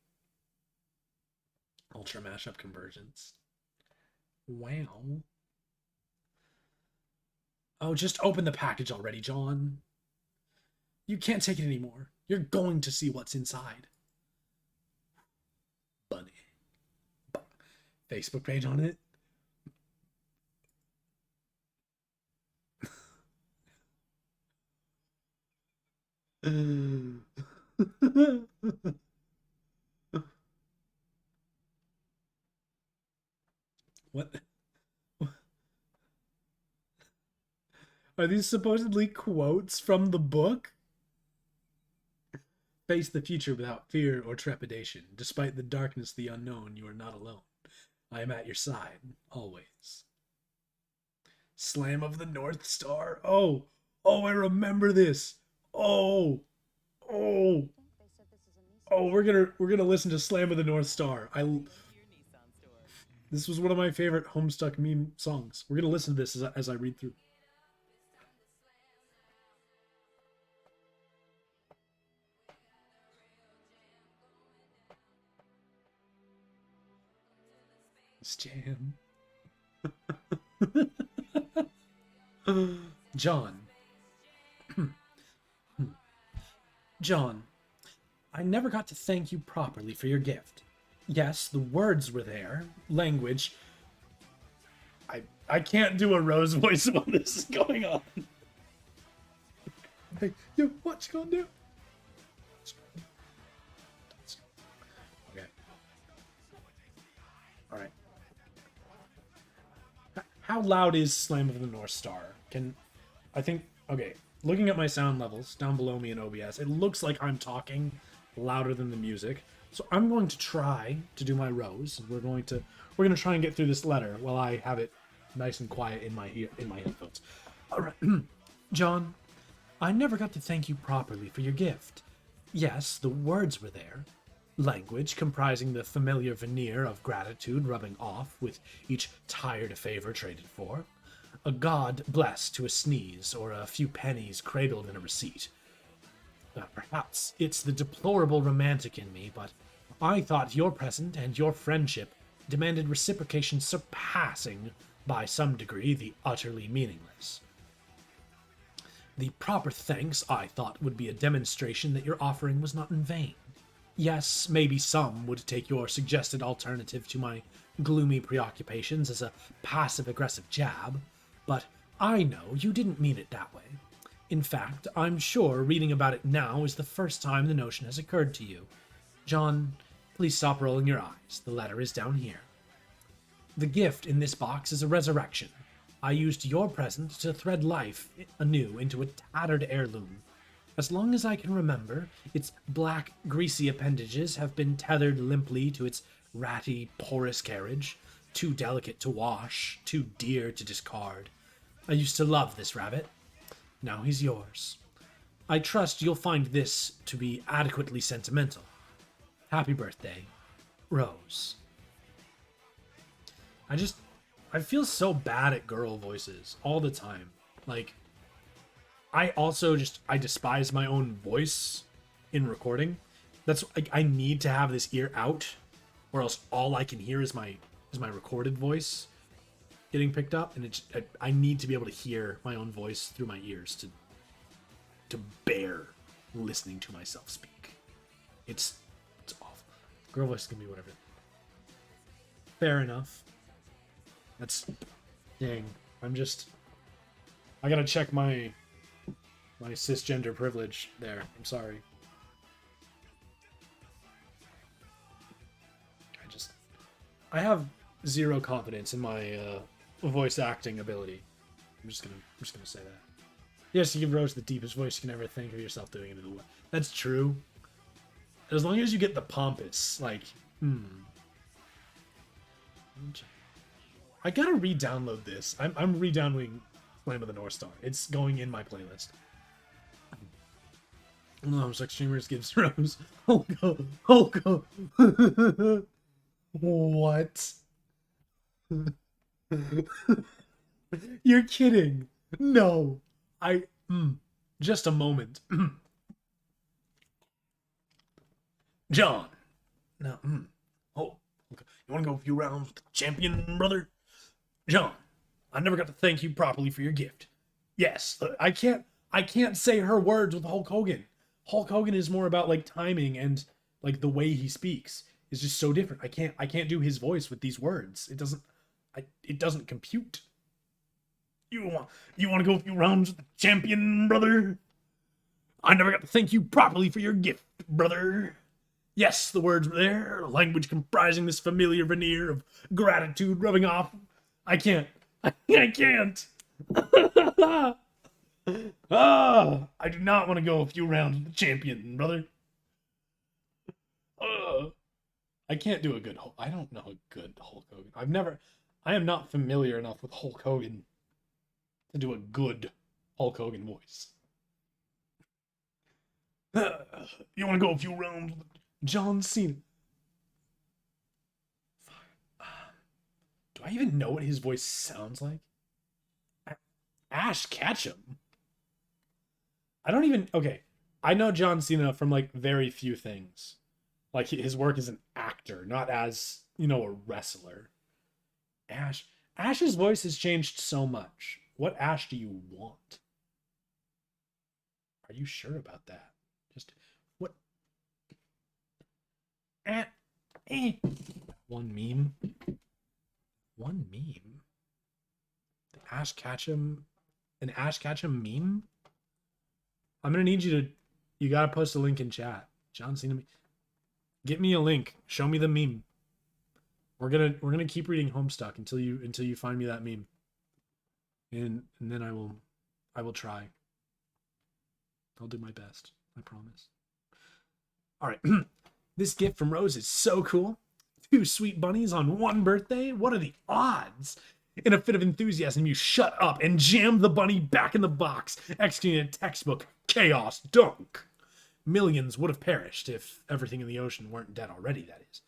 Ultra mashup conversions. Wow. Oh, just open the package already, John. You can't take it anymore. You're going to see what's inside. Bunny. Facebook page on it. What? Are these supposedly quotes from the book? Face the future without fear or trepidation. Despite the darkness, the unknown, you are not alone. I am at your side, always. Slam of the North Star. Oh, I remember this. Oh, oh, we're gonna listen to Slam of the North Star. This was one of my favorite Homestuck meme songs. We're gonna listen to this as I read through. This jam. John. John, I never got to thank you properly for your gift. Yes, the words were there. Language. I can't do a Rose voice while this is going on. Hey, yo, what you gonna do? Okay. Alright. How loud is Slam of the North Star? Okay, looking at my sound levels down below me in OBS, it looks like I'm talking louder than the music. So I'm going to try to do my Rose. We're gonna try and get through this letter while I have it nice and quiet in my headphones. All right, John, I never got to thank you properly for your gift. Yes, the words were there. Language comprising the familiar veneer of gratitude rubbing off with each tired favor traded for. A god blessed to a sneeze or a few pennies cradled in a receipt. Perhaps it's the deplorable romantic in me, but I thought your present and your friendship demanded reciprocation surpassing, by some degree, the utterly meaningless. The proper thanks, I thought, would be a demonstration that your offering was not in vain. Yes, maybe some would take your suggested alternative to my gloomy preoccupations as a passive-aggressive jab, but I know you didn't mean it that way. In fact, I'm sure reading about it now is the first time the notion has occurred to you. John, please stop rolling your eyes. The letter is down here. The gift in this box is a resurrection. I used your present to thread life anew into a tattered heirloom. As long as I can remember, its black, greasy appendages have been tethered limply to its ratty, porous carriage, too delicate to wash, too dear to discard. I used to love this rabbit. Now he's yours. I trust you'll find this to be adequately sentimental. Happy birthday, Rose. I feel so bad at girl voices all the time. Like, I despise my own voice in recording. That's like, I need to have this ear out, or else all I can hear is my recorded voice getting picked up, and I need to be able to hear my own voice through my ears to bear listening to myself speak. It's awful. Girl voice can be whatever. Fair enough. That's dang. I gotta check my cisgender privilege there. I'm sorry. I have zero confidence in my voice acting ability. I'm just gonna say that. Yes, you give Rose the deepest voice you can ever think of yourself doing it in the world. That's true. As long as you get the pompous, like, I gotta re-download this. I'm re-downloading Flame of the North Star. It's going in my playlist. Homestuck Streamers gives Rose Hulk. What? You're kidding. No. Just a moment. John. No. Oh. Okay. You want to go a few rounds with the champion, brother? John, I never got to thank you properly for your gift. Yes, I can't say her words with Hulk Hogan. Hulk Hogan is more about like timing and like the way he speaks is just so different. I can't do his voice with these words. It doesn't compute. You want to go a few rounds with the champion, brother? I never got to thank you properly for your gift. brother. Yes, the words were there, language comprising this familiar veneer of gratitude rubbing off. I can't. I can't. I do not want to go a few rounds with the champion, brother. I can't do a good Hulk. I don't know a good Hulk Hogan. I am not familiar enough with Hulk Hogan to do a good Hulk Hogan voice. You want to go a few rounds with John Cena? Do I even know what his voice sounds like? Ash Ketchum? I don't even... Okay, I know John Cena from, like, very few things. Like, his work as an actor, not as, you know, a wrestler. Ash's voice has changed so much. What Ash do you want? Are you sure about that? Just, what? One meme? One meme? The Ash Ketchum... An Ash Ketchum meme? I'm gonna need you to... You gotta post a link in chat. John Cena... Get me a link. Show me the meme. We're gonna keep reading Homestuck until you find me that meme. And then I will try. I'll do my best. I promise. All right. This gift from Rose is so cool. 2 sweet bunnies on one birthday. What are the odds? In a fit of enthusiasm, you shut up and jam the bunny back in the box, executing a textbook chaos dunk. Millions would have perished if everything in the ocean weren't dead already, that is.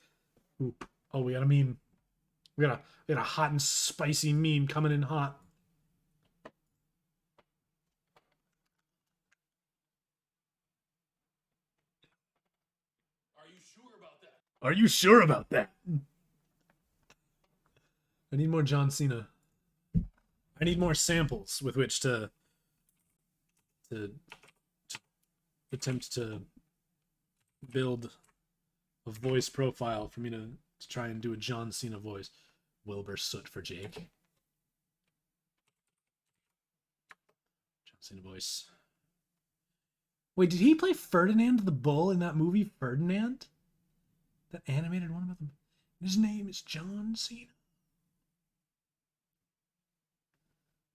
Ooh. Oh, we got a meme. We got a hot and spicy meme coming in hot. Are you sure about that? Are you sure about that? I need more John Cena. I need more samples with which to attempt to build a voice profile for me to try and do a John Cena voice. Wilbur Soot for Jake. John Cena voice. Wait, did he play Ferdinand the Bull in that movie Ferdinand? That animated one about them. His name is John Cena.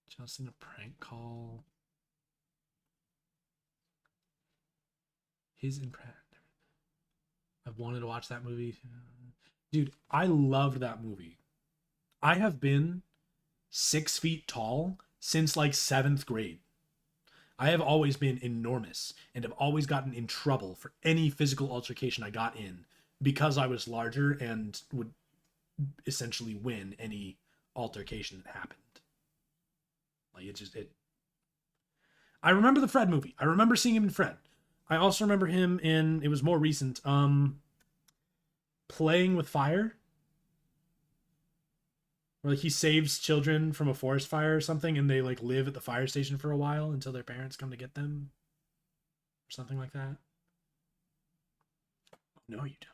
John Cena prank call. His impression. I've wanted to watch that movie. Dude, I loved that movie. I have been 6 feet tall since like 7th grade. I have always been enormous and have always gotten in trouble for any physical altercation I got in because I was larger and would essentially win any altercation that happened. Like I remember the Fred movie. I remember seeing him in Fred. I also remember him in, it was more recent, Playing with Fire. Where like he saves children from a forest fire or something and they like live at the fire station for a while until their parents come to get them. Or something like that. No, you don't.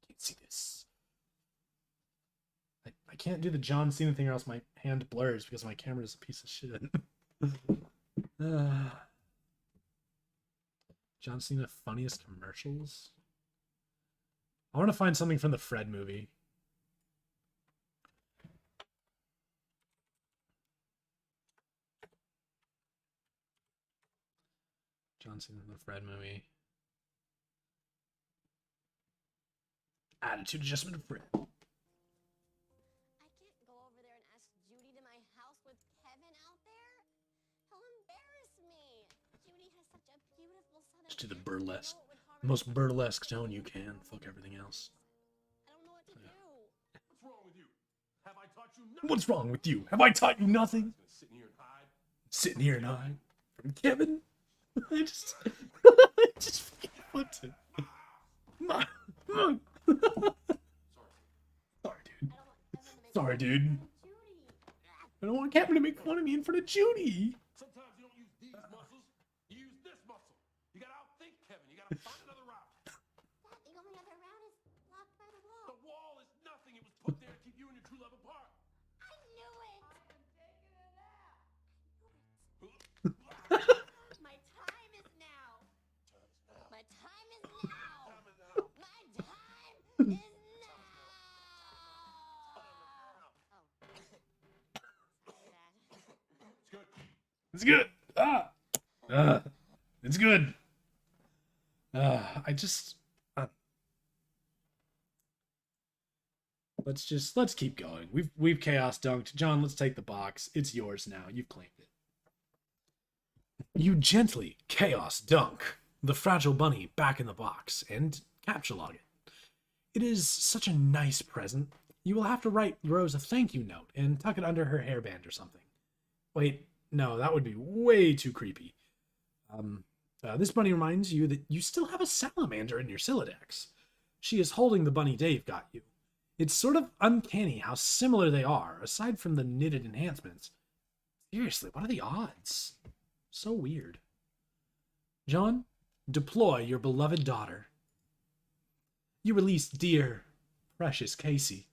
I can't see this. I can't do the John Cena thing or else my hand blurs because my camera is a piece of shit. John Cena funniest commercials? I want to find something from the Fred movie. John Cena in the Fred movie. Attitude adjustment of Fred. I can't go over there and ask Judy to my house with Kevin out there. He'll embarrass me. Judy has such a beautiful son. Just do the burlesque. The most burlesque tone you can. Fuck everything else. I don't know what to do. What's wrong with you? Have I taught you nothing? What's wrong with you? Have I taught you nothing? Sitting here and hide. Sitting here and hide from Kevin? I just fucking flipped it. Sorry, dude. I don't want Kevin to make fun of me in front of Judy. Sometimes you don't use these muscles. You use this muscle. You gotta outthink Kevin. You gotta find another route. Dad, the only other route is blocked by the wall. The wall is nothing. It was put there to keep you and your true love apart. I knew it. My time is now. My time It's good. It's good. Uh, let's keep going. We've chaos dunked. John, let's take the box. It's yours now. You've claimed it. You gently chaos dunk the fragile bunny back in the box and capture log it. It is such a nice present. You will have to write Rose a thank you note and tuck it under her hairband or something. Wait, no, that would be way too creepy. This bunny reminds you that you still have a salamander in your Silodex. She is holding the bunny Dave got you. It's sort of uncanny how similar they are, aside from the knitted enhancements. Seriously, what are the odds? So weird. John, deploy your beloved daughter. You release dear, precious Casey.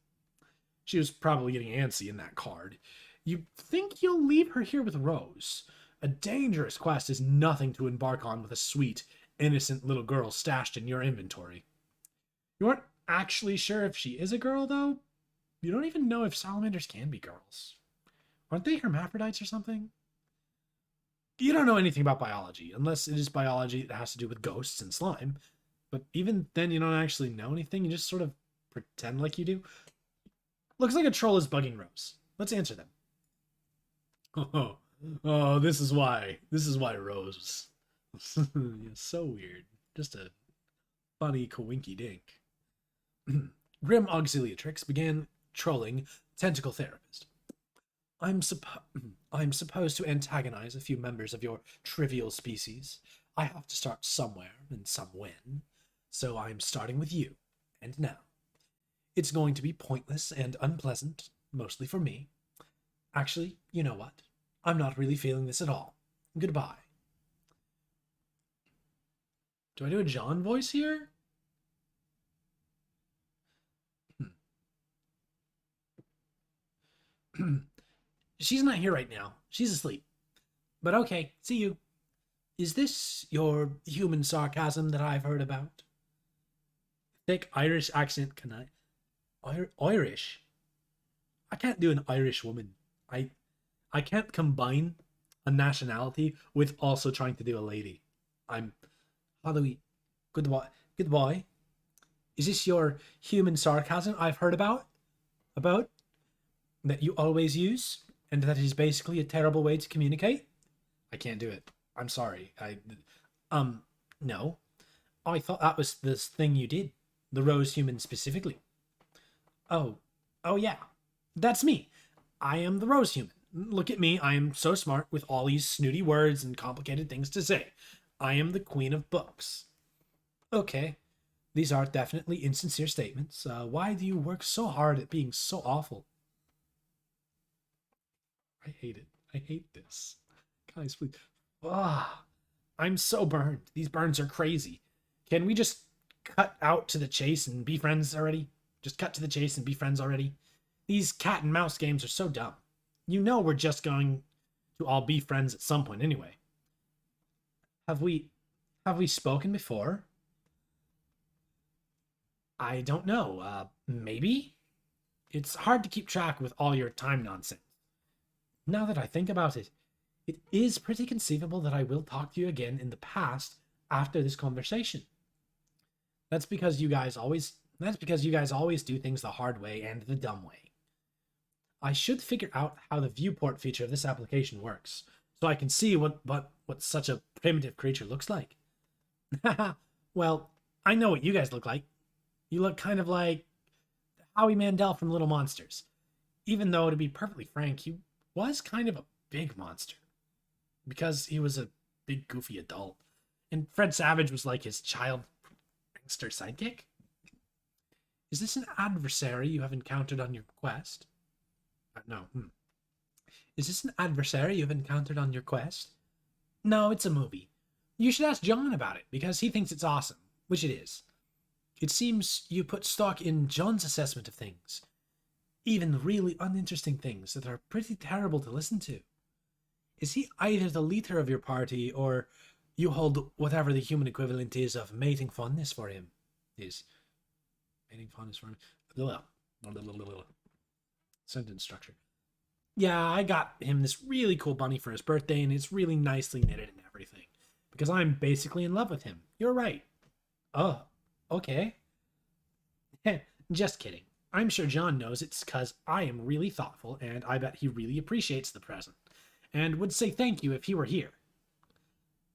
She was probably getting antsy in that card. You think you'll leave her here with Rose. A dangerous quest is nothing to embark on with a sweet, innocent little girl stashed in your inventory. You aren't actually sure if she is a girl, though? You don't even know if salamanders can be girls. Aren't they hermaphrodites or something? You don't know anything about biology, unless it is biology that has to do with ghosts and slime. But even then, you don't actually know anything. You just sort of pretend like you do. Looks like a troll is bugging Rose. Let's answer them. Oh, this is why Rose. So weird. Just a funny coinky dink. Grim Auxiliatrix began trolling Tentacle Therapist. I'm supposed to antagonize a few members of your trivial species. I have to start somewhere and somewhen. So I'm starting with you. And now. It's going to be pointless and unpleasant, mostly for me. Actually, you know what? I'm not really feeling this at all. Goodbye. Do I do a John voice here? She's not here right now. She's asleep. But okay, see you. Is this your human sarcasm that I've heard about? Thick Irish accent, can I? Irish? I can't do an Irish woman. I can't combine a nationality with also trying to do a lady. How do we... Goodbye. Is this your human sarcasm I've heard about? About? That you always use? And that is basically a terrible way to communicate? I can't do it. I'm sorry. No. I thought that was this thing you did. The rose human specifically. Oh yeah. That's me. I am the rose human. Look at me. I am so smart with all these snooty words and complicated things to say. I am the queen of books. Okay. These are definitely insincere statements. Why do you work so hard at being so awful? I hate it. I hate this. Guys, please. I'm so burned. These burns are crazy. Can we just cut out to the chase and be friends already? Just cut to the chase and be friends already? These cat and mouse games are so dumb. You know we're just going to all be friends at some point anyway. Have we spoken before? I don't know. Maybe? It's hard to keep track with all your time nonsense. Now that I think about it, it is pretty conceivable that I will talk to you again in the past after this conversation. That's because you guys always do things the hard way and the dumb way. I should figure out how the viewport feature of this application works, so I can see what such a primitive creature looks like. Well, I know what you guys look like. You look kind of like Howie Mandel from Little Monsters. Even though, to be perfectly frank, he was kind of a big monster. Because he was a big, goofy adult. And Fred Savage was like his child prankster sidekick. Is this an adversary you have encountered on your quest? No. Is this an adversary you've encountered on your quest? No, it's a movie. You should ask John about it, because he thinks it's awesome, which it is. It seems you put stock in John's assessment of things. Even the really uninteresting things that are pretty terrible to listen to. Is he either the leader of your party, or you hold whatever the human equivalent is of mating fondness for him? Mating fondness for him. Sentence structure. Yeah, I got him this really cool bunny for his birthday, and it's really nicely knitted and everything. Because I'm basically in love with him. You're right. Oh, okay. Just kidding. I'm sure John knows it's because I am really thoughtful, and I bet he really appreciates the present, and would say thank you if he were here.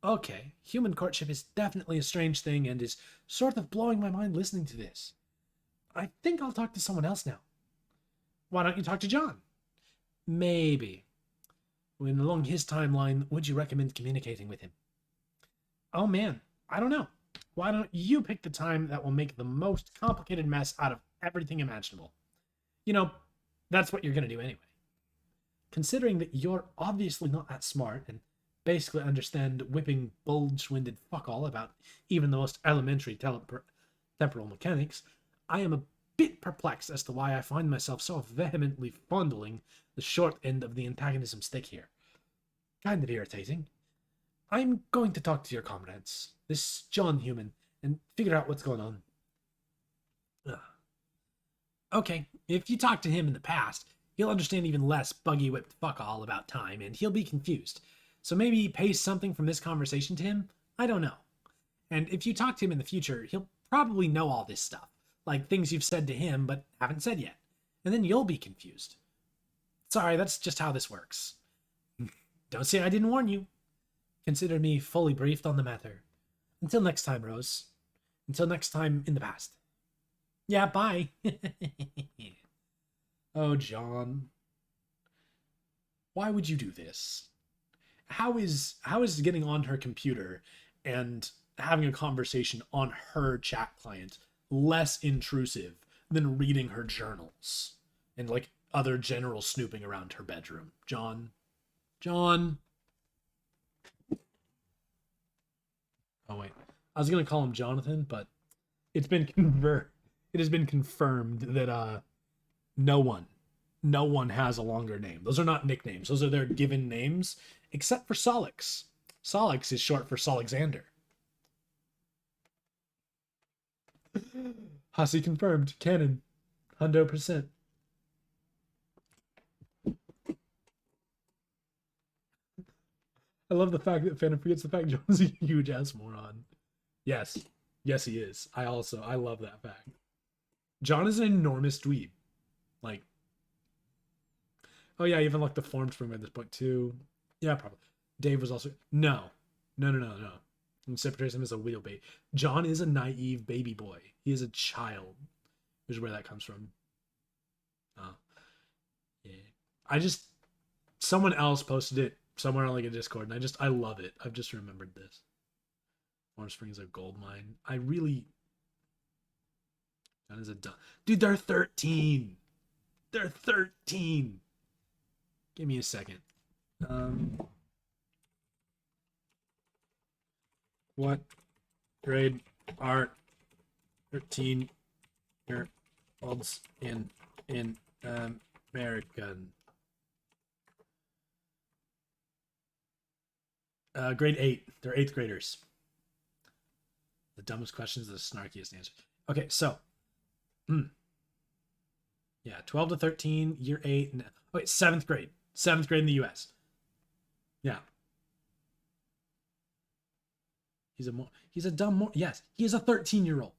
Okay, human courtship is definitely a strange thing and is sort of blowing my mind listening to this. I think I'll talk to someone else now. Why don't you talk to John? Maybe. When along his timeline, would you recommend communicating with him? Oh man, I don't know. Why don't you pick the time that will make the most complicated mess out of everything imaginable? You know, that's what you're going to do anyway. Considering that you're obviously not that smart and basically understand whipping bulge-winded fuck all about even the most elementary temporal mechanics, I am a bit perplexed as to why I find myself so vehemently fondling the short end of the antagonism stick here. Kind of irritating. I'm going to talk to your comrades, this John human, and figure out what's going on. Ugh. Okay, if you talk to him in the past, he'll understand even less buggy-whipped fuck all about time, and he'll be confused. So maybe paste something from this conversation to him? I don't know. And if you talk to him in the future, he'll probably know all this stuff, like things you've said to him but haven't said yet. And then you'll be confused. Sorry, that's just how this works. Don't say I didn't warn you. Consider me fully briefed on the matter. Until next time, Rose. Until next time in the past. Yeah, bye. Oh, John. Why would you do this? How is getting on her computer and having a conversation on her chat client less intrusive than reading her journals and like other general snooping around her bedroom? John. Oh wait, I was gonna call him Jonathan, but it's been it has been confirmed that no one has a longer name. Those are not nicknames. Those are their given names, except for Solix. Solix is short for Solexander. Hussey confirmed. Canon. 100%. I love the fact that Phantom forgets the fact John's a huge ass moron. Yes. Yes, he is. I love that fact. John is an enormous dweeb. Like, oh yeah, even like the forms from him at this point too. Yeah, probably. Dave was also no. And separates him as a wheelbait. John is a naive baby boy. He is a child. Which is where that comes from. Oh. Yeah. Someone else posted it somewhere on like a Discord, and I love it. I've just remembered this. Warm Springs a gold mine. That is a dumb dude. They're 13. They're 13. Give me a second. What grade are 13-year-olds in American? Grade 8. They're 8th graders. The dumbest questions, the snarkiest answers. Okay, so. Yeah, 12 to 13, year 8. Wait, 7th grade. 7th grade in the US. Yeah. He's a dumb. Yes, he is a 13-year-old.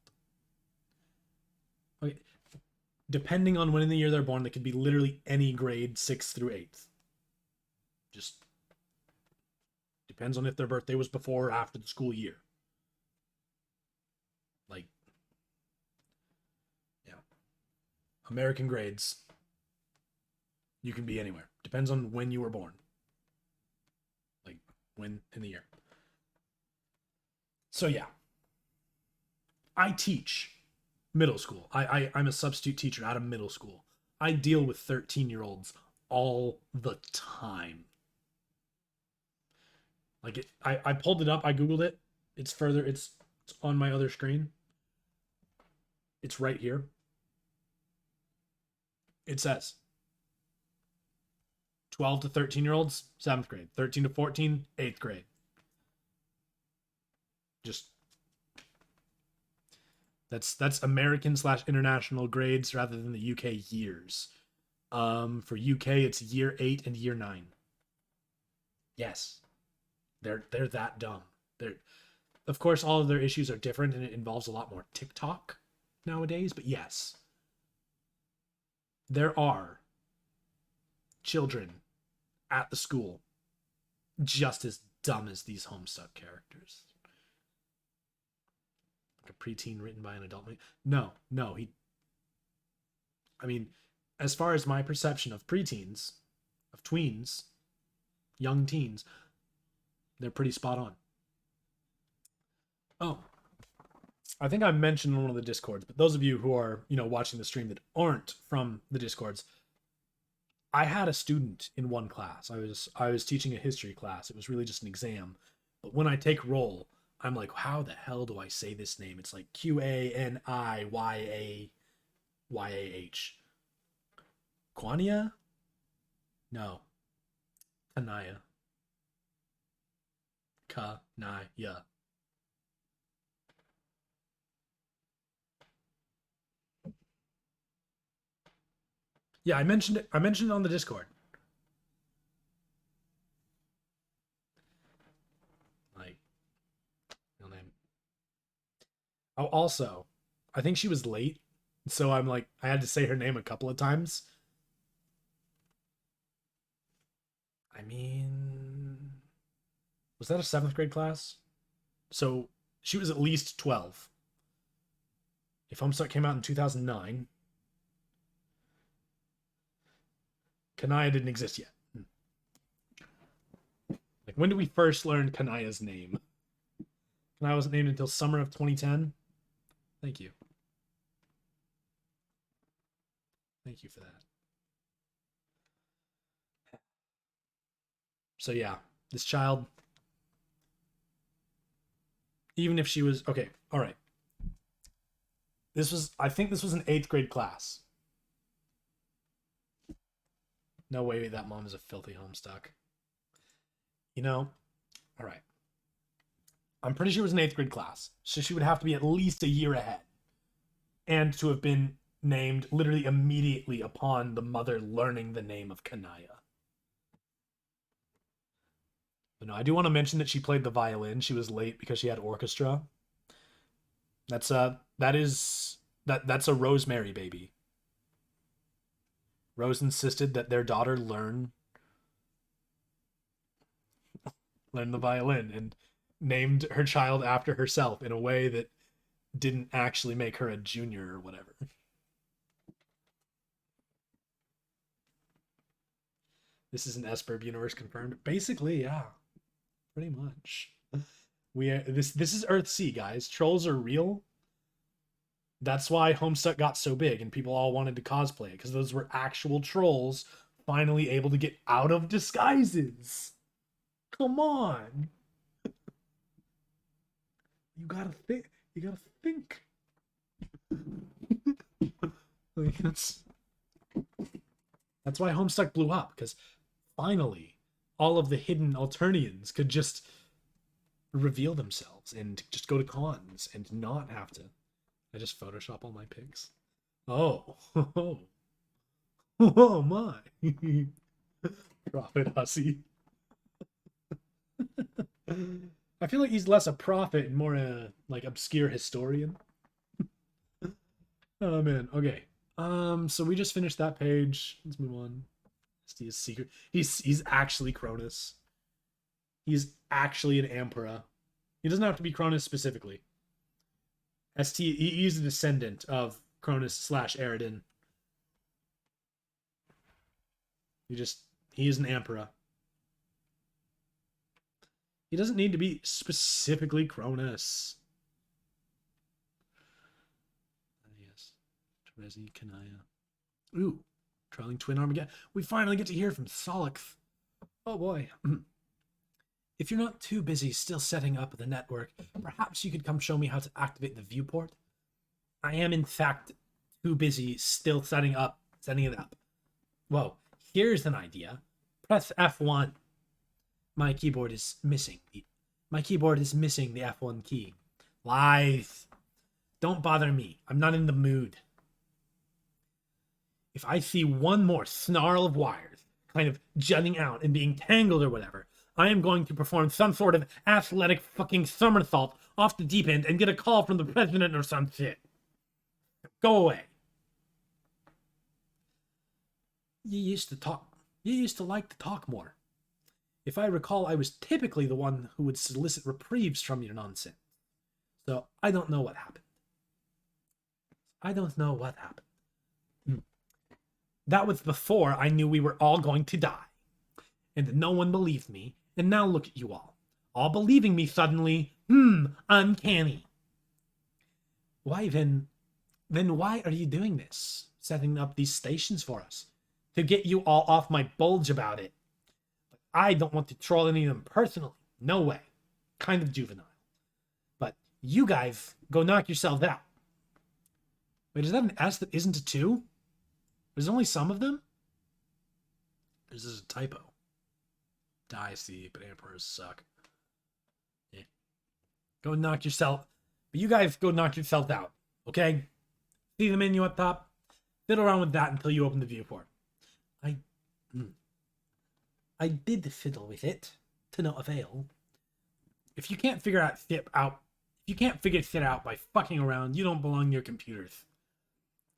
Okay. Depending on when in the year they're born, they could be literally any grade 6th through 8th. Just depends on if their birthday was before or after the school year. Like, yeah. American grades. You can be anywhere. Depends on when you were born. Like, when in the year. So, yeah. I teach middle school. I'm a substitute teacher out of middle school. I deal with 13-year-olds all the time. Like, I pulled it up. I Googled it. It's on my other screen. It's right here. It says 12 to 13-year-olds, 7th grade. 13 to 14, 8th grade. Just that's American/international grades rather than the UK years. For UK, it's year 8 and year 9. Yes, they're that dumb. They're, of course, all of their issues are different, and it involves a lot more TikTok nowadays. But yes, there are children at the school just as dumb as these Homestuck characters. Like a preteen written by an adult. No, I mean, as far as my perception of preteens, of tweens, young teens, they're pretty spot on. Oh, I think I mentioned in one of the Discords, but those of you who are, watching the stream that aren't from the Discords, I had a student in one class. I was teaching a history class. It was really just an exam. But when I take roll, I'm like, how the hell do I say this name? It's like Qaniyayah. Quania? No. Kanaya. Kanaya. Yeah, I mentioned it. I mentioned it on the Discord. Like, real name. Oh, also, I think she was late, so I'm like, I had to say her name a couple of times. I mean, was that a 7th grade class? So she was at least 12. If Homestuck came out in 2009, Kanaya didn't exist yet. Like, when did we first learn Kanaya's name? Kanaya wasn't named until summer of 2010. Thank you. Thank you for that. So yeah, this child, even if she was, okay, all right. I think this was an 8th grade class. No way that mom is a filthy Homestuck. All right. I'm pretty sure it was an 8th grade class, so she would have to be at least a year ahead. And to have been named literally immediately upon the mother learning the name of Kanaya. But no, I do want to mention that she played the violin. She was late because she had orchestra. That's a Rosemary baby. Rose insisted that their daughter learn the violin and named her child after herself in a way that didn't actually make her a junior or whatever. This is an Esperb universe confirmed. Basically, yeah. Pretty much. This is Earthsea, guys. Trolls are real. That's why Homestuck got so big and people all wanted to cosplay it, because those were actual trolls finally able to get out of disguises. Come on. You gotta think. Like, that's why Homestuck blew up, because finally all of the hidden Alternians could just reveal themselves and just go to cons and not have to. I just Photoshop all my pics. Oh, oh my. Prophet hussy. I feel like he's less a prophet and more a obscure historian. Oh man. Okay. So we just finished that page. Let's move on. His secret. He's actually Cronus. He's actually an Ampera. He doesn't have to be Cronus specifically. He's a descendant of Cronus / Eridan. He is an Ampera. He doesn't need to be specifically Cronus. Yes. Terezi, Kanaya. Ooh. Trailing Twin Armageddon. We finally get to hear from Solix. Oh boy. If you're not too busy still setting up the network, perhaps you could come show me how to activate the viewport. I am in fact too busy still setting it up. Whoa, here's an idea. Press F1. My keyboard is missing the F1 key. Lies. Don't bother me. I'm not in the mood. if I see one more snarl of wires kind of jutting out and being tangled or whatever, I am going to perform some sort of athletic fucking somersault off the deep end and get a call from the president or some shit. Go away. You used to like to talk more. If I recall, I was typically the one who would solicit reprieves from your nonsense. So I don't know what happened. That was before I knew we were all going to die. And no one believed me, and now look at you all believing me suddenly. Uncanny. Why then why are you doing this? Setting up these stations for us? To get you all off my bulge about it. But I don't want to troll any of them personally. No way. Kind of juvenile. But you guys, go knock yourselves out. Wait, is that an S that isn't a 2? There's only some of them? Or is this a typo? I see, but emperors suck. Yeah. Go knock yourself. But you guys go knock yourself out, okay? See the menu up top? Fiddle around with that until you open the viewport. I did fiddle with it to no avail. If you can't figure shit out by fucking around, you don't belong near computers.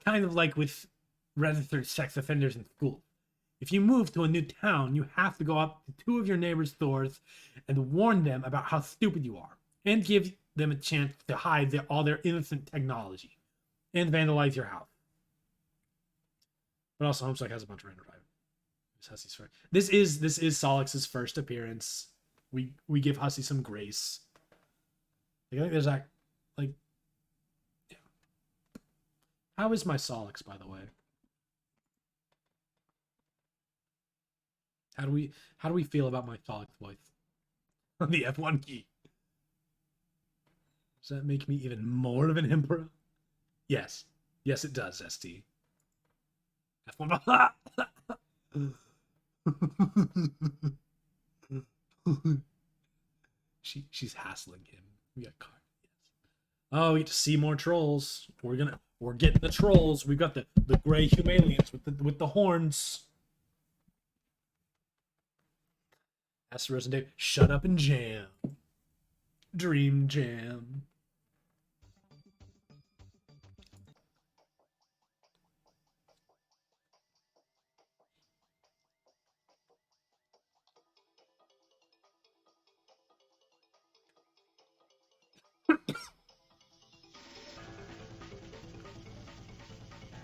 Kind of like with registered sex offenders in school. If you move to a new town, you have to go up to 2 of your neighbors' stores and warn them about how stupid you are, and give them a chance to hide all their innocent technology, and vandalize your house. But also, Homestuck has a bunch of random items. This is Solix's first appearance. We give Hussy some grace. I think there's that, like, yeah. How is my Solix, by the way? How do we feel about my Solix voice on the F1 key? Does that make me even more of an emperor? Yes, it does. ST F1. She's hassling him. We got caught. Yes. Oh, we get to see more trolls. We're getting the trolls. We've got the gray Humalians with the horns. Asteros and Dave, shut up and jam. Dream jam.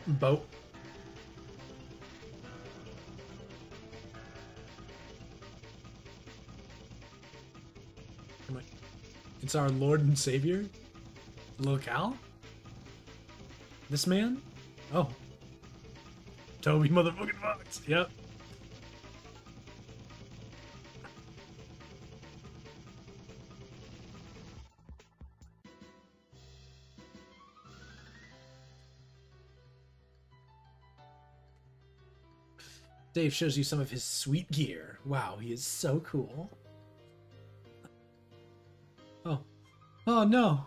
Boat. It's our Lord and Savior? Locale? This man? Oh. Toby motherfucking Fox. Yep. Dave shows you some of his sweet gear. Wow, he is so cool. Oh. Oh no.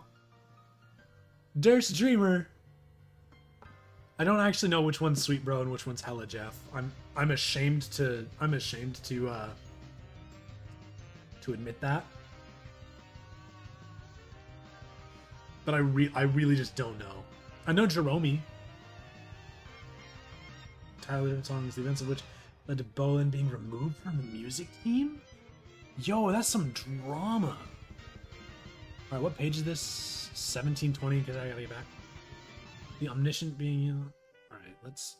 Durst Dreamer. I don't actually know which one's Sweet Bro and which one's Hella Jeff. I'm ashamed to admit that. But I really just don't know. I know Jerome. Entirely different songs, the events of which led to Bolin being removed from the music team? Yo, that's some drama. Alright, what page is this? 1720, because I gotta get back. The omniscient being you. Alright, let's.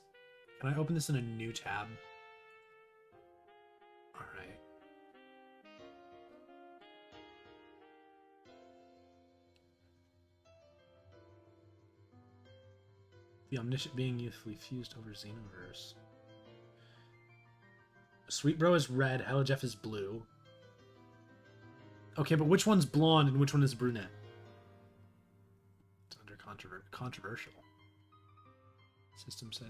Can I open this in a new tab? Alright. The omniscient being youthfully fused over Xenoverse. Sweet Bro is red, Hella Jeff is blue. Okay, but which one's blonde and which one is brunette? It's under controversial. System set.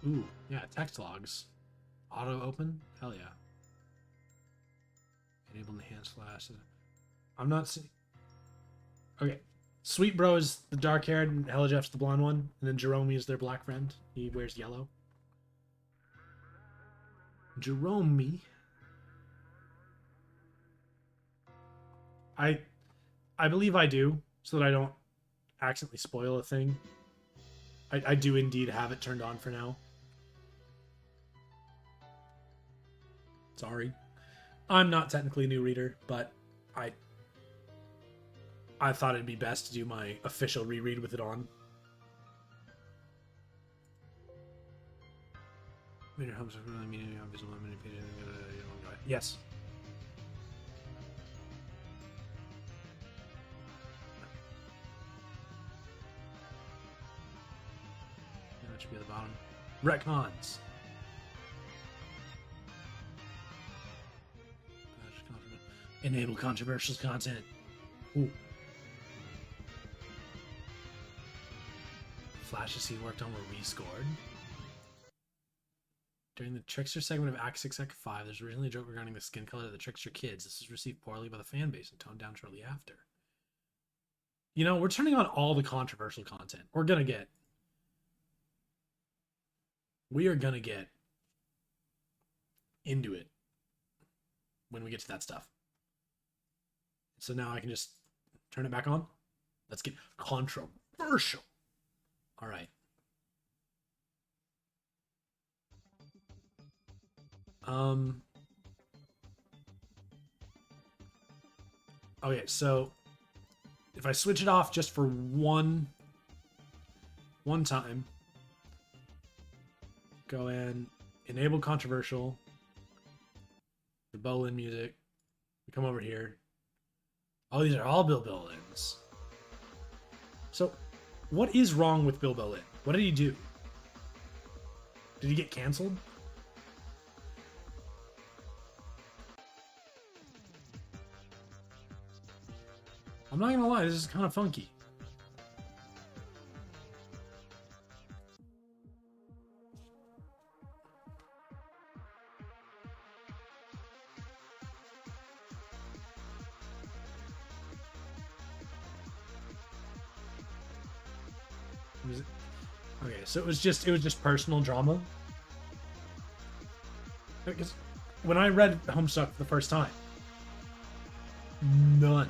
Ooh, yeah, text logs. Auto open? Hell yeah. Enable enhanced flash. I'm not seeing. Okay. Sweet Bro is the dark haired and Hella Jeff's the blonde one. And then Jerome is their black friend. He wears yellow. Jerome. I believe I do, so that I don't accidentally spoil a thing. I do indeed have it turned on for now. Sorry. I'm not technically a new reader, but I thought it'd be best to do my official reread with it on. Yes. That should be at the bottom. Retcons. Enable controversial content. Ooh. Flashes he worked on were rescored. During the Trickster segment of Act 6, Act 5, there's originally a joke regarding the skin color of the Trickster kids. This was received poorly by the fan base and toned down shortly after. You know, we're turning on all the controversial content. We are gonna get into it when we get to that stuff. So now I can just turn it back on. Let's get controversial. All right. Okay, so if I switch it off just for one time, go in, enable controversial, the Bolin music, we come over here. Oh, these are all Bilbo Lins. So, what is wrong with Bilbo Lin? What did he do? Did he get canceled? I'm not gonna lie, this is kind of funky. Okay, so it was just personal drama. Because when I read Homestuck for the first time, none.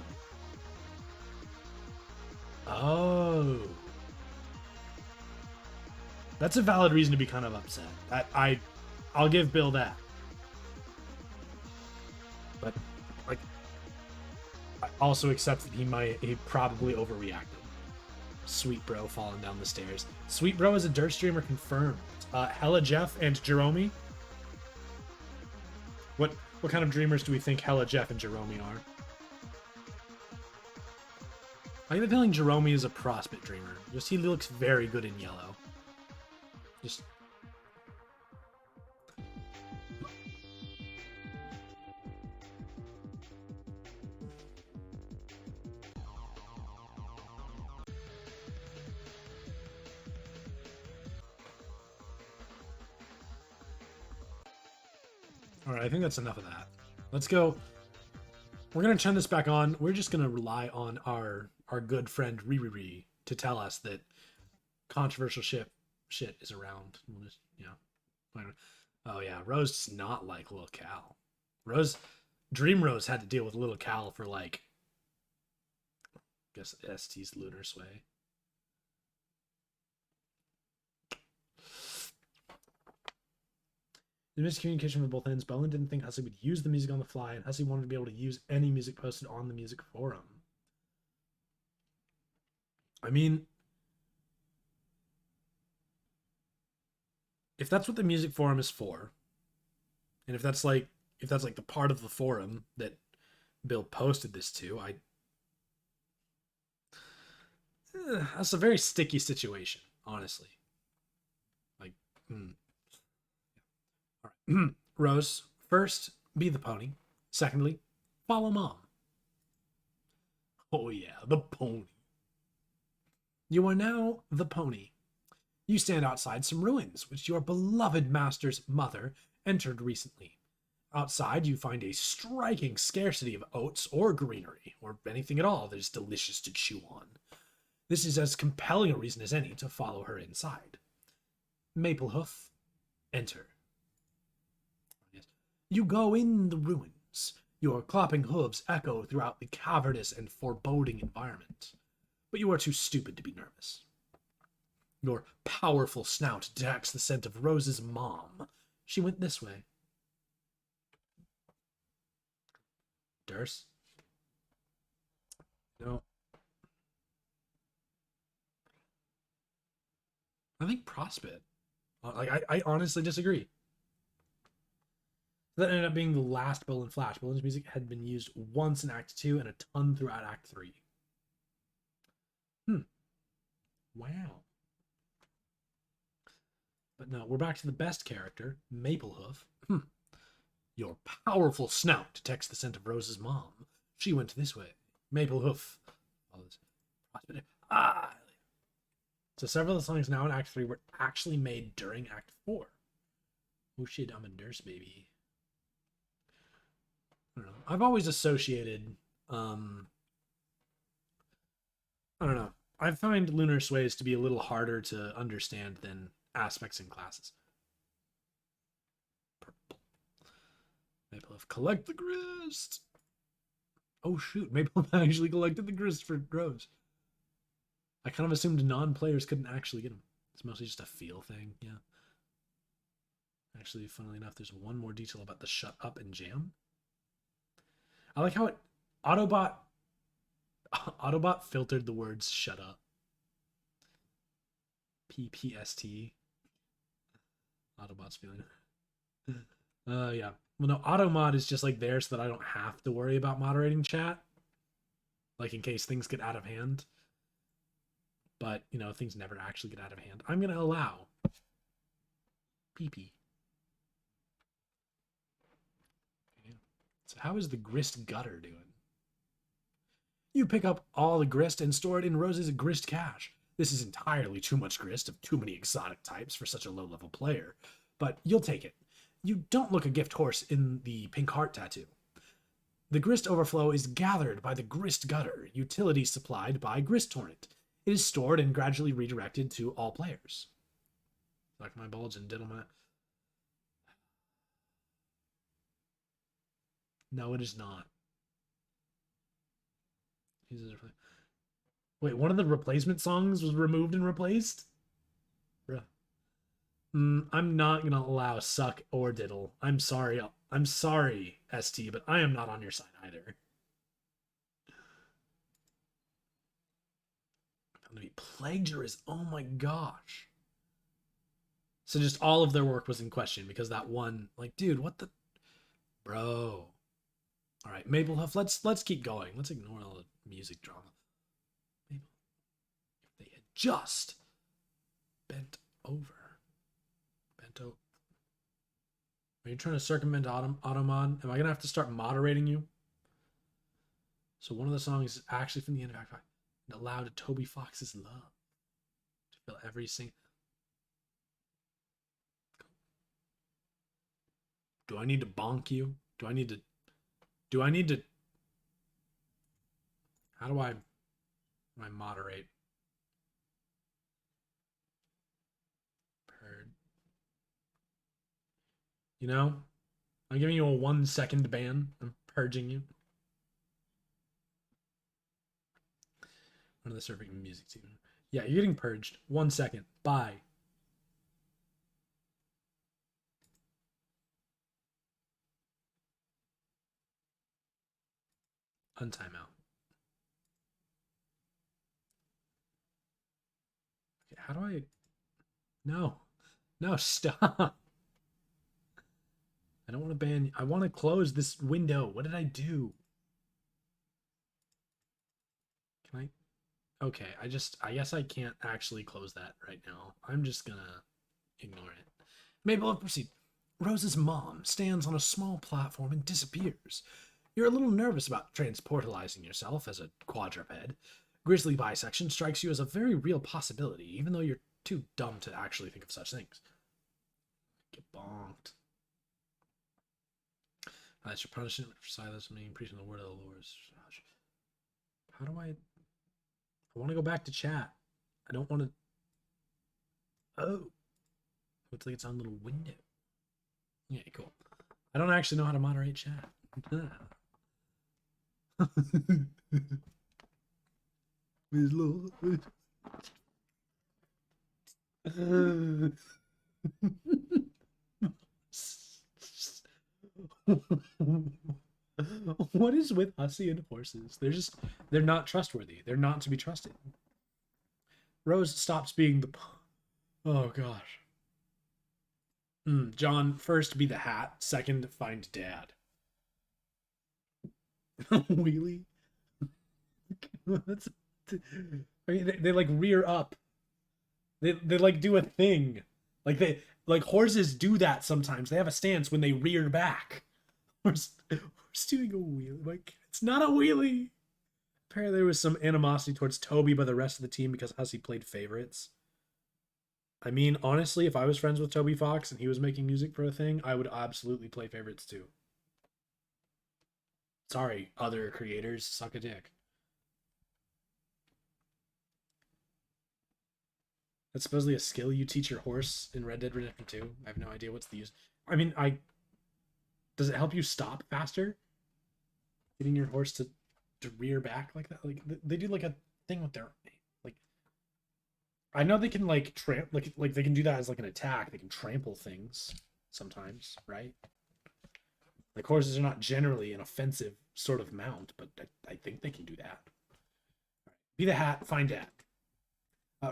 Oh, that's a valid reason to be kind of upset. I'll give Bill that. But like, I also accept that he probably overreacted. Sweet Bro falling down the stairs. Sweet Bro is a dirt streamer confirmed. Hella Jeff and Jerome. What kind of dreamers do we think Hella Jeff and Jerome are? I get the feeling Jerome is a prospect dreamer. Just he looks very good in yellow. Just all right, I think that's enough of that. Let's go. We're gonna turn this back on. We're just gonna rely on our good friend Riri to tell us that controversial shit is around. We'll just, oh yeah, Rose does not like Little Cal. Dream Rose had to deal with Little Cal for like, I guess ST's Lunar Sway. The miscommunication from both ends. Bowen didn't think Hussey would use the music on the fly, and Hussey wanted to be able to use any music posted on the music forum. I mean, if that's what the music forum is for, and if that's like the part of the forum that Bill posted this to, that's a very sticky situation, honestly. Like, All right. Rose, first, be the pony. Secondly, follow mom. Oh yeah, the pony. You are now the pony. You stand outside some ruins, which your beloved master's mother entered recently. Outside, you find a striking scarcity of oats or greenery, or anything at all that is delicious to chew on. This is as compelling a reason as any to follow her inside. Maplehoof, enter. You go in the ruins. Your clopping hooves echo throughout the cavernous and foreboding environment. But you are too stupid to be nervous. Your powerful snout detects the scent of Rose's mom. She went this way. Durst? No. I think Prospit. I honestly disagree. That ended up being the last Bull and Flash. Bullen's music had been used once in Act 2 and a ton throughout Act 3. Wow. But no, we're back to the best character, Maplehoof. Your powerful snout detects the scent of Rose's mom. She went this way. Maplehoof. So several of the songs now in Act 3 were actually made during Act 4. Oh shit, I'm a nurse, baby. I don't know. I've always associated, I don't know. I find lunar sways to be a little harder to understand than aspects and classes. Purple. Maplehoof, collect the grist. Oh shoot, Maplehoof actually collected the grist for Rose. I kind of assumed non-players couldn't actually get them. It's mostly just a feel thing, yeah. Actually, funnily enough, there's one more detail about the shut up and jam. I like how it Autobot filtered the words shut up. PPST. Autobot's feeling. Yeah. Well, no, Automod is just like there so that I don't have to worry about moderating chat. Like in case things get out of hand. But, you know, things never actually get out of hand. I'm going to allow PP. So how is the grist gutter doing? You pick up all the grist and store it in Rose's grist cache. This is entirely too much grist of too many exotic types for such a low-level player, but you'll take it. You don't look a gift horse in the pink heart tattoo. The grist overflow is gathered by the grist gutter, utility supplied by Grist Torrent. It is stored and gradually redirected to all players. Suck my bulge and diddle my... No, it is not. Wait, one of the replacement songs was removed and replaced? Bruh. I'm not gonna allow suck or diddle. I'm sorry. I'm sorry, ST, but I am not on your side either. Gonna be plagiarism. Oh my gosh. So just all of their work was in question because that one, like, dude, what the, bro. All right, Maplehoof, let's keep going. Let's ignore all the music drama. Maybe if they had just bent over. Are you trying to circumvent Automod? Am I gonna have to start moderating you? So one of the songs is actually from the end of Act 5. And allowed Toby Fox's love to fill every single. Do I need to bonk you? Do I need to? How do I moderate? You know, I'm giving you a 1 second ban. I'm purging you. One of the surfing music team. Yeah, you're getting purged. 1 second. Bye. Untimeout. Okay, how do I... No. No, stop. I don't want to ban... I want to close this window. What did I do? Can I... Okay, I guess I can't actually close that right now. I'm just gonna ignore it. Mabel, proceed. Rose's mom stands on a small platform and disappears. You're a little nervous about transportalizing yourself as a quadruped. Grizzly bisection strikes you as a very real possibility, even though you're too dumb to actually think of such things. Get bonked. That's your punishment for silence me, preaching the word of the Lord. How do I want to go back to chat. I don't want to. Oh. Looks like it's on a little window. Yeah, cool. I don't actually know how to moderate chat. Miss Lord. What is with hussy and horses? They're not trustworthy. They're not to be trusted. Rose stops being the. Oh gosh. John, first be the hat. Second, find dad. Wheelie. That's. I mean, they like rear up. They like do a thing. Like horses do that sometimes. They have a stance when they rear back. Horse doing a wheelie. Like, it's not a wheelie. Apparently there was some animosity towards Toby by the rest of the team because Hussey played favorites. I mean, honestly, if I was friends with Toby Fox and he was making music for a thing, I would absolutely play favorites too. Sorry, other creators, suck a dick. That's supposedly a skill you teach your horse in Red Dead Redemption 2. I have no idea what's the use. I mean, does it help you stop faster? Getting your horse to rear back like that? Like they do like a thing with their like. I know they can like like they can do that as like an attack. They can trample things sometimes, right? Like horses are not generally an offensive sort of mount, but I think they can do that. Be the hat, find dad.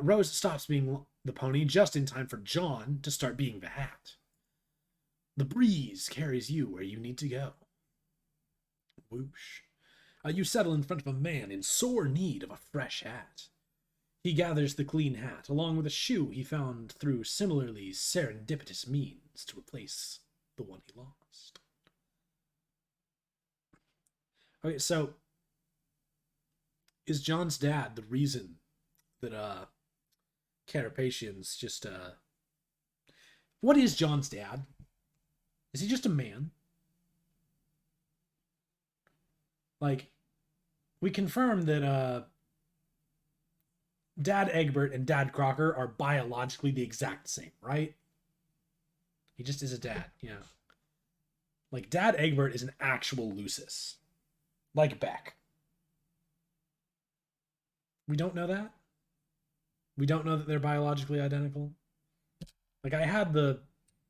Rose stops being the pony just in time for John to start being the hat. The breeze carries you where you need to go. Whoosh. You settle in front of a man in sore need of a fresh hat. He gathers the clean hat, along with a shoe he found through similarly serendipitous means to replace the one he lost. Okay, so is John's dad the reason that Carapacians just what is John's dad? Is he just a man? Like, we confirmed that Dad Egbert and Dad Crocker are biologically the exact same, right? He just is a dad, yeah. Like, Dad Egbert is an actual Lucis. Like Beck. We don't know that? We don't know that they're biologically identical? Like, I had the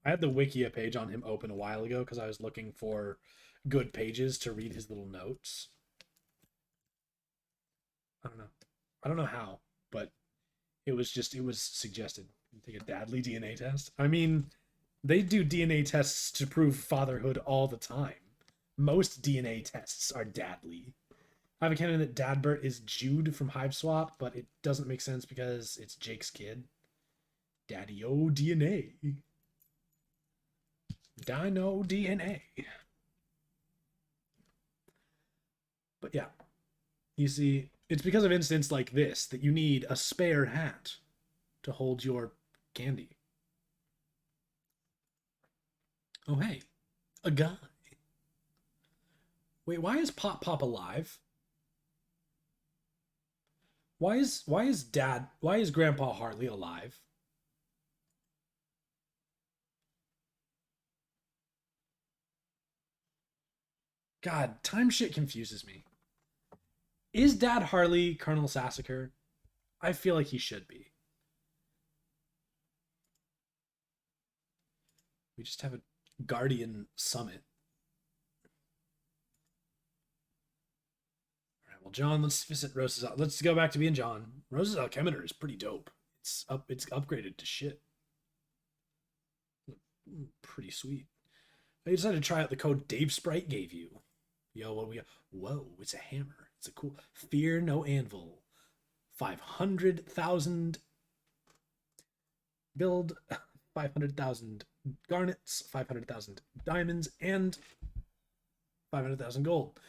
Wikia page on him open a while ago because I was looking for good pages to read his little notes. I don't know how, but it was suggested. Take a dadly DNA test. I mean, they do DNA tests to prove fatherhood all the time. Most DNA tests are dadly. I have a canon that Dadbert is Jude from Hive Swap, but it doesn't make sense because it's Jake's kid. Daddy-o DNA. Dino DNA. But yeah, you see, it's because of incidents like this that you need a spare hat to hold your candy. Oh, hey, a guy. Wait, why is Pop alive? Why is Grandpa Hartley alive? God, time shit confuses me. Is Dad Harley Colonel Sassacre? I feel like he should be. We just have a Guardian Summit. Alright, well, John, let's visit Rose's. Let's go back to being John. Rose's Alchemitor is pretty dope. It's upgraded to shit. Pretty sweet. I decided to try out the code Dave Sprite gave you. Yo, what we got? Whoa, it's a hammer. It's a cool. Fear no anvil. 500,000 build, 500,000 garnets, 500,000 diamonds, and 500,000 gold.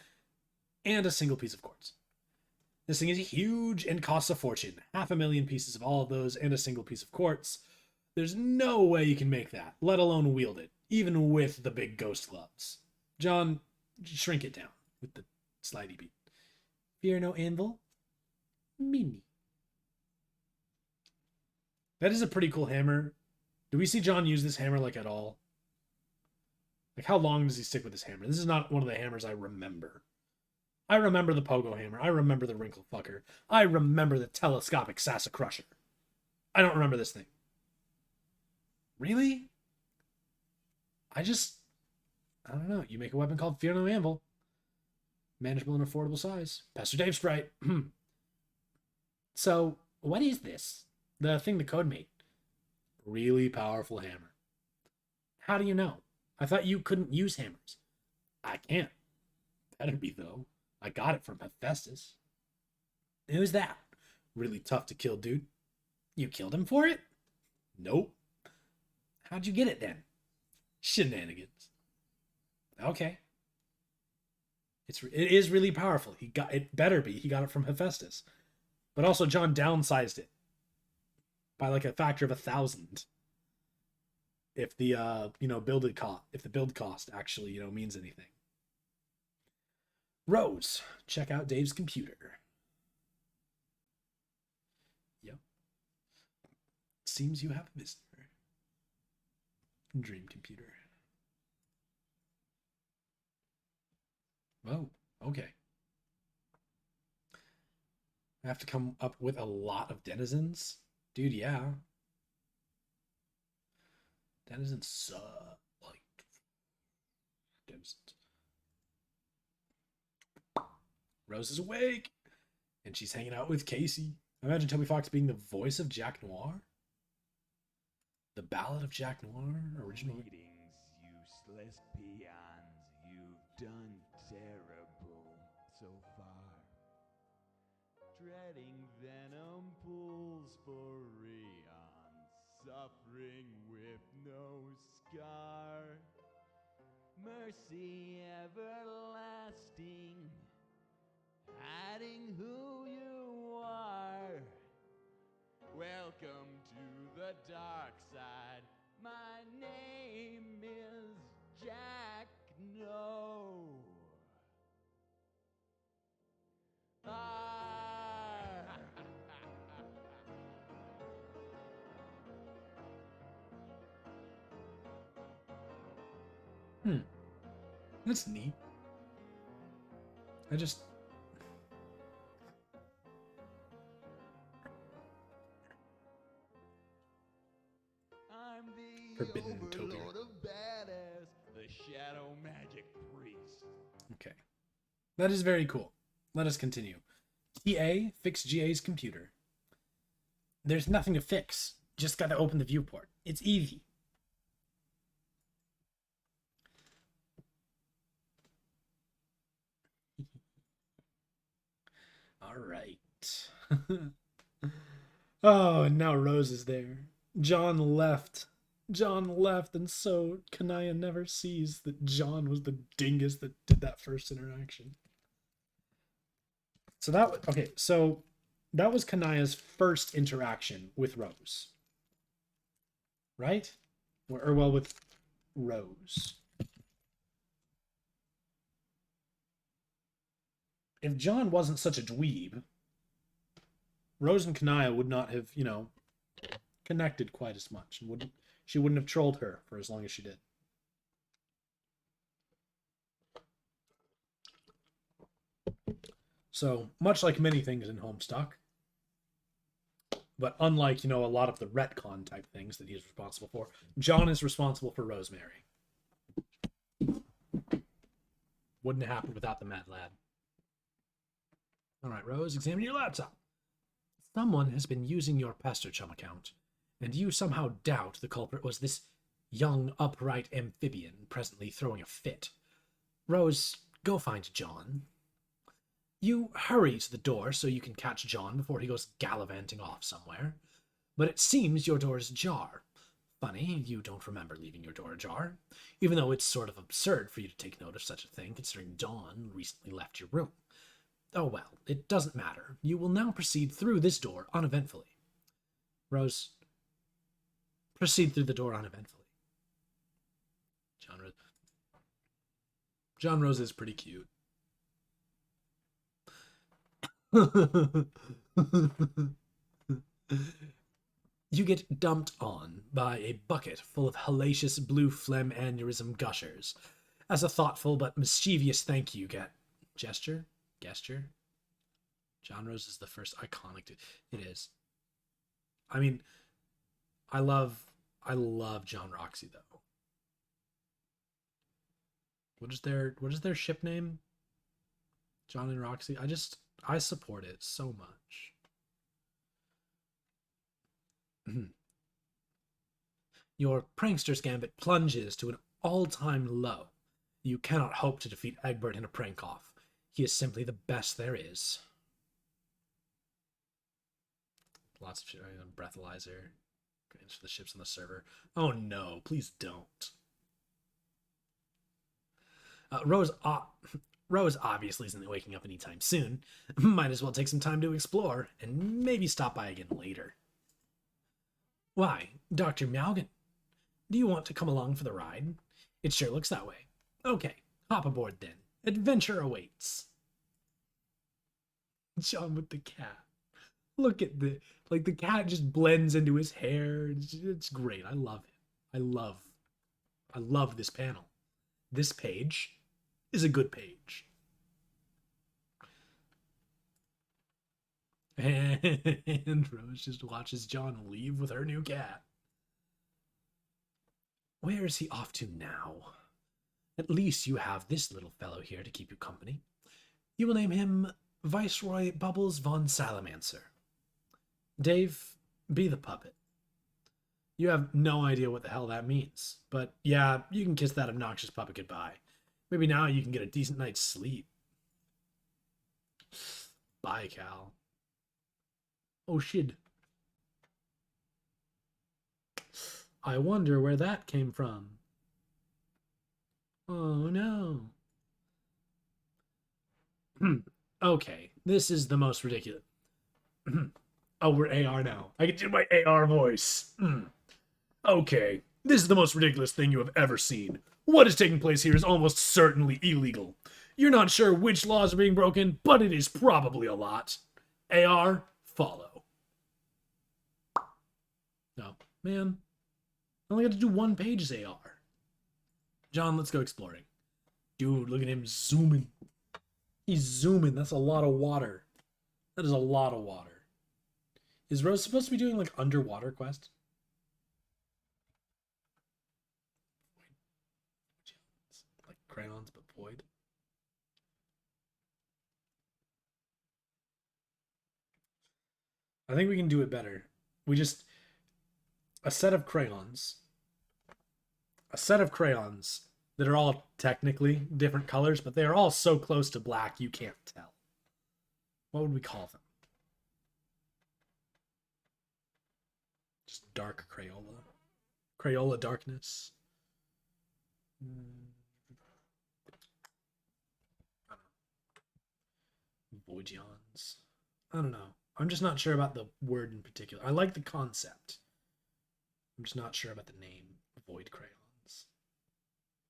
And a single piece of quartz. This thing is huge and costs a fortune. 500,000 pieces of all of those and a single piece of quartz. There's no way you can make that, let alone wield it, even with the big ghost gloves. John, shrink it down with the slidey beat. Fear no anvil. Mini. That is a pretty cool hammer. Do we see John use this hammer, like, at all? Like, how long does he stick with this hammer? This is not one of the hammers I remember. I remember the pogo hammer. I remember the wrinkle fucker. I remember the telescopic Sassa Crusher. I don't remember this thing. Really? I don't know. You make a weapon called Fear No Anvil. Manageable and affordable size. Pastor Dave Sprite. So, what is this? The thing the code made. Really powerful hammer. How do you know? I thought you couldn't use hammers. I can't. Better be, though. I got it from Hephaestus. Who's that? Really tough to kill, dude. You killed him for it? Nope. How'd you get it, then? Shenanigans. Okay. It is really powerful. It better be. He got it from Hephaestus. But also, John downsized it by like a factor of 1,000. If the build cost actually means anything. Rose, check out Dave's computer. Yep. Seems you have a visitor. Dream computer. Oh, okay. I have to come up with a lot of denizens? Dude, yeah. Denizens suck. Like, denizens. Rose is awake, and she's hanging out with Casey. Imagine Toby Fox being the voice of Jack Noir. The Ballad of Jack Noir, original. Greetings, useless peons. You've done terrible so far. Treading venom pools for eons, suffering with no scar. Mercy everlasting, hiding who you are. Welcome to the dark side. My name is Jack No. That's neat. I'm the Forbidden Toby. overlord of badass, the shadow magic priest. Okay. That is very cool. Let us continue. TA, fix GA's computer. There's nothing to fix. Just gotta open the viewport. It's easy. Alright. Oh, and now Rose is there. John left, and so Kanaya never sees that John was the dingus that did that first interaction. So that was Kanaya's first interaction with Rose. Right? Or with Rose. If John wasn't such a dweeb, Rose and Kanaya would not have, connected quite as much. And she wouldn't have trolled her for as long as she did. So, much like many things in Homestuck, but unlike, a lot of the retcon type things that he is responsible for, John is responsible for Rosemary. Wouldn't have happened without the Mad Lad. Alright, Rose, examine your laptop. Someone has been using your Pastor Chum account, and you somehow doubt the culprit was this young, upright amphibian presently throwing a fit. Rose, go find John. You hurry to the door so you can catch John before he goes gallivanting off somewhere. But it seems your door is ajar. Funny, you don't remember leaving your door ajar, even though it's sort of absurd for you to take note of such a thing, considering Dawn recently left your room. Oh well, it doesn't matter. You will now proceed through this door uneventfully. Rose, proceed through the door uneventfully. John Rose is pretty cute. You get dumped on by a bucket full of hellacious blue phlegm aneurysm gushers. As a thoughtful but mischievous thank you gesture? John Rose is the first iconic. It is. I mean, I love John Roxy though. What is their ship name? John and Roxy. I support it so much. Your prankster's gambit plunges to an all-time low. You cannot hope to defeat Egbert in a prank-off. He is simply the best there is. Lots of shit. Breathalyzer. Enter the ships on the server. Oh no, please don't. Rose obviously isn't waking up anytime soon. Might as well take some time to explore, and maybe stop by again later. Why, Dr. Meowgan, do you want to come along for the ride? It sure looks that way. Okay, hop aboard then. Adventure awaits. John with the cat. Look at the cat just blends into his hair. It's great. I love it. I love this panel. This page is a good page. And Rose just watches John leave with her new cat. Where is he off to now? At least you have this little fellow here to keep you company. You will name him Viceroy Bubbles von Salamancer. Dave, be the puppet. You have no idea what the hell that means. But yeah, you can kiss that obnoxious puppet goodbye. Maybe now you can get a decent night's sleep. Bye, Cal. Oh, shit. I wonder where that came from. Oh, no. Okay, this is the most ridiculous. Oh, we're AR now. I can do my AR voice. Okay, this is the most ridiculous thing you have ever seen. What is taking place here is almost certainly illegal. You're not sure which laws are being broken, but it is probably a lot. AR, follow. Oh, man. I only got to do one page as AR. John, let's go exploring. Dude, look at him zooming. He's zooming. That's a lot of water. That is a lot of water. Is Rose supposed to be doing, like, underwater quest? Like crayons, but void. I think we can do it better. We just... A set of crayons that are all technically different colors, but they are all so close to black you can't tell. What would we call them? Just dark Crayola. Crayola darkness. I don't know. Voidions. I don't know. I'm just not sure about the word in particular. I like the concept. I'm just not sure about the name. Void crayons.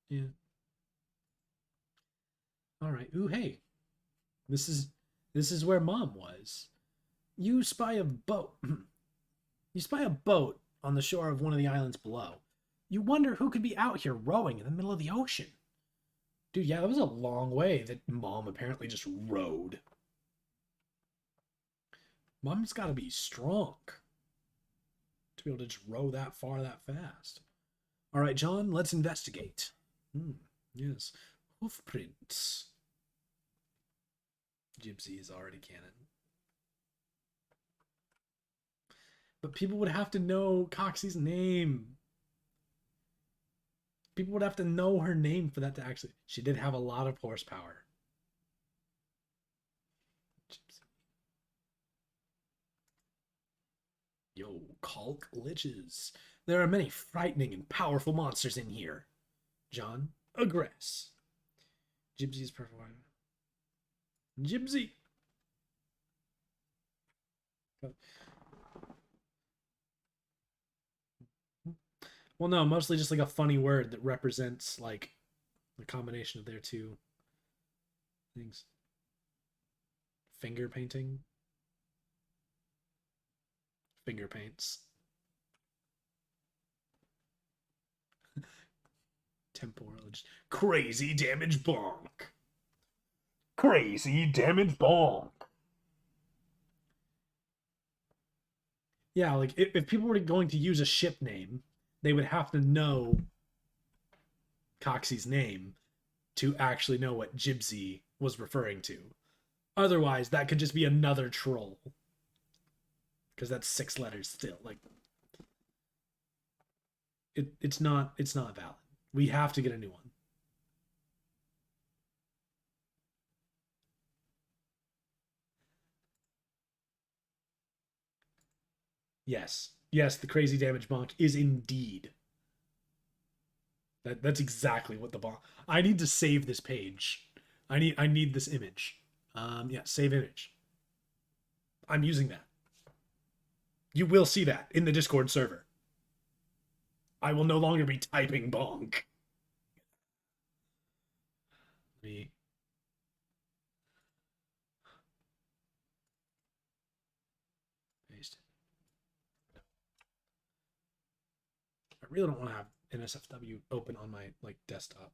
Yeah. All right. Ooh, hey. This is where Mom was. You spy a boat. You spy a boat on the shore of one of the islands below. You wonder who could be out here rowing in the middle of the ocean. Dude, yeah, that was a long way that Mom apparently just rowed. Mom's got to be strong to be able to just row that far that fast. All right, John, let's investigate. Yes. Hoof prints. Gypsy is already canon. But people would have to know Coxie's name. People would have to know her name for that to actually... She did have a lot of horsepower. Gypsy. Yo, Calc Liches. There are many frightening and powerful monsters in here. John, aggress. Gypsy's perfect. Gypsy, Well, no, mostly just like a funny word that represents like the combination of their two things. Finger painting. Finger paints. Temporal. Crazy damage bonk. Crazy damage bonk. Yeah, like if people were going to use a ship name, they would have to know Coxie's name to actually know what Gypsy was referring to. Otherwise, that could just be another troll. Because that's 6 letters still. Like it's not valid. We have to get a new one. Yes. Yes, the crazy damage bonk is indeed. That's exactly what the bonk. I need to save this page. I need this image. Yeah, save image. I'm using that. You will see that in the Discord server. I will no longer be typing bonk. Me. Paste. I really don't want to have NSFW open on my like desktop.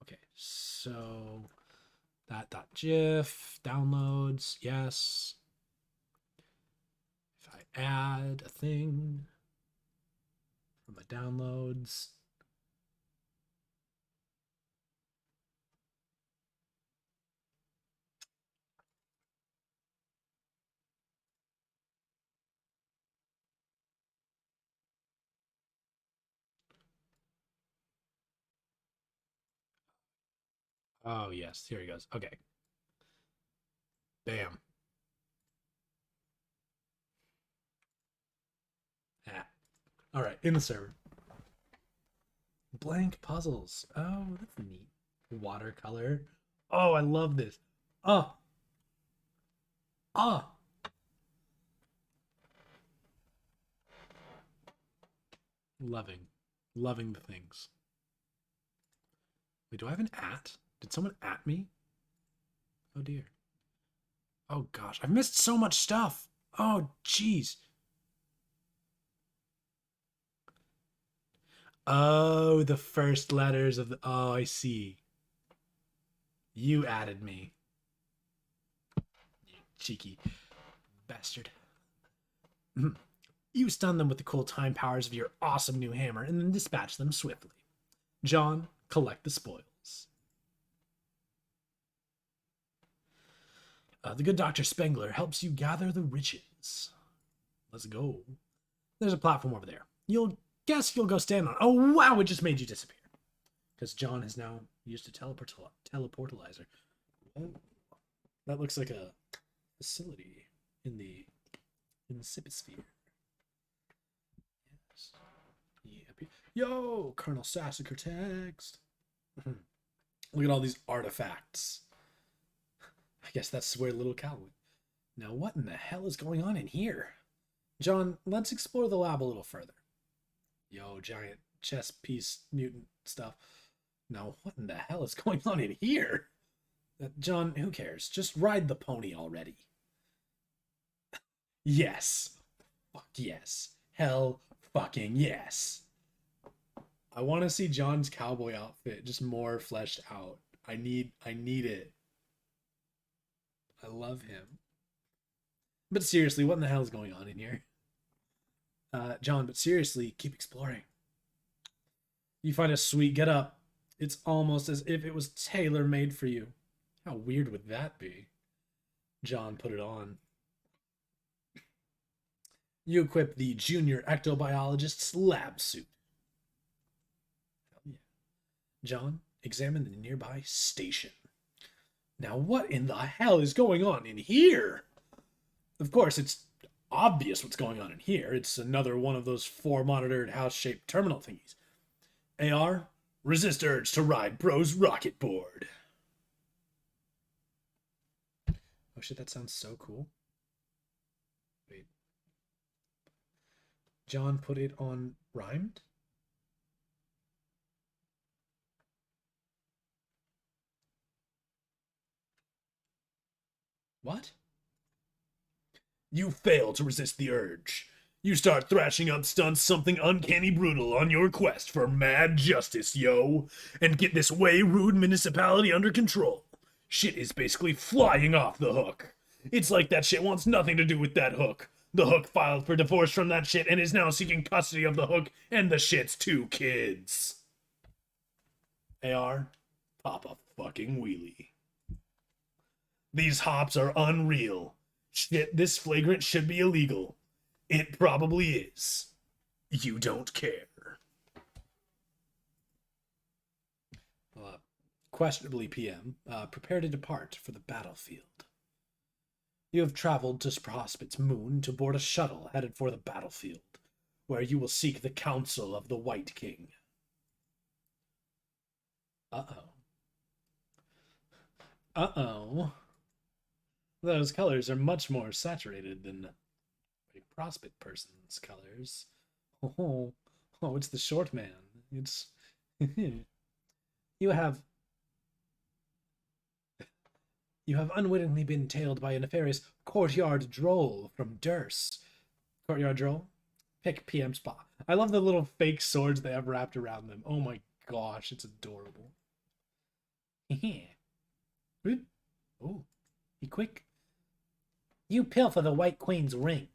Okay, so that .gif downloads, yes. If I add a thing from my downloads, oh yes, here he goes. Okay. Bam. Ah. All right, in the server. Blank puzzles. Oh, that's neat. Watercolor. Oh, I love this. Oh. Oh. Loving the things. Wait, do I have an at? Did someone at me? Oh dear. Oh gosh, I've missed so much stuff. Oh jeez. Oh, the first letters of the. Oh, I see. You added me. You cheeky bastard. You stun them with the cool time powers of your awesome new hammer and then dispatch them swiftly. John, collect the spoils. The good Dr. Spengler helps you gather the riches. Let's go. There's a platform over there. You'll go stand on it. Oh, wow, it just made you disappear. Because John has now used a teleportalizer. Oh, that looks like a facility in the Sipisphere. Yes. Yeah. Yo, Colonel Sassacre text. Look at all these artifacts. I guess that's where little Cal went. Now, what in the hell is going on in here? John, let's explore the lab a little further. Yo, giant chess piece mutant stuff. Now, what in the hell is going on in here? John, who cares? Just ride the pony already. Yes. Fuck yes. Hell fucking yes. I want to see John's cowboy outfit just more fleshed out. I need it. I love him. But seriously, what in the hell is going on in here? John, but seriously, keep exploring. You find a sweet get up. It's almost as if it was tailor-made for you. How weird would that be? John put it on. You equip the junior ectobiologist's lab suit. Hell yeah. John, examine the nearby station. Now what in the hell is going on in here? Of course, it's obvious what's going on in here. It's another one of those 4-monitored house-shaped terminal thingies. AR, resist urge to ride bro's rocket board. Oh shit, that sounds so cool. Wait. John put it on rhymed? What? You fail to resist the urge. You start thrashing up stunts something uncanny brutal on your quest for mad justice, yo. And get this way rude municipality under control. Shit is basically flying off the hook. It's like that shit wants nothing to do with that hook. The hook filed for divorce from that shit and is now seeking custody of the hook and the shit's 2 kids. AR, pop a fucking wheelie. These hops are unreal. Shit, this flagrant should be illegal. It probably is. You don't care. Questionably PM, prepare to depart for the battlefield. You have traveled to Prospect's moon to board a shuttle headed for the battlefield, where you will seek the counsel of the White King. Uh-oh. Uh-oh. Those colors are much more saturated than a Prospect person's colors. Oh, it's the short man. It's... You have unwittingly been tailed by a nefarious courtyard droll from Durst. Courtyard droll? Pick PM spot. I love the little fake swords they have wrapped around them. Oh my gosh, it's adorable. Oh, be quick. You pilfer the White Queen's ring.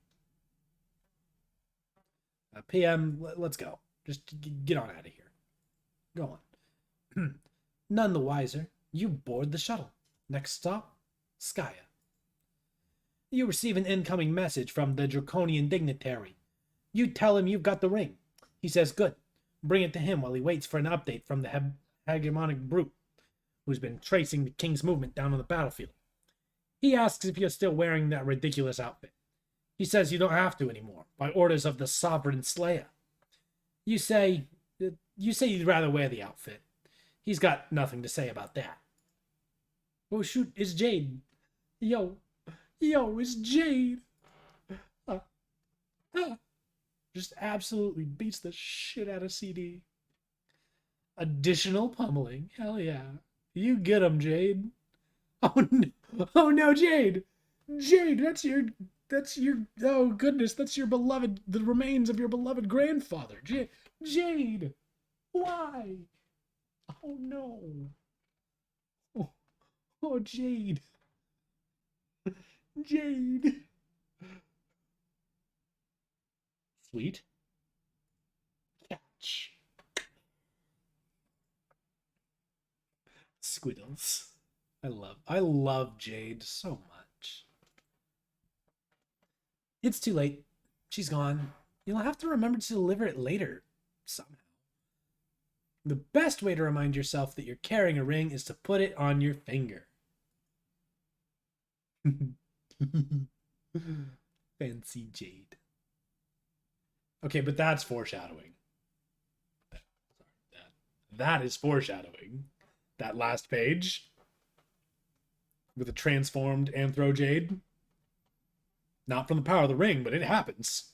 PM, let's go. Just get on out of here. Go on. None the wiser. You board the shuttle. Next stop, Skya. You receive an incoming message from the draconian dignitary. You tell him you've got the ring. He says, good. Bring it to him while he waits for an update from the hegemonic brute, who's been tracing the king's movement down on the battlefield. He asks if you're still wearing that ridiculous outfit. He says you don't have to anymore, by orders of the sovereign slayer. You say you'd rather wear the outfit. He's got nothing to say about that. Oh shoot, it's Jade. Yo, it's Jade. Just absolutely beats the shit out of CD. Additional pummeling. Hell yeah. You get him, Jade. Oh no, Jade. Jade, that's your, oh goodness, that's your beloved, the remains of your beloved grandfather. Jade. Why? Oh no. Oh, Jade. Jade. Sweet. Catch. Squiddles. I love Jade so much. It's too late. She's gone. You'll have to remember to deliver it later. Somehow. The best way to remind yourself that you're carrying a ring is to put it on your finger. Fancy Jade. Okay, but that's foreshadowing. That is foreshadowing. That last page with a transformed Anthro Jade. Not from the power of the ring, but it happens.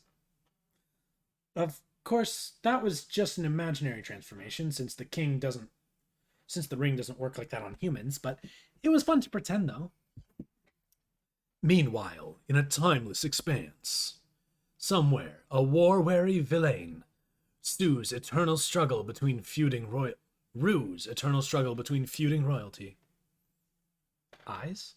Of course, that was just an imaginary transformation since the ring doesn't work like that on humans, but it was fun to pretend though. Meanwhile, in a timeless expanse, somewhere a war-weary villain Rue's eternal struggle between feuding royalty. Eyes?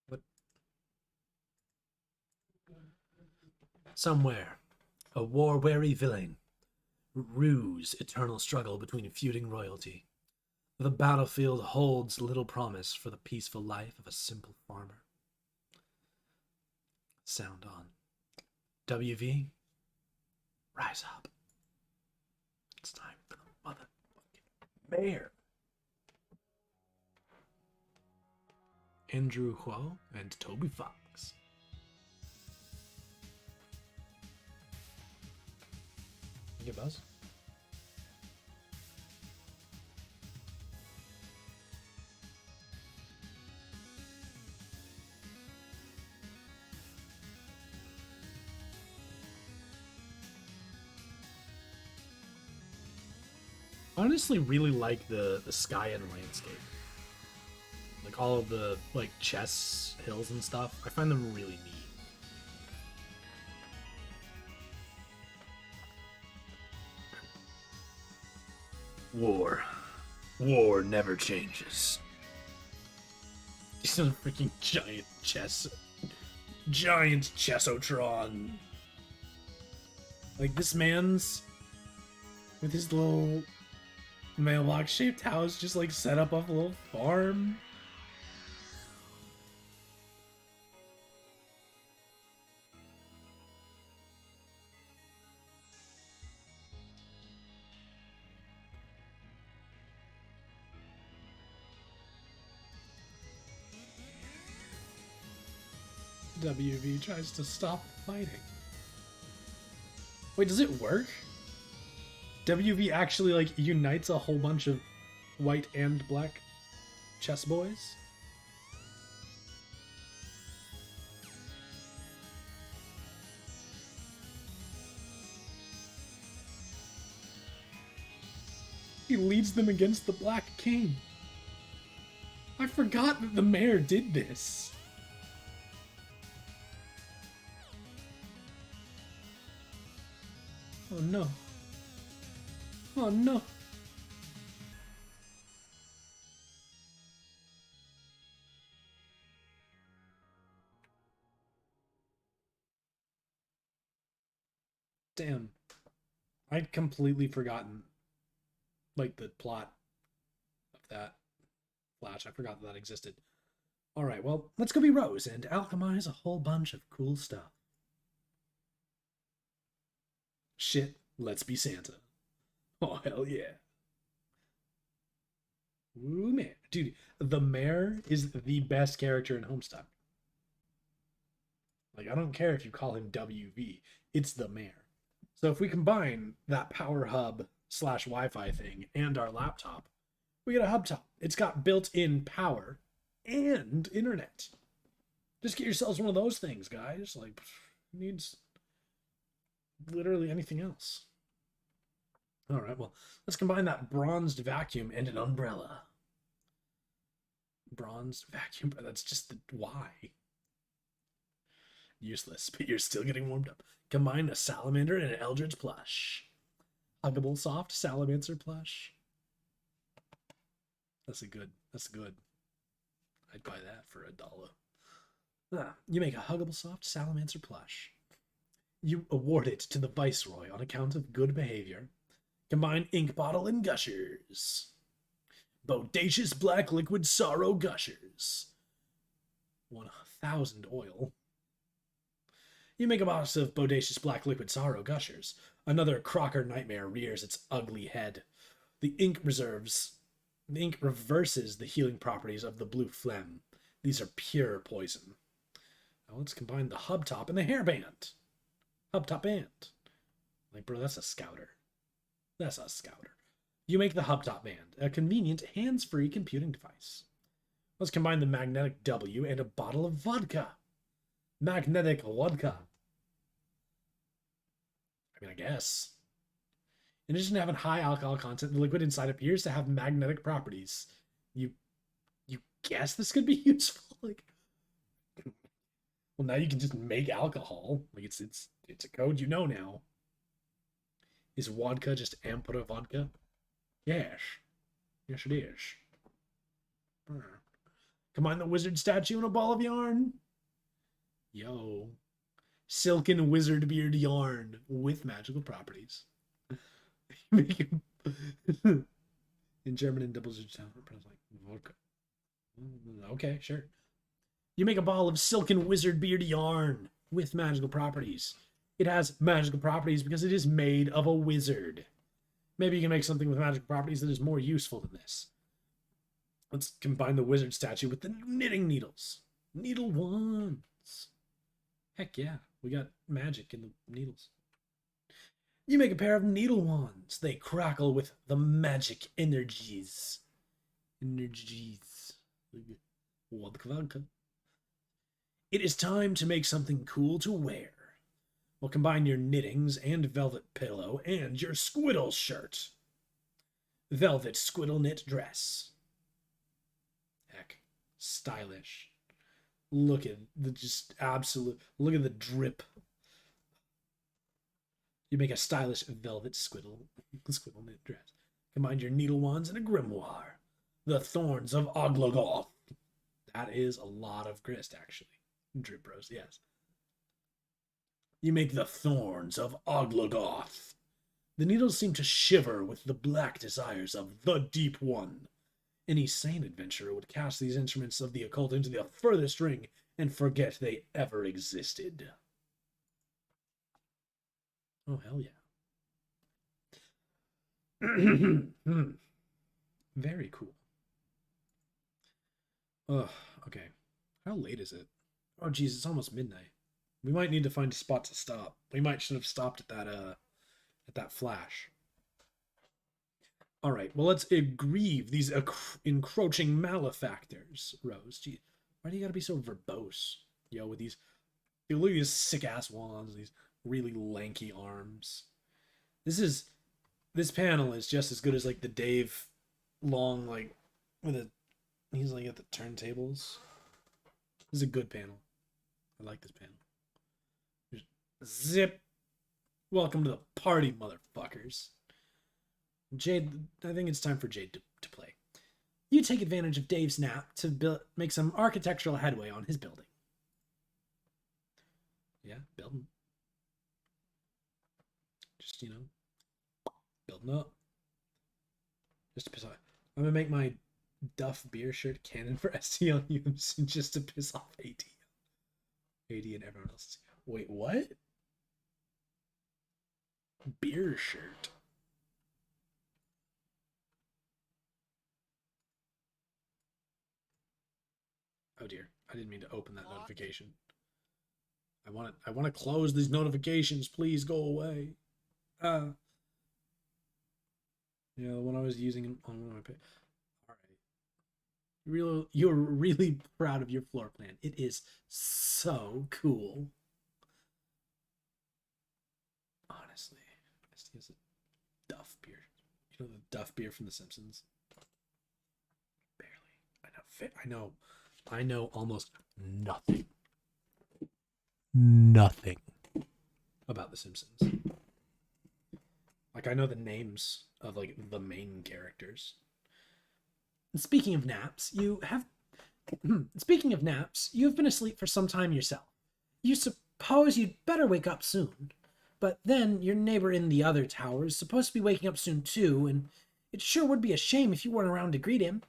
What? Somewhere, a war-weary villain Rue's eternal struggle between feuding royalty. The battlefield holds little promise for the peaceful life of a simple farmer. Sound on. WV, rise up. It's time for the motherfucking mayor. Andrew Huo and Toby Fox. You get buzz? honestly really like the sky and landscape. Like all of the like chess hills and stuff. I find them really neat. War. War never changes. He's a freaking giant chessotron. Like this man's with his little mailbox shaped house just like set up off a little farm. WV tries to stop fighting. Wait, does it work? WV actually like unites a whole bunch of white and black chess boys? He leads them against the Black King. I forgot that the mayor did this. Oh no. Oh no. Damn. I'd completely forgotten like the plot of that Flash. I forgot that existed. Alright, well, let's go be Rose and alchemize a whole bunch of cool stuff. Shit, let's be Santa. Oh, hell yeah. Ooh, man. Dude, the mayor is the best character in Homestuck. Like, I don't care if you call him WV. It's the mayor. So if we combine that power hub / Wi-Fi thing and our laptop, we get a hub top. It's got built-in power and internet. Just get yourselves one of those things, guys. Like, needs literally anything else. All right, well, let's combine that bronzed vacuum and an umbrella. Bronzed vacuum, that's just the why. Useless, but you're still getting warmed up. Combine a salamander and an eldritch plush. Huggable soft salamander plush. That's good. I'd buy that for $1. You make a huggable soft salamander plush. You award it to the Viceroy on account of good behavior. Combine ink bottle and gushers. Bodacious black liquid sorrow gushers. 1,000 oil. You make a box of bodacious black liquid sorrow gushers. Another Crocker nightmare rears its ugly head. The ink reverses the healing properties of the blue phlegm. These are pure poison. Now let's combine the hub top and the hairband. Hub top band. Like, bro, that's a scouter. That's a scouter. You make the hub top band, a convenient hands-free computing device. Let's combine the magnetic W and a bottle of vodka. Magnetic vodka. I mean, I guess. In addition to having high alcohol content, the liquid inside appears to have magnetic properties. You guess this could be useful? Like, well, now you can just make alcohol. Like, it's a code you know now. Is vodka just amphora vodka? Yes. Yes, it is. Combine the wizard statue and a ball of yarn. Yo. Silken wizard beard yarn with magical properties. Make him in German and double sound like vodka. Okay, sure. You make a ball of silken wizard beard yarn with magical properties. It has magical properties because it is made of a wizard. Maybe you can make something with magical properties that is more useful than this. Let's combine the wizard statue with the knitting needles. Needle wands. Heck yeah, we got magic in the needles. You make a pair of needle wands. They crackle with the magic energies. Vodka. It is time to make something cool to wear. We'll combine your knittings and velvet pillow and your squiddle shirt. velvet squiddle knit dress. Heck, stylish. Look at the just absolute, look at the drip. You make a stylish velvet squiddle knit dress. Combine your needle wands and a grimoire. The Thorns of Oglogoth. That is a lot of grist, actually. Drip Bros, yes. You make the Thorns of Oglogoth. The needles seem to shiver with the black desires of the Deep One. Any sane adventurer would cast these instruments of the occult into the furthest ring and forget they ever existed. Oh, hell yeah. Very cool. Ugh, okay. How late is it? Oh, geez, it's almost midnight. We might need to find a spot to stop. We might should have stopped at that flash. All right, well, let's grieve these encroaching malefactors, Rose. Gee, why do you gotta be so verbose? Yo, with these, look at these sick-ass wands, these really lanky arms. This panel is just as good as, like, the Dave Long, like, he's, like, at the turntables. This is a good panel. I like this panel. Zip. Welcome to the party, motherfuckers. Jade, I think it's time for Jade to play. You take advantage of Dave's nap to make some architectural headway on his building. Yeah, building. Just, building up. Just to piss off. I'm gonna make my Duff beer shirt canon for ST on UMC just to piss off AD. AD and everyone else. Wait, what? Beer shirt. Oh dear, I didn't mean to open that notification. I want to close these notifications. Please go away. Yeah, the one I was using on one of my pages. All right. You're really proud of your floor plan. It is so cool. Honestly, this is a Duff beer. You know the Duff beer from The Simpsons? Barely. I know almost nothing. Nothing about The Simpsons. Like, I know the names of, like, the main characters. And speaking of naps, you've been asleep for some time yourself. You suppose you'd better wake up soon. But then your neighbor in the other tower is supposed to be waking up soon too, and it sure would be a shame if you weren't around to greet him.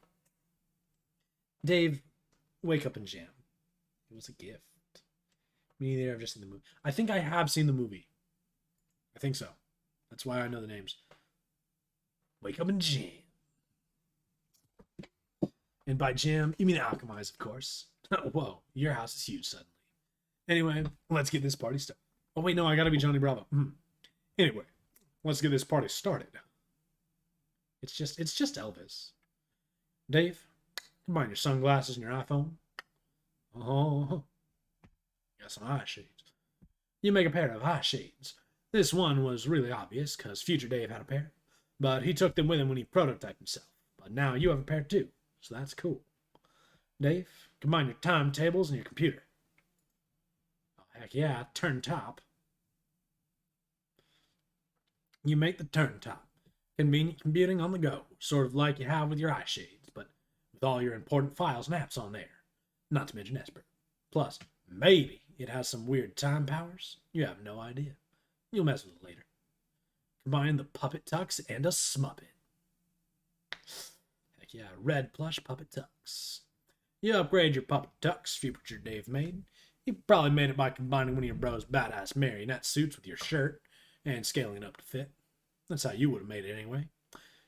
Dave, wake up and jam. It was a gift. Me neither, I've just seen the movie. I think I have seen the movie. I think so. That's why I know the names. Wake up and jam. And by jam, you mean alchemize, of course. Whoa, your house is huge suddenly. Anyway, let's get this party started. Oh, wait, no, I gotta be Johnny Bravo. Anyway, let's get this party started. It's just Elvis. Dave, combine your sunglasses and your iPhone. Oh, got some eye shades. You make a pair of eye shades. This one was really obvious, because future Dave had a pair, but he took them with him when he prototyped himself. But now you have a pair too, so that's cool. Dave, combine your timetables and your computer. Oh, heck yeah, turn top. You make the turn top. Convenient computing on the go, sort of like you have with your eye shades, but with all your important files and apps on there. Not to mention Esper. Plus, maybe it has some weird time powers. You have no idea. You'll mess with it later. Combine the puppet tux and a smuppet. Heck yeah, red plush puppet tux. You upgrade your puppet tux, future Dave made. You probably made it by combining one of your bro's badass marionette suits with your shirt and scaling it up to fit. That's how you would have made it anyway.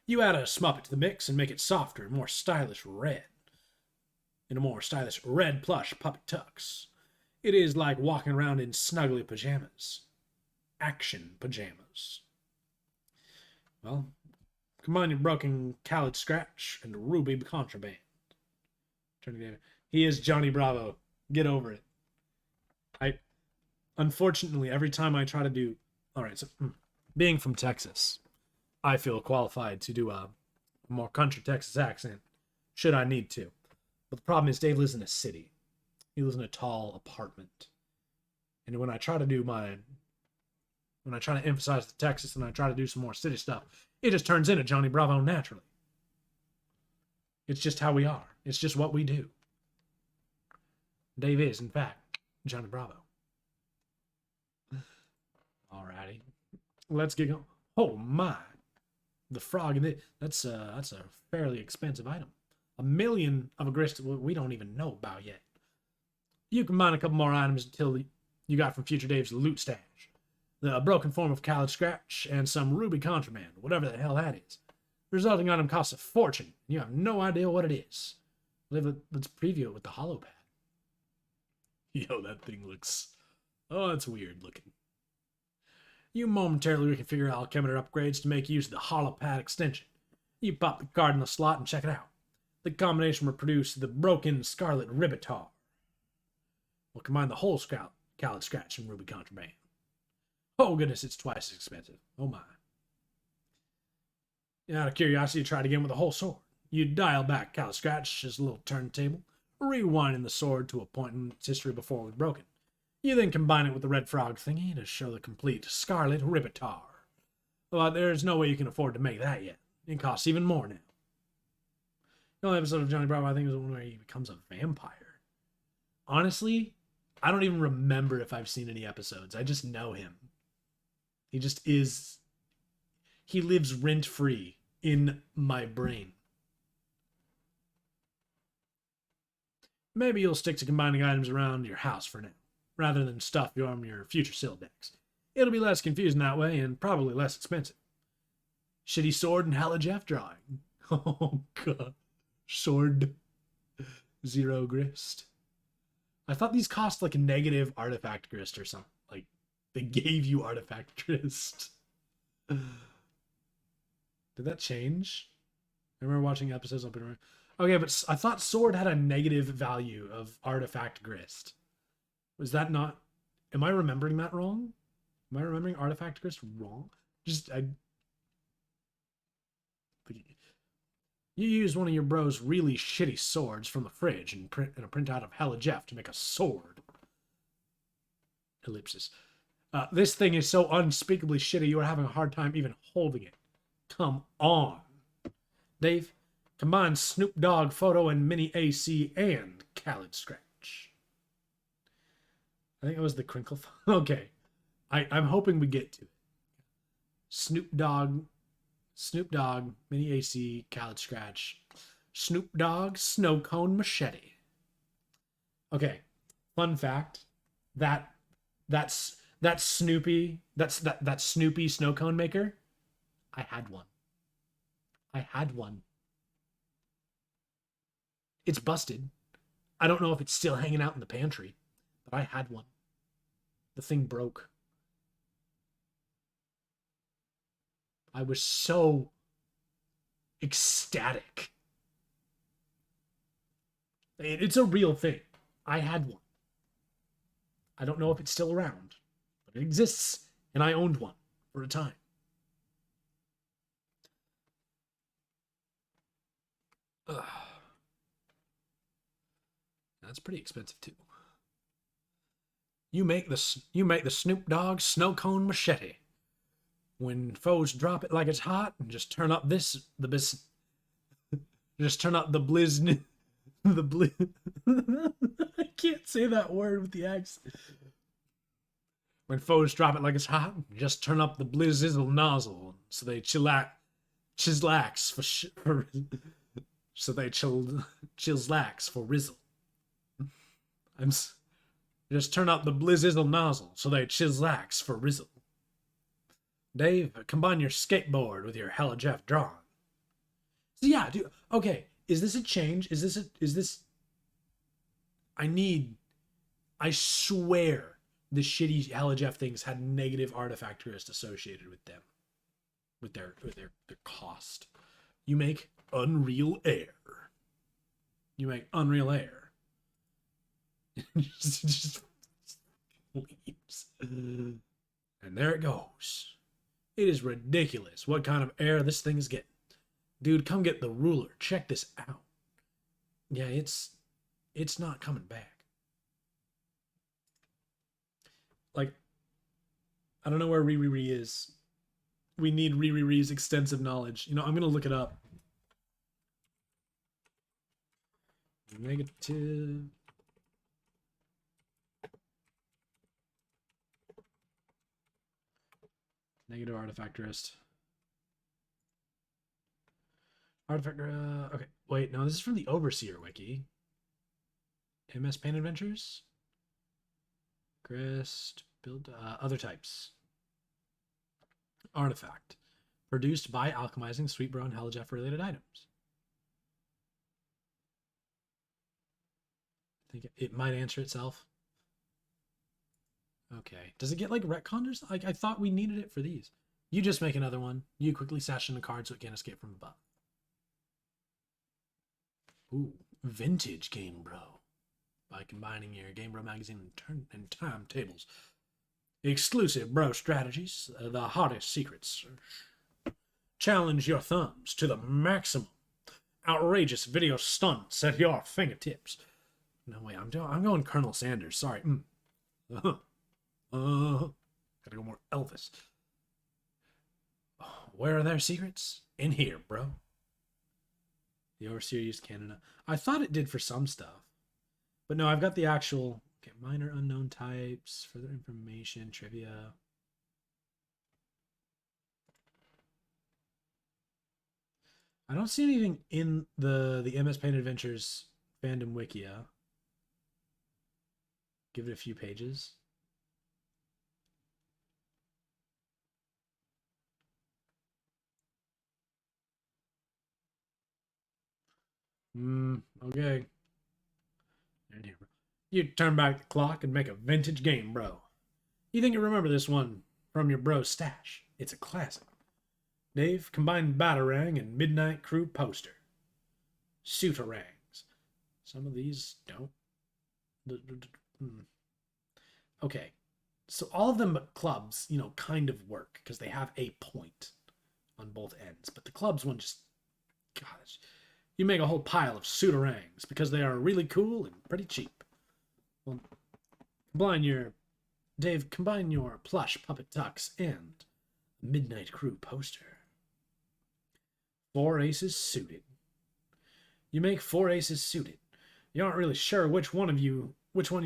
You add a smuppet to the mix and make it softer and more stylish red. In a more stylish red plush puppet tux. It is like walking around in snuggly pajamas. Action pajamas. Well, combine your broken Khaled Scratch and Ruby Contraband. He is Johnny Bravo. Get over it. Unfortunately, every time I try to do... Alright, so being from Texas, I feel qualified to do a a more country Texas accent, should I need to. But the problem is Dave lives in a city. He lives in a tall apartment. And when I try to emphasize the Texas and I try to do some more city stuff, it just turns into Johnny Bravo naturally. It's just how we are. It's just what we do. Dave is, in fact, Johnny Bravo. Alrighty. Let's get going. Oh my. The frog in it. That's a fairly expensive item. 1 million of a grist we don't even know about yet. You can mine a couple more items until you got from Future Dave's loot stash. The broken form of Khaled Scratch and some ruby contraband, whatever the hell that is. The resulting item costs a fortune. You have no idea what it is. Let's preview it with the hollow pad. Yo, that thing looks... Oh, it's weird looking. You momentarily reconfigure alchemical upgrades to make use of the hollow pad extension. You pop the card in the slot and check it out. The combination will produce the broken scarlet ribbitar. We'll combine the whole Khaled Scratch and ruby contraband. Oh goodness, it's twice as expensive. Oh my. Out of curiosity, you try it again with the whole sword. You dial back Khaled Scratch's little turntable, rewinding the sword to a point in its history before it was broken. You then combine it with the red frog thingy to show the complete scarlet ribbitar. But there's no way you can afford to make that yet. It costs even more now. The only episode of Johnny Bravo I think is the one where he becomes a vampire. Honestly, I don't even remember if I've seen any episodes. I just know him. He just is... He lives rent-free in my brain. Maybe you'll stick to combining items around your house for now, rather than stuff from your future Sil decks. It'll be less confusing that way, and probably less expensive. Shitty sword and Hella Jeff drawing. Oh god. Sword. 0 grist. I thought these cost like a negative artifact grist or something. Like, they gave you artifact grist. Did that change? I remember watching episodes up and okay, but I thought sword had a negative value of artifact grist. Was that not... Am I remembering that wrong? Am I remembering artifact grist wrong? You use one of your bro's really shitty swords from the fridge and print a printout of Hella Jeff to make a sword. Ellipsis. This thing is so unspeakably shitty you are having a hard time even holding it. Come on. Dave, combine Snoop Dogg photo and mini AC and Khaled Scratch. I think it was the crinkle. Okay. I'm hoping we get to it. Snoop Dogg, mini AC, Khaled Scratch, Snoop Dogg, snow cone machete. Okay. Fun fact. That's Snoopy. That Snoopy snow cone maker. I had one. It's busted. I don't know if it's still hanging out in the pantry, but I had one. The thing broke. I was so ecstatic. It's a real thing. I had one. I don't know if it's still around, but it exists, and I owned one for a time. Ugh. That's pretty expensive too. You make the Snoop Dogg snow cone machete. When foes drop it like it's hot, just turn up just turn up the blizz. I can't say that word with the accent. When foes drop it like it's hot, just turn up the blizzizzle nozzle so they chillax for rizzle. Just turn up the blizzizzle nozzle so they chillax for rizzle. Dave, combine your skateboard with your Hella Jeff drawing. So yeah, dude. Okay, is this a change? Is this? I swear the shitty Hella Jeff things had negative artifact grist associated with them, with their cost. You make Unreal Air. just leaves. And there it goes. It is ridiculous what kind of air this thing is getting. Dude, come get the ruler. Check this out. Yeah, it's not coming back. Like, I don't know where Riri is. We need Riri's extensive knowledge. You know, I'm gonna look it up. Negative. Negative artifactorist. Okay, wait, no, this is from the Overseer wiki. MS Paint Adventures. Crest. Build other types. Artifact. Produced by alchemizing Sweetbro and Helljeff related items. I think it might answer itself. Okay. Does it get like retconned or something? Like, I thought we needed it for these. You just make another one. You quickly stash in the card so it can't escape from above. Ooh, vintage Game Bro. By combining your Game Bro magazine and timetables. Exclusive bro strategies, the hottest secrets. Challenge your thumbs to the maximum. Outrageous video stunts at your fingertips. No, wait, I'm going Colonel Sanders. Sorry. Gotta go more Elvis. Oh, where are their secrets? In here, bro. The Overseer used Canada. I thought it did for some stuff. But no, I've got the actual... Okay, minor unknown types, further information, trivia. I don't see anything in the MS Paint Adventures fandom wikia. Give it a few pages. Okay. You turn back the clock and make a vintage Game Bro. You think you remember this one from your bro stash. It's a classic. Dave, combine Batarang and Midnight Crew poster. Suitarangs. Some of these don't. Okay. So all of them but clubs, you know, kind of work because they have a point on both ends. But the clubs one just... Gosh. You make a whole pile of Suitarangs because they are really cool and pretty cheap. Well, combine your plush puppet tux and Midnight Crew poster. 4 aces suited. You make 4 aces suited. You aren't really sure which one you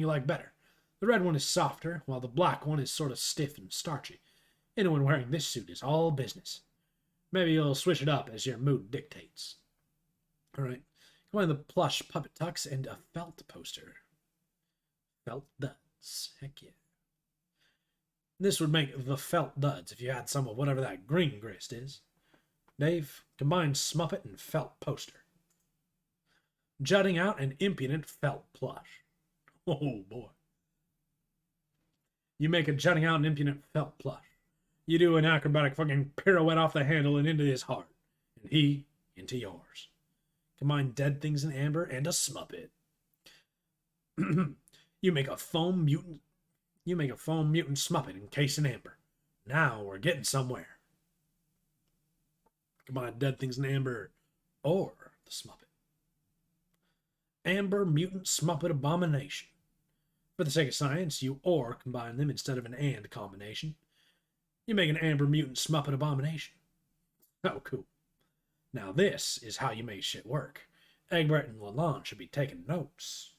like better. The red one is softer, while the black one is sort of stiff and starchy. Anyone wearing this suit is all business. Maybe you'll switch it up as your mood dictates. Alright, combine the plush puppet tux and a felt poster. Felt duds. Heck yeah. This would make the felt duds if you had some of whatever that green grist is. Dave, combine Smuppet and felt poster. Jutting out an impudent felt plush. Oh boy. You make a jutting out an impudent felt plush. You do an acrobatic fucking pirouette off the handle and into his heart. And he into yours. Combine dead things in amber and a Smuppet. You make a foam mutant Smuppet encased in amber. Now we're getting somewhere. Combine dead things in amber or the Smuppet. Amber mutant Smuppet abomination. For the sake of science, you or combine them instead of an and combination. You make an amber mutant Smuppet abomination. Oh, cool. Now this is how you make shit work. Egbert and Lalonde should be taking notes.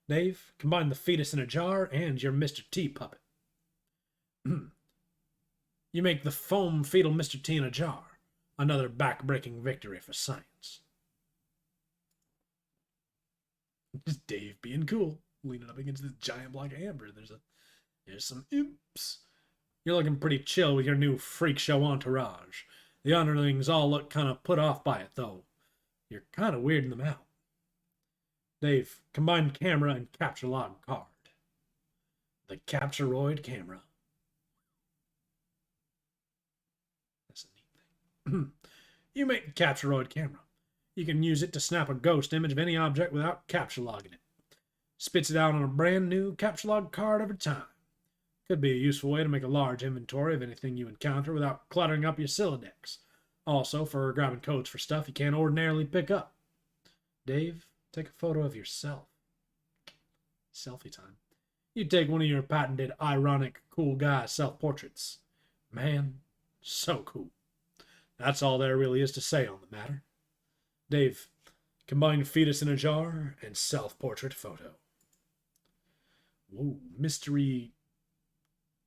Dave, combine the fetus in a jar and your Mr. T puppet. You make the foam fetal Mr. T in a jar. Another back-breaking victory for science. Just Dave being cool, leaning up against this giant block of amber. There's some imps. You're looking pretty chill with your new freak show entourage. The underlings all look kind of put off by it, though. You're kind of weirding them out. Dave, combine camera and capture log card. The Capturoid camera. That's a neat thing. You make the Capturoid camera. You can use it to snap a ghost image of any object without capture logging it. Spits it out on a brand new capture log card every time. Could be a useful way to make a large inventory of anything you encounter without cluttering up your Sylladex. Also, for grabbing codes for stuff you can't ordinarily pick up. Dave, take a photo of yourself. Selfie time. You take one of your patented, ironic, cool guy self-portraits. Man, so cool. That's all there really is to say on the matter. Dave, combine fetus in a jar and self-portrait photo. Whoa, mystery.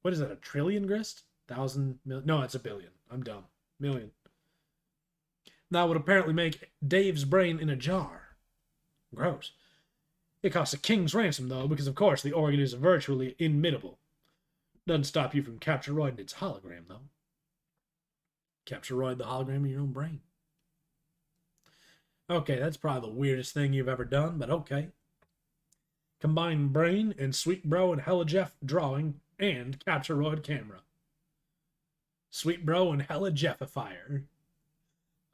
What is that, a trillion grist? 1,000 million? No, it's a billion. I'm dumb. Million. That would apparently make Dave's brain in a jar. Gross. It costs a king's ransom, though, because of course the organ is virtually immutable. Doesn't stop you from capturoiding its hologram, though. Capturoid the hologram in your own brain. Okay, that's probably the weirdest thing you've ever done, but okay. Combine brain and Sweet Bro and Hella Jeff drawing and capturoid camera. Sweet Bro and Hella Jeffifier.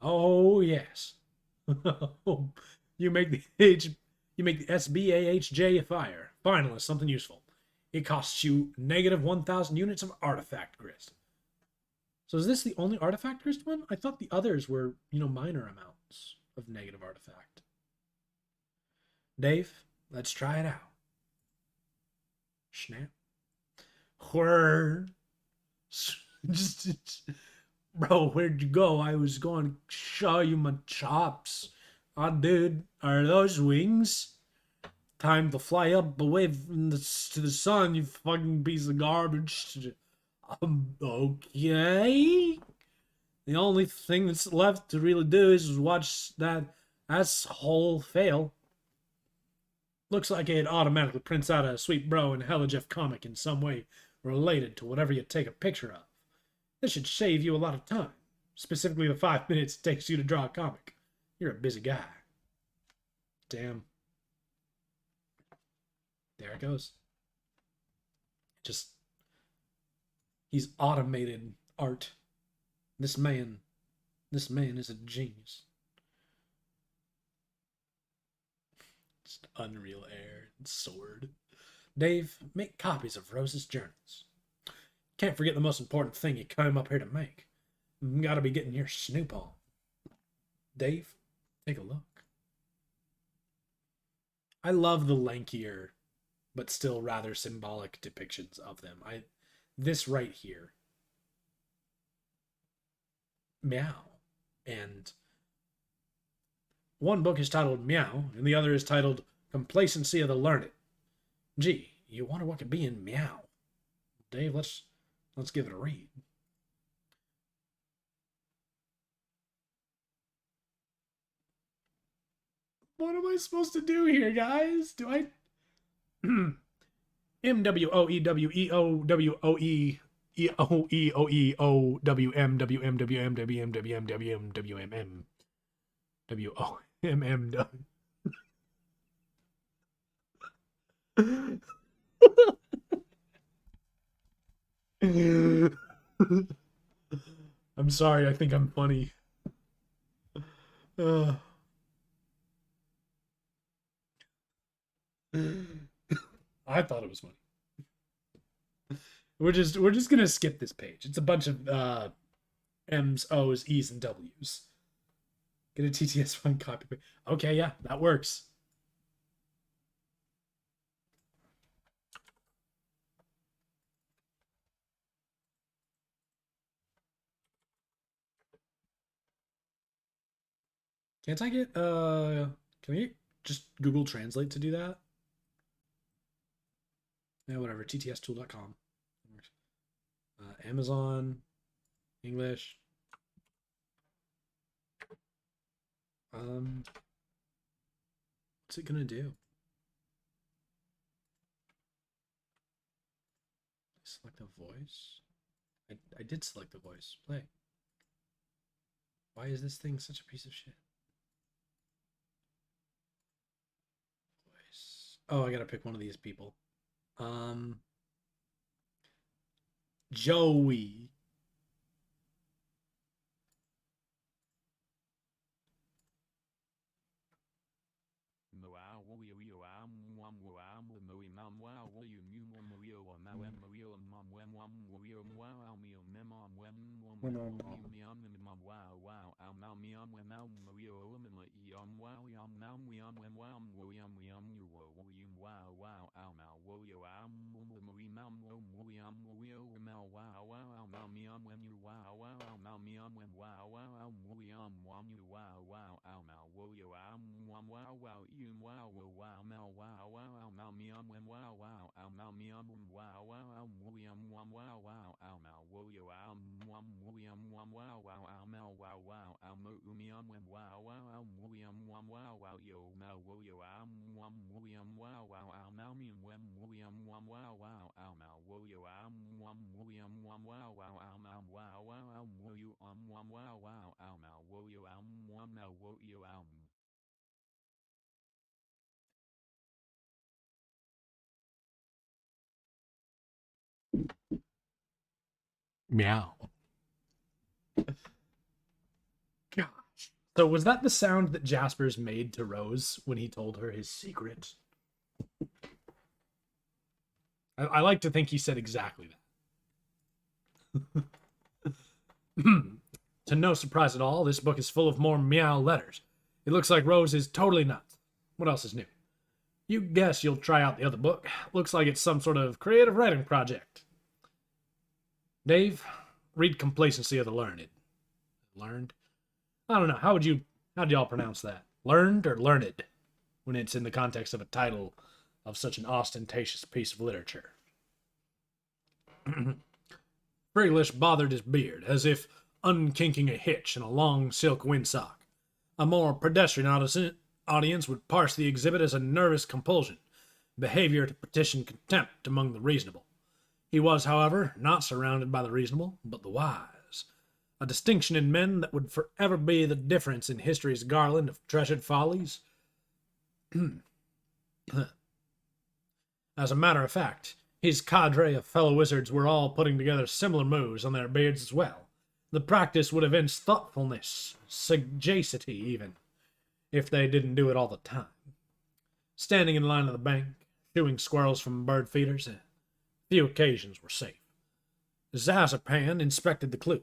Oh yes. You make the SBAHJ fire. Finalist, something useful. It costs you negative 1,000 units of artifact grist. So is this the only artifact grist one? I thought the others were, minor amounts of negative artifact. Dave, let's try it out. Snap. Whir. Bro, where'd you go? I was going to show you my chops. Oh, dude, are those wings? Time to fly up away from to the sun, you fucking piece of garbage. Okay. The only thing that's left to really do is watch that asshole fail. Looks like it automatically prints out a Sweet Bro and Hella Jeff comic in some way related to whatever you take a picture of. This should save you a lot of time, specifically the 5 minutes it takes you to draw a comic. You're a busy guy. Damn. There it goes. He's automated art. This man is a genius. Just Unreal Air and Sword. Dave, make copies of Rose's journals. Can't forget the most important thing you came up here to make. Gotta be getting your snoop on. Dave, take a look. I love the lankier, but still rather symbolic depictions of them. This right here. Meow. And one book is titled Meow, and the other is titled Complacency of the Learned. Gee, you wonder what could be in Meow. Dave, let's give it a read. What am I supposed to do here, guys? Do I... MWOEWEOWOE EOEOEOWMWMWMWMWMWMWMWMM WOMM. I'm sorry, I think I'm funny. I thought it was funny. We're just gonna skip this page. It's a bunch of M's, O's, E's, and W's. Get a TTS1 copy. Okay, yeah, that works. Can't I get can I just Google Translate to do that? Yeah, whatever. TTStool.com. Amazon, English. What's it gonna do? Select a voice. I did select the voice. Play. Why is this thing such a piece of shit? Voice. Oh, I gotta pick one of these people. Joey. Meow. Gosh. So was that the sound that Jaspers made to Rose when he told her his secret? I like to think he said exactly that. To no surprise at all, this book is full of more meow letters. It looks like Rose is totally nuts. What else is new? You guess you'll try out the other book. Looks like it's some sort of creative writing project. Dave, read Complacency of the Learned. Learned? I don't know. How do y'all pronounce that? Learned or learned? When it's in the context of a title of such an ostentatious piece of literature. Friglish bothered his beard, as if unkinking a hitch in a long silk windsock. A more pedestrian audience would parse the exhibit as a nervous compulsion, behavior to petition contempt among the reasonable. He was, however, not surrounded by the reasonable, but the wise. A distinction in men that would forever be the difference in history's garland of treasured follies. As a matter of fact, his cadre of fellow wizards were all putting together similar moves on their beards as well. The practice would evince thoughtfulness, sagacity even, if they didn't do it all the time. Standing in line at the bank, shooing squirrels from bird feeders, few occasions were safe. Zazapan inspected the clue,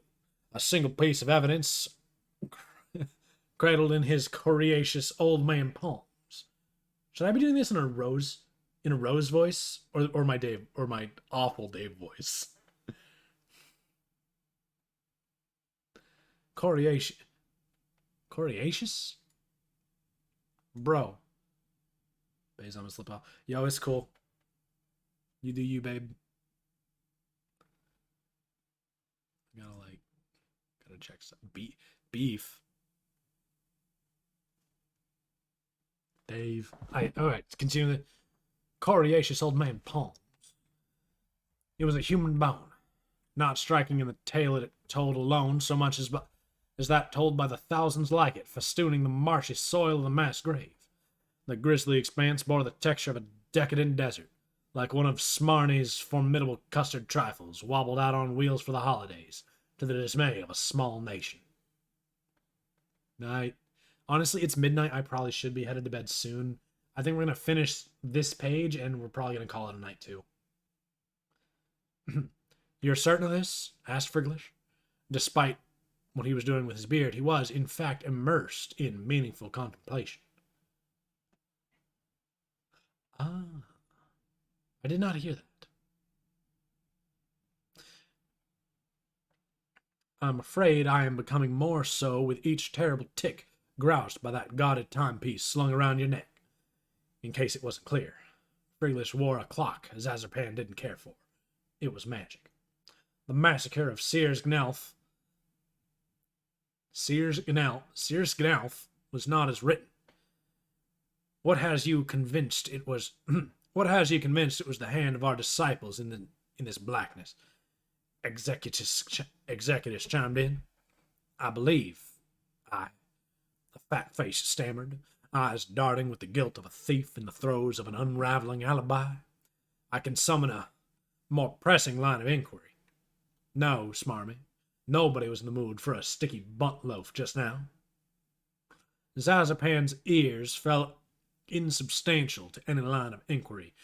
a single piece of evidence cradled in his coriaceous old man palms. Should I be doing this in a Rose voice, or my awful Dave voice? Coriaceous? Bro. Babe's on a slip off. Yo, it's cool. You do you, babe. Gotta check some beef. Dave. Alright, continue the coriaceous old man palms. It was a human bone, not striking in the tale it told alone so much as that told by the thousands like it, festooning the marshy soil of the mass grave. The grisly expanse bore the texture of a decadent desert, like one of Smarney's formidable custard trifles, wobbled out on wheels for the holidays, to the dismay of a small nation. Night. Honestly, it's midnight. I probably should be headed to bed soon. I think we're going to finish this page, and we're probably going to call it a night, too. You're certain of this? Asked Friglish. Despite what he was doing with his beard, he was, in fact, immersed in meaningful contemplation. Ah, I did not hear that. I'm afraid I am becoming more so with each terrible tick groused by that gauded timepiece slung around your neck. In case it wasn't clear, Friglish wore a clock Azazarpan didn't care for. It was magic. The massacre of Sears Gnalf was not as written. What has you convinced it was the hand of our disciples in this blackness? Executus chimed in. I believe. The fat face stammered, eyes darting with the guilt of a thief in the throes of an unraveling alibi. I can summon a more pressing line of inquiry. No, Smarmy, nobody was in the mood for a sticky bunt loaf just now. Zazapan's ears felt insubstantial to any line of inquiry,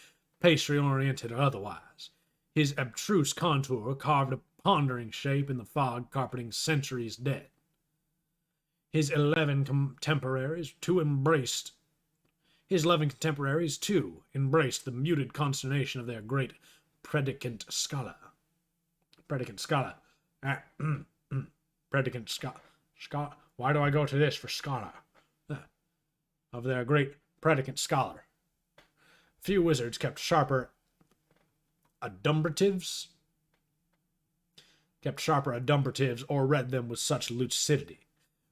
pastry-oriented or otherwise. His abstruse contour carved pondering shape in the fog carpeting centuries dead. His 11 contemporaries, too, embraced the muted consternation of their great predicant scholar. Predicant scholar. Predicant scholar. Why do I go to this for scholar? Of their great predicant scholar. Few wizards kept sharper adumbratives or read them with such lucidity.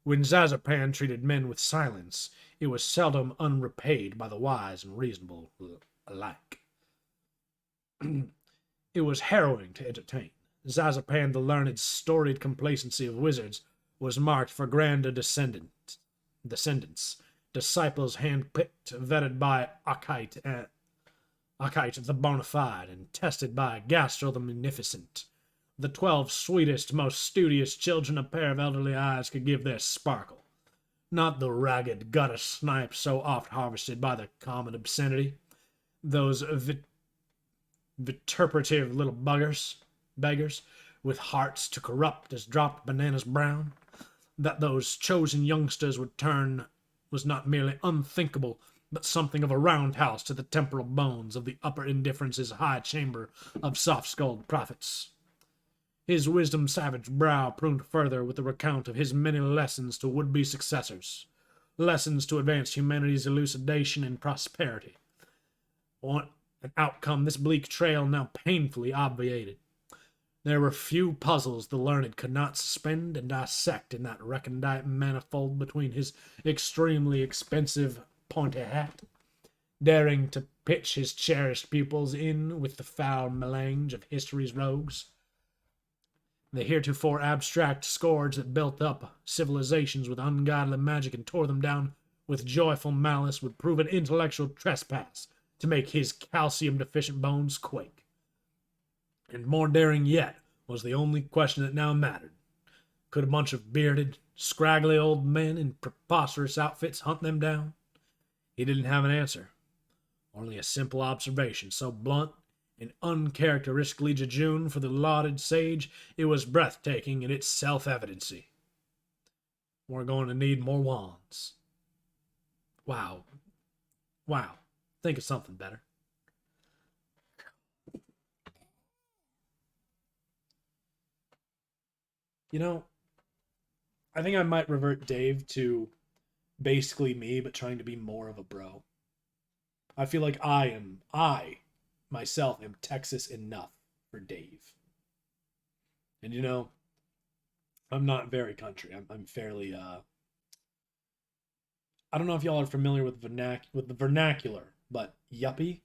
When Zazapan treated men with silence, it was seldom unrepaid by the wise and reasonable alike. It was harrowing to entertain. Zazapan, the learned, storied complacency of wizards, was marked for grander descendants, disciples hand-picked, vetted by Archite the bona fide, and tested by Gastro the munificent. The 12 sweetest, most studious children a pair of elderly eyes could give their sparkle. Not the ragged gutter snipes so oft harvested by the common obscenity. Those vituperative little beggars, with hearts to corrupt as dropped bananas brown. That those chosen youngsters would turn was not merely unthinkable, but something of a roundhouse to the temporal bones of the upper indifference's high chamber of soft-skulled prophets. His wisdom-savage brow pruned further with the recount of his many lessons to would-be successors, lessons to advance humanity's elucidation and prosperity. An outcome this bleak trail now painfully obviated. There were few puzzles the learned could not suspend and dissect in that recondite manifold between his extremely expensive pointy hat, daring to pitch his cherished pupils in with the foul melange of history's rogues. The heretofore abstract scourge that built up civilizations with ungodly magic and tore them down with joyful malice would prove an intellectual trespass to make his calcium-deficient bones quake. And more daring yet was the only question that now mattered. Could a bunch of bearded, scraggly old men in preposterous outfits hunt them down? He didn't have an answer. Only a simple observation, so blunt and uncharacteristically jejune for the lauded sage, it was breathtaking in its self-evidency. We're going to need more wands. Wow. Think of something better. You know, I think I might revert Dave to basically me, but trying to be more of a bro. I feel like I myself am Texas enough for Dave. And you know, I'm not very country. I'm fairly I don't know if y'all are familiar with the vernacular, but yuppie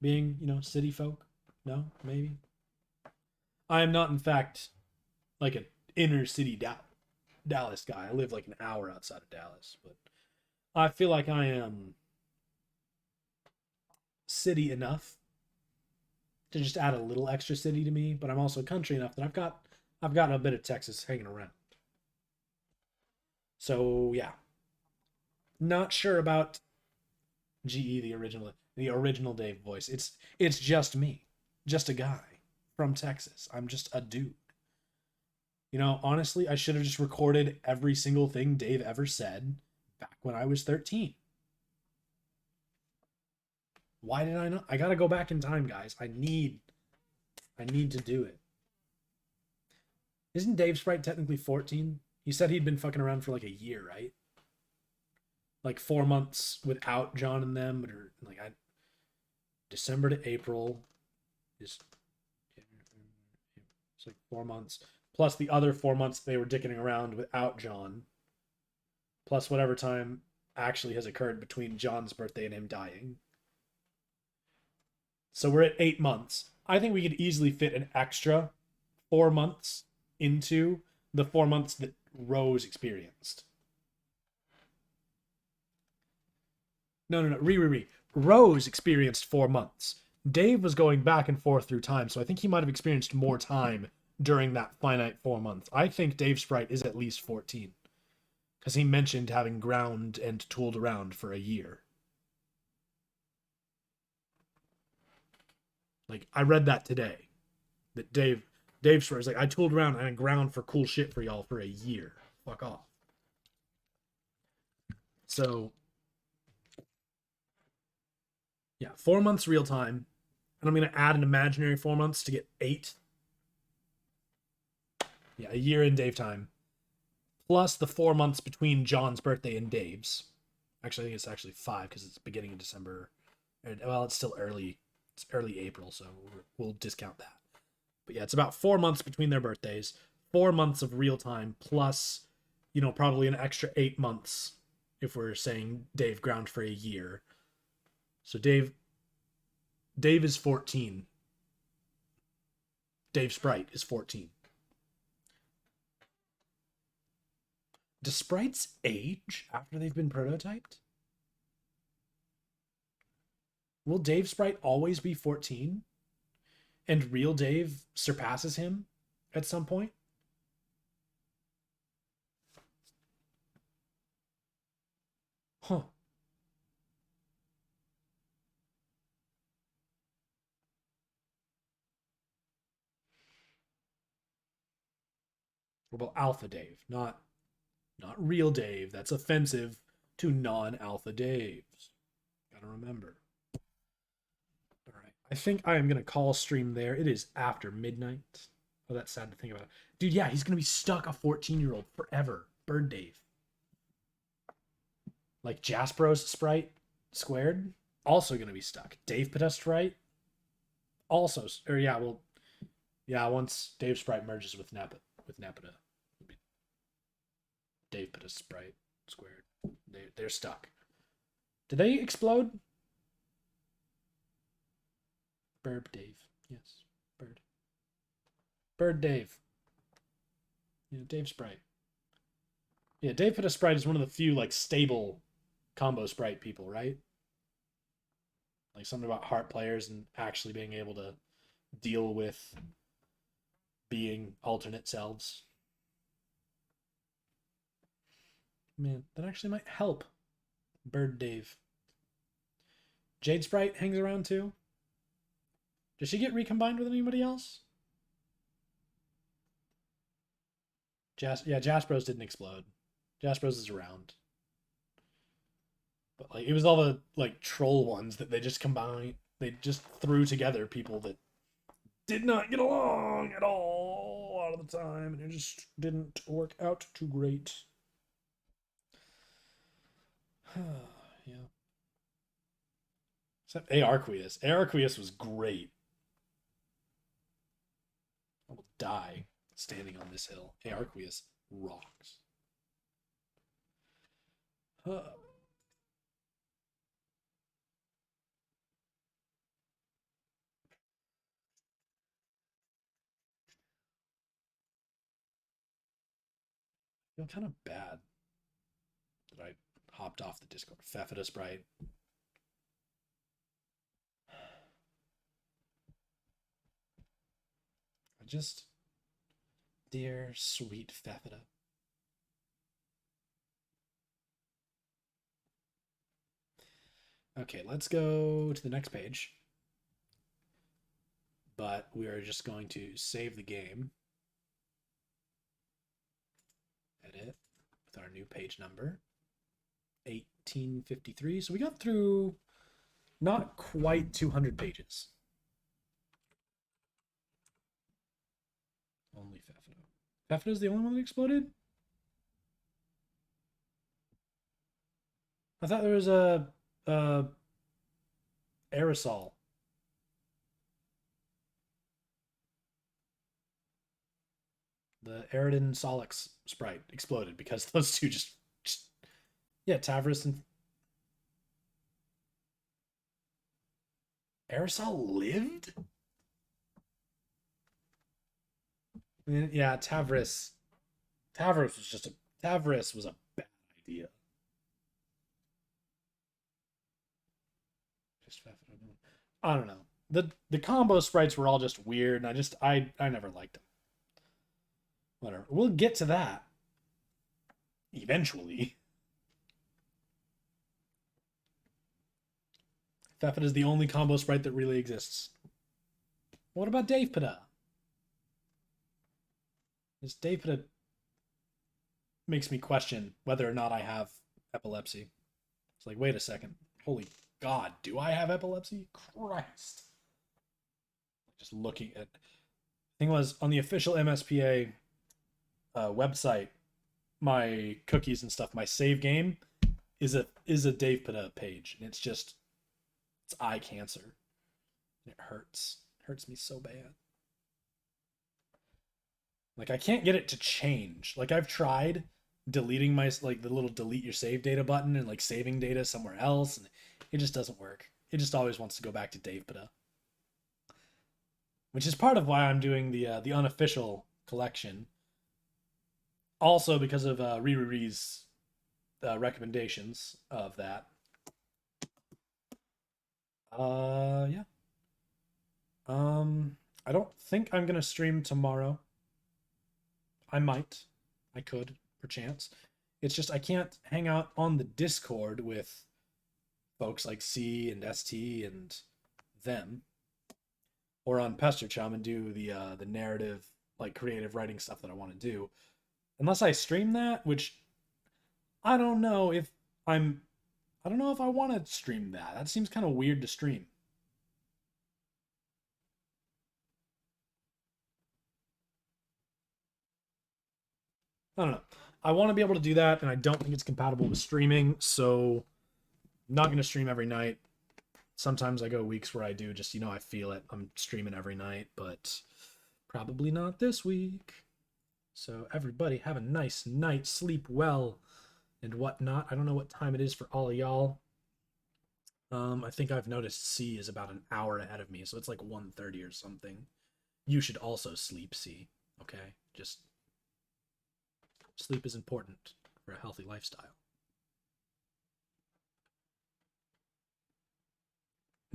being, city folk. No, maybe. I am not, in fact, like an inner city Dallas guy. I live like an hour outside of Dallas, but I feel like I am city enough to just add a little extra city to me, but I'm also country enough that I've got a bit of Texas hanging around. So yeah, not sure about GE the original Dave voice. It's just me, just a guy from Texas. I'm just a dude. Honestly, I should have just recorded every single thing Dave ever said back when I was 13. Why did I not? I gotta go back in time, guys. I need to do it. Isn't Dave Sprite technically 14? He said he'd been fucking around for like a year, right? Like 4 months without John and them, or like December to April is it's like 4 months. Plus the other 4 months they were dicking around without John. Plus whatever time actually has occurred between John's birthday and him dying. So we're at 8 months. I think we could easily fit an extra 4 months into the 4 months that Rose experienced. No. Rose experienced 4 months. Dave was going back and forth through time, so I think he might have experienced more time during that finite 4 months. I think Dave Sprite is at least 14. Because he mentioned having ground and tooled around for a year. Like, I read that today. That Dave Dave swears, like, I tooled around and ground for cool shit for y'all for a year. Fuck off. So, yeah, 4 months real time. And I'm going to add an imaginary 4 months to get 8. Yeah, a year in Dave time. Plus the 4 months between John's birthday and Dave's. Actually, I think it's actually 5 because it's beginning of December. Well, it's still early. It's early April, so we'll discount that. But yeah, it's about 4 months between their birthdays. 4 months of real time plus, probably an extra 8 months if we're saying Dave ground for a year. So Dave is 14. Dave Sprite is 14. Do sprites age after they've been prototyped? Will Dave Sprite always be 14? And real Dave surpasses him at some point? Huh. What about Alpha Dave? Not real Dave. That's offensive to non-Alpha Daves. Gotta remember. All right. I think I am gonna call stream there. It is after midnight. Oh, that's sad to think about. Dude, yeah, he's gonna be stuck a 14-year-old forever. Bird Dave. Like Jaspro's Sprite squared, also gonna be stuck. Dave Pita Sprite, also, or yeah, well, yeah, once Dave Sprite merges with Nepeta, Dave Pita Sprite squared. They're stuck. Did they explode? Bird Dave. Yes. Bird. Bird Dave. Yeah, Dave Sprite. Yeah, Dave Pita Sprite is one of the few like stable combo Sprite people, right? Like something about heart players and actually being able to deal with being alternate selves. Man, that actually might help Bird Dave. Jade Sprite hangs around too. Does she get recombined with anybody else? Jaspros didn't explode. Jaspros is around. But like it was all the like troll ones that they just combined. They just threw together people that did not get along at all a lot of the time, and it just didn't work out too great. Yeah. Except Arqueus. Arqueus was great. I will die standing on this hill. Arqueus rocks. I feel kind of bad that I hopped off the Discord. Fefita Sprite. Dear sweet Fefita. Okay, let's go to the next page. But we are just going to save the game. Edit with our new page number. 1853. So we got through not quite 200 pages. Only Fefita. Fefita's the only one that exploded? I thought there was a aerosol. The Aridin Solix Sprite exploded because those two just yeah, Tavris and Aerosol lived? Yeah, Tavris was a bad idea. I don't know. The combo sprites were all just weird, and I never liked them. Whatever. We'll get to that eventually. Fefit is the only combo sprite that really exists. What about Dave Pita? This Dave makes me question whether or not I have epilepsy. It's like, wait a second. Holy God, do I have epilepsy? Christ. Just looking at. Thing was, on the official MSPA website, my cookies and stuff, my save game is a Dave Pita page, and it's eye cancer. It hurts. It hurts me so bad. Like, I can't get it to change. Like, I've tried deleting my, like, the little delete your save data button and, like, saving data somewhere else, and it just doesn't work. It just always wants to go back to Dave Pita. Which is part of why I'm doing the unofficial collection. Also because of Riri's recommendations of that. Yeah. I don't think I'm gonna stream tomorrow. I might. I could, perchance. It's just I can't hang out on the Discord with folks like C and ST and them, or on Pester Chum and do the narrative, like, creative writing stuff that I want to do, unless I stream that, which I don't know if I want to stream that. That seems kind of weird to stream. I don't know. I want to be able to do that, and I don't think it's compatible with streaming, so I'm not going to stream every night. Sometimes I go weeks where I do, just, I feel it. I'm streaming every night, but probably not this week. So everybody have a nice night, sleep well, and whatnot. I don't know what time it is for all of y'all. I think I've noticed C is about an hour ahead of me, so it's like 1:30 or something. You should also sleep, C, okay? Just sleep is important for a healthy lifestyle.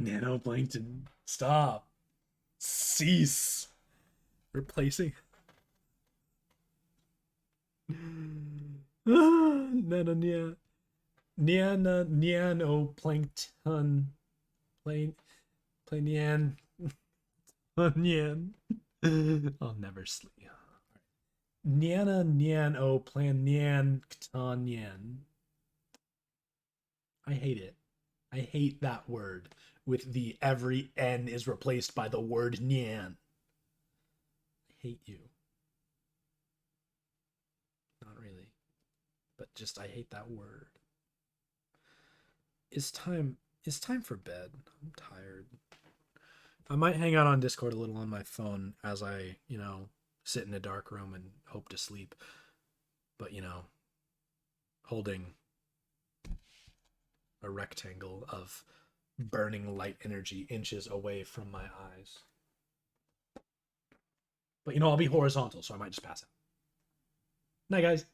Nanoplankton, stop. Cease. Replacing. Nanoplankton. Planian. Planian. I'll never sleep. Niana planian. I hate it. I hate that word with the every N is replaced by the word nyan. I hate you. Not really. But just I hate that word. It's time for bed. I'm tired. I might hang out on Discord a little on my phone as I, sit in a dark room and hope to sleep. But, holding a rectangle of burning light energy inches away from my eyes. But, I'll be horizontal, so I might just pass out. Night, guys.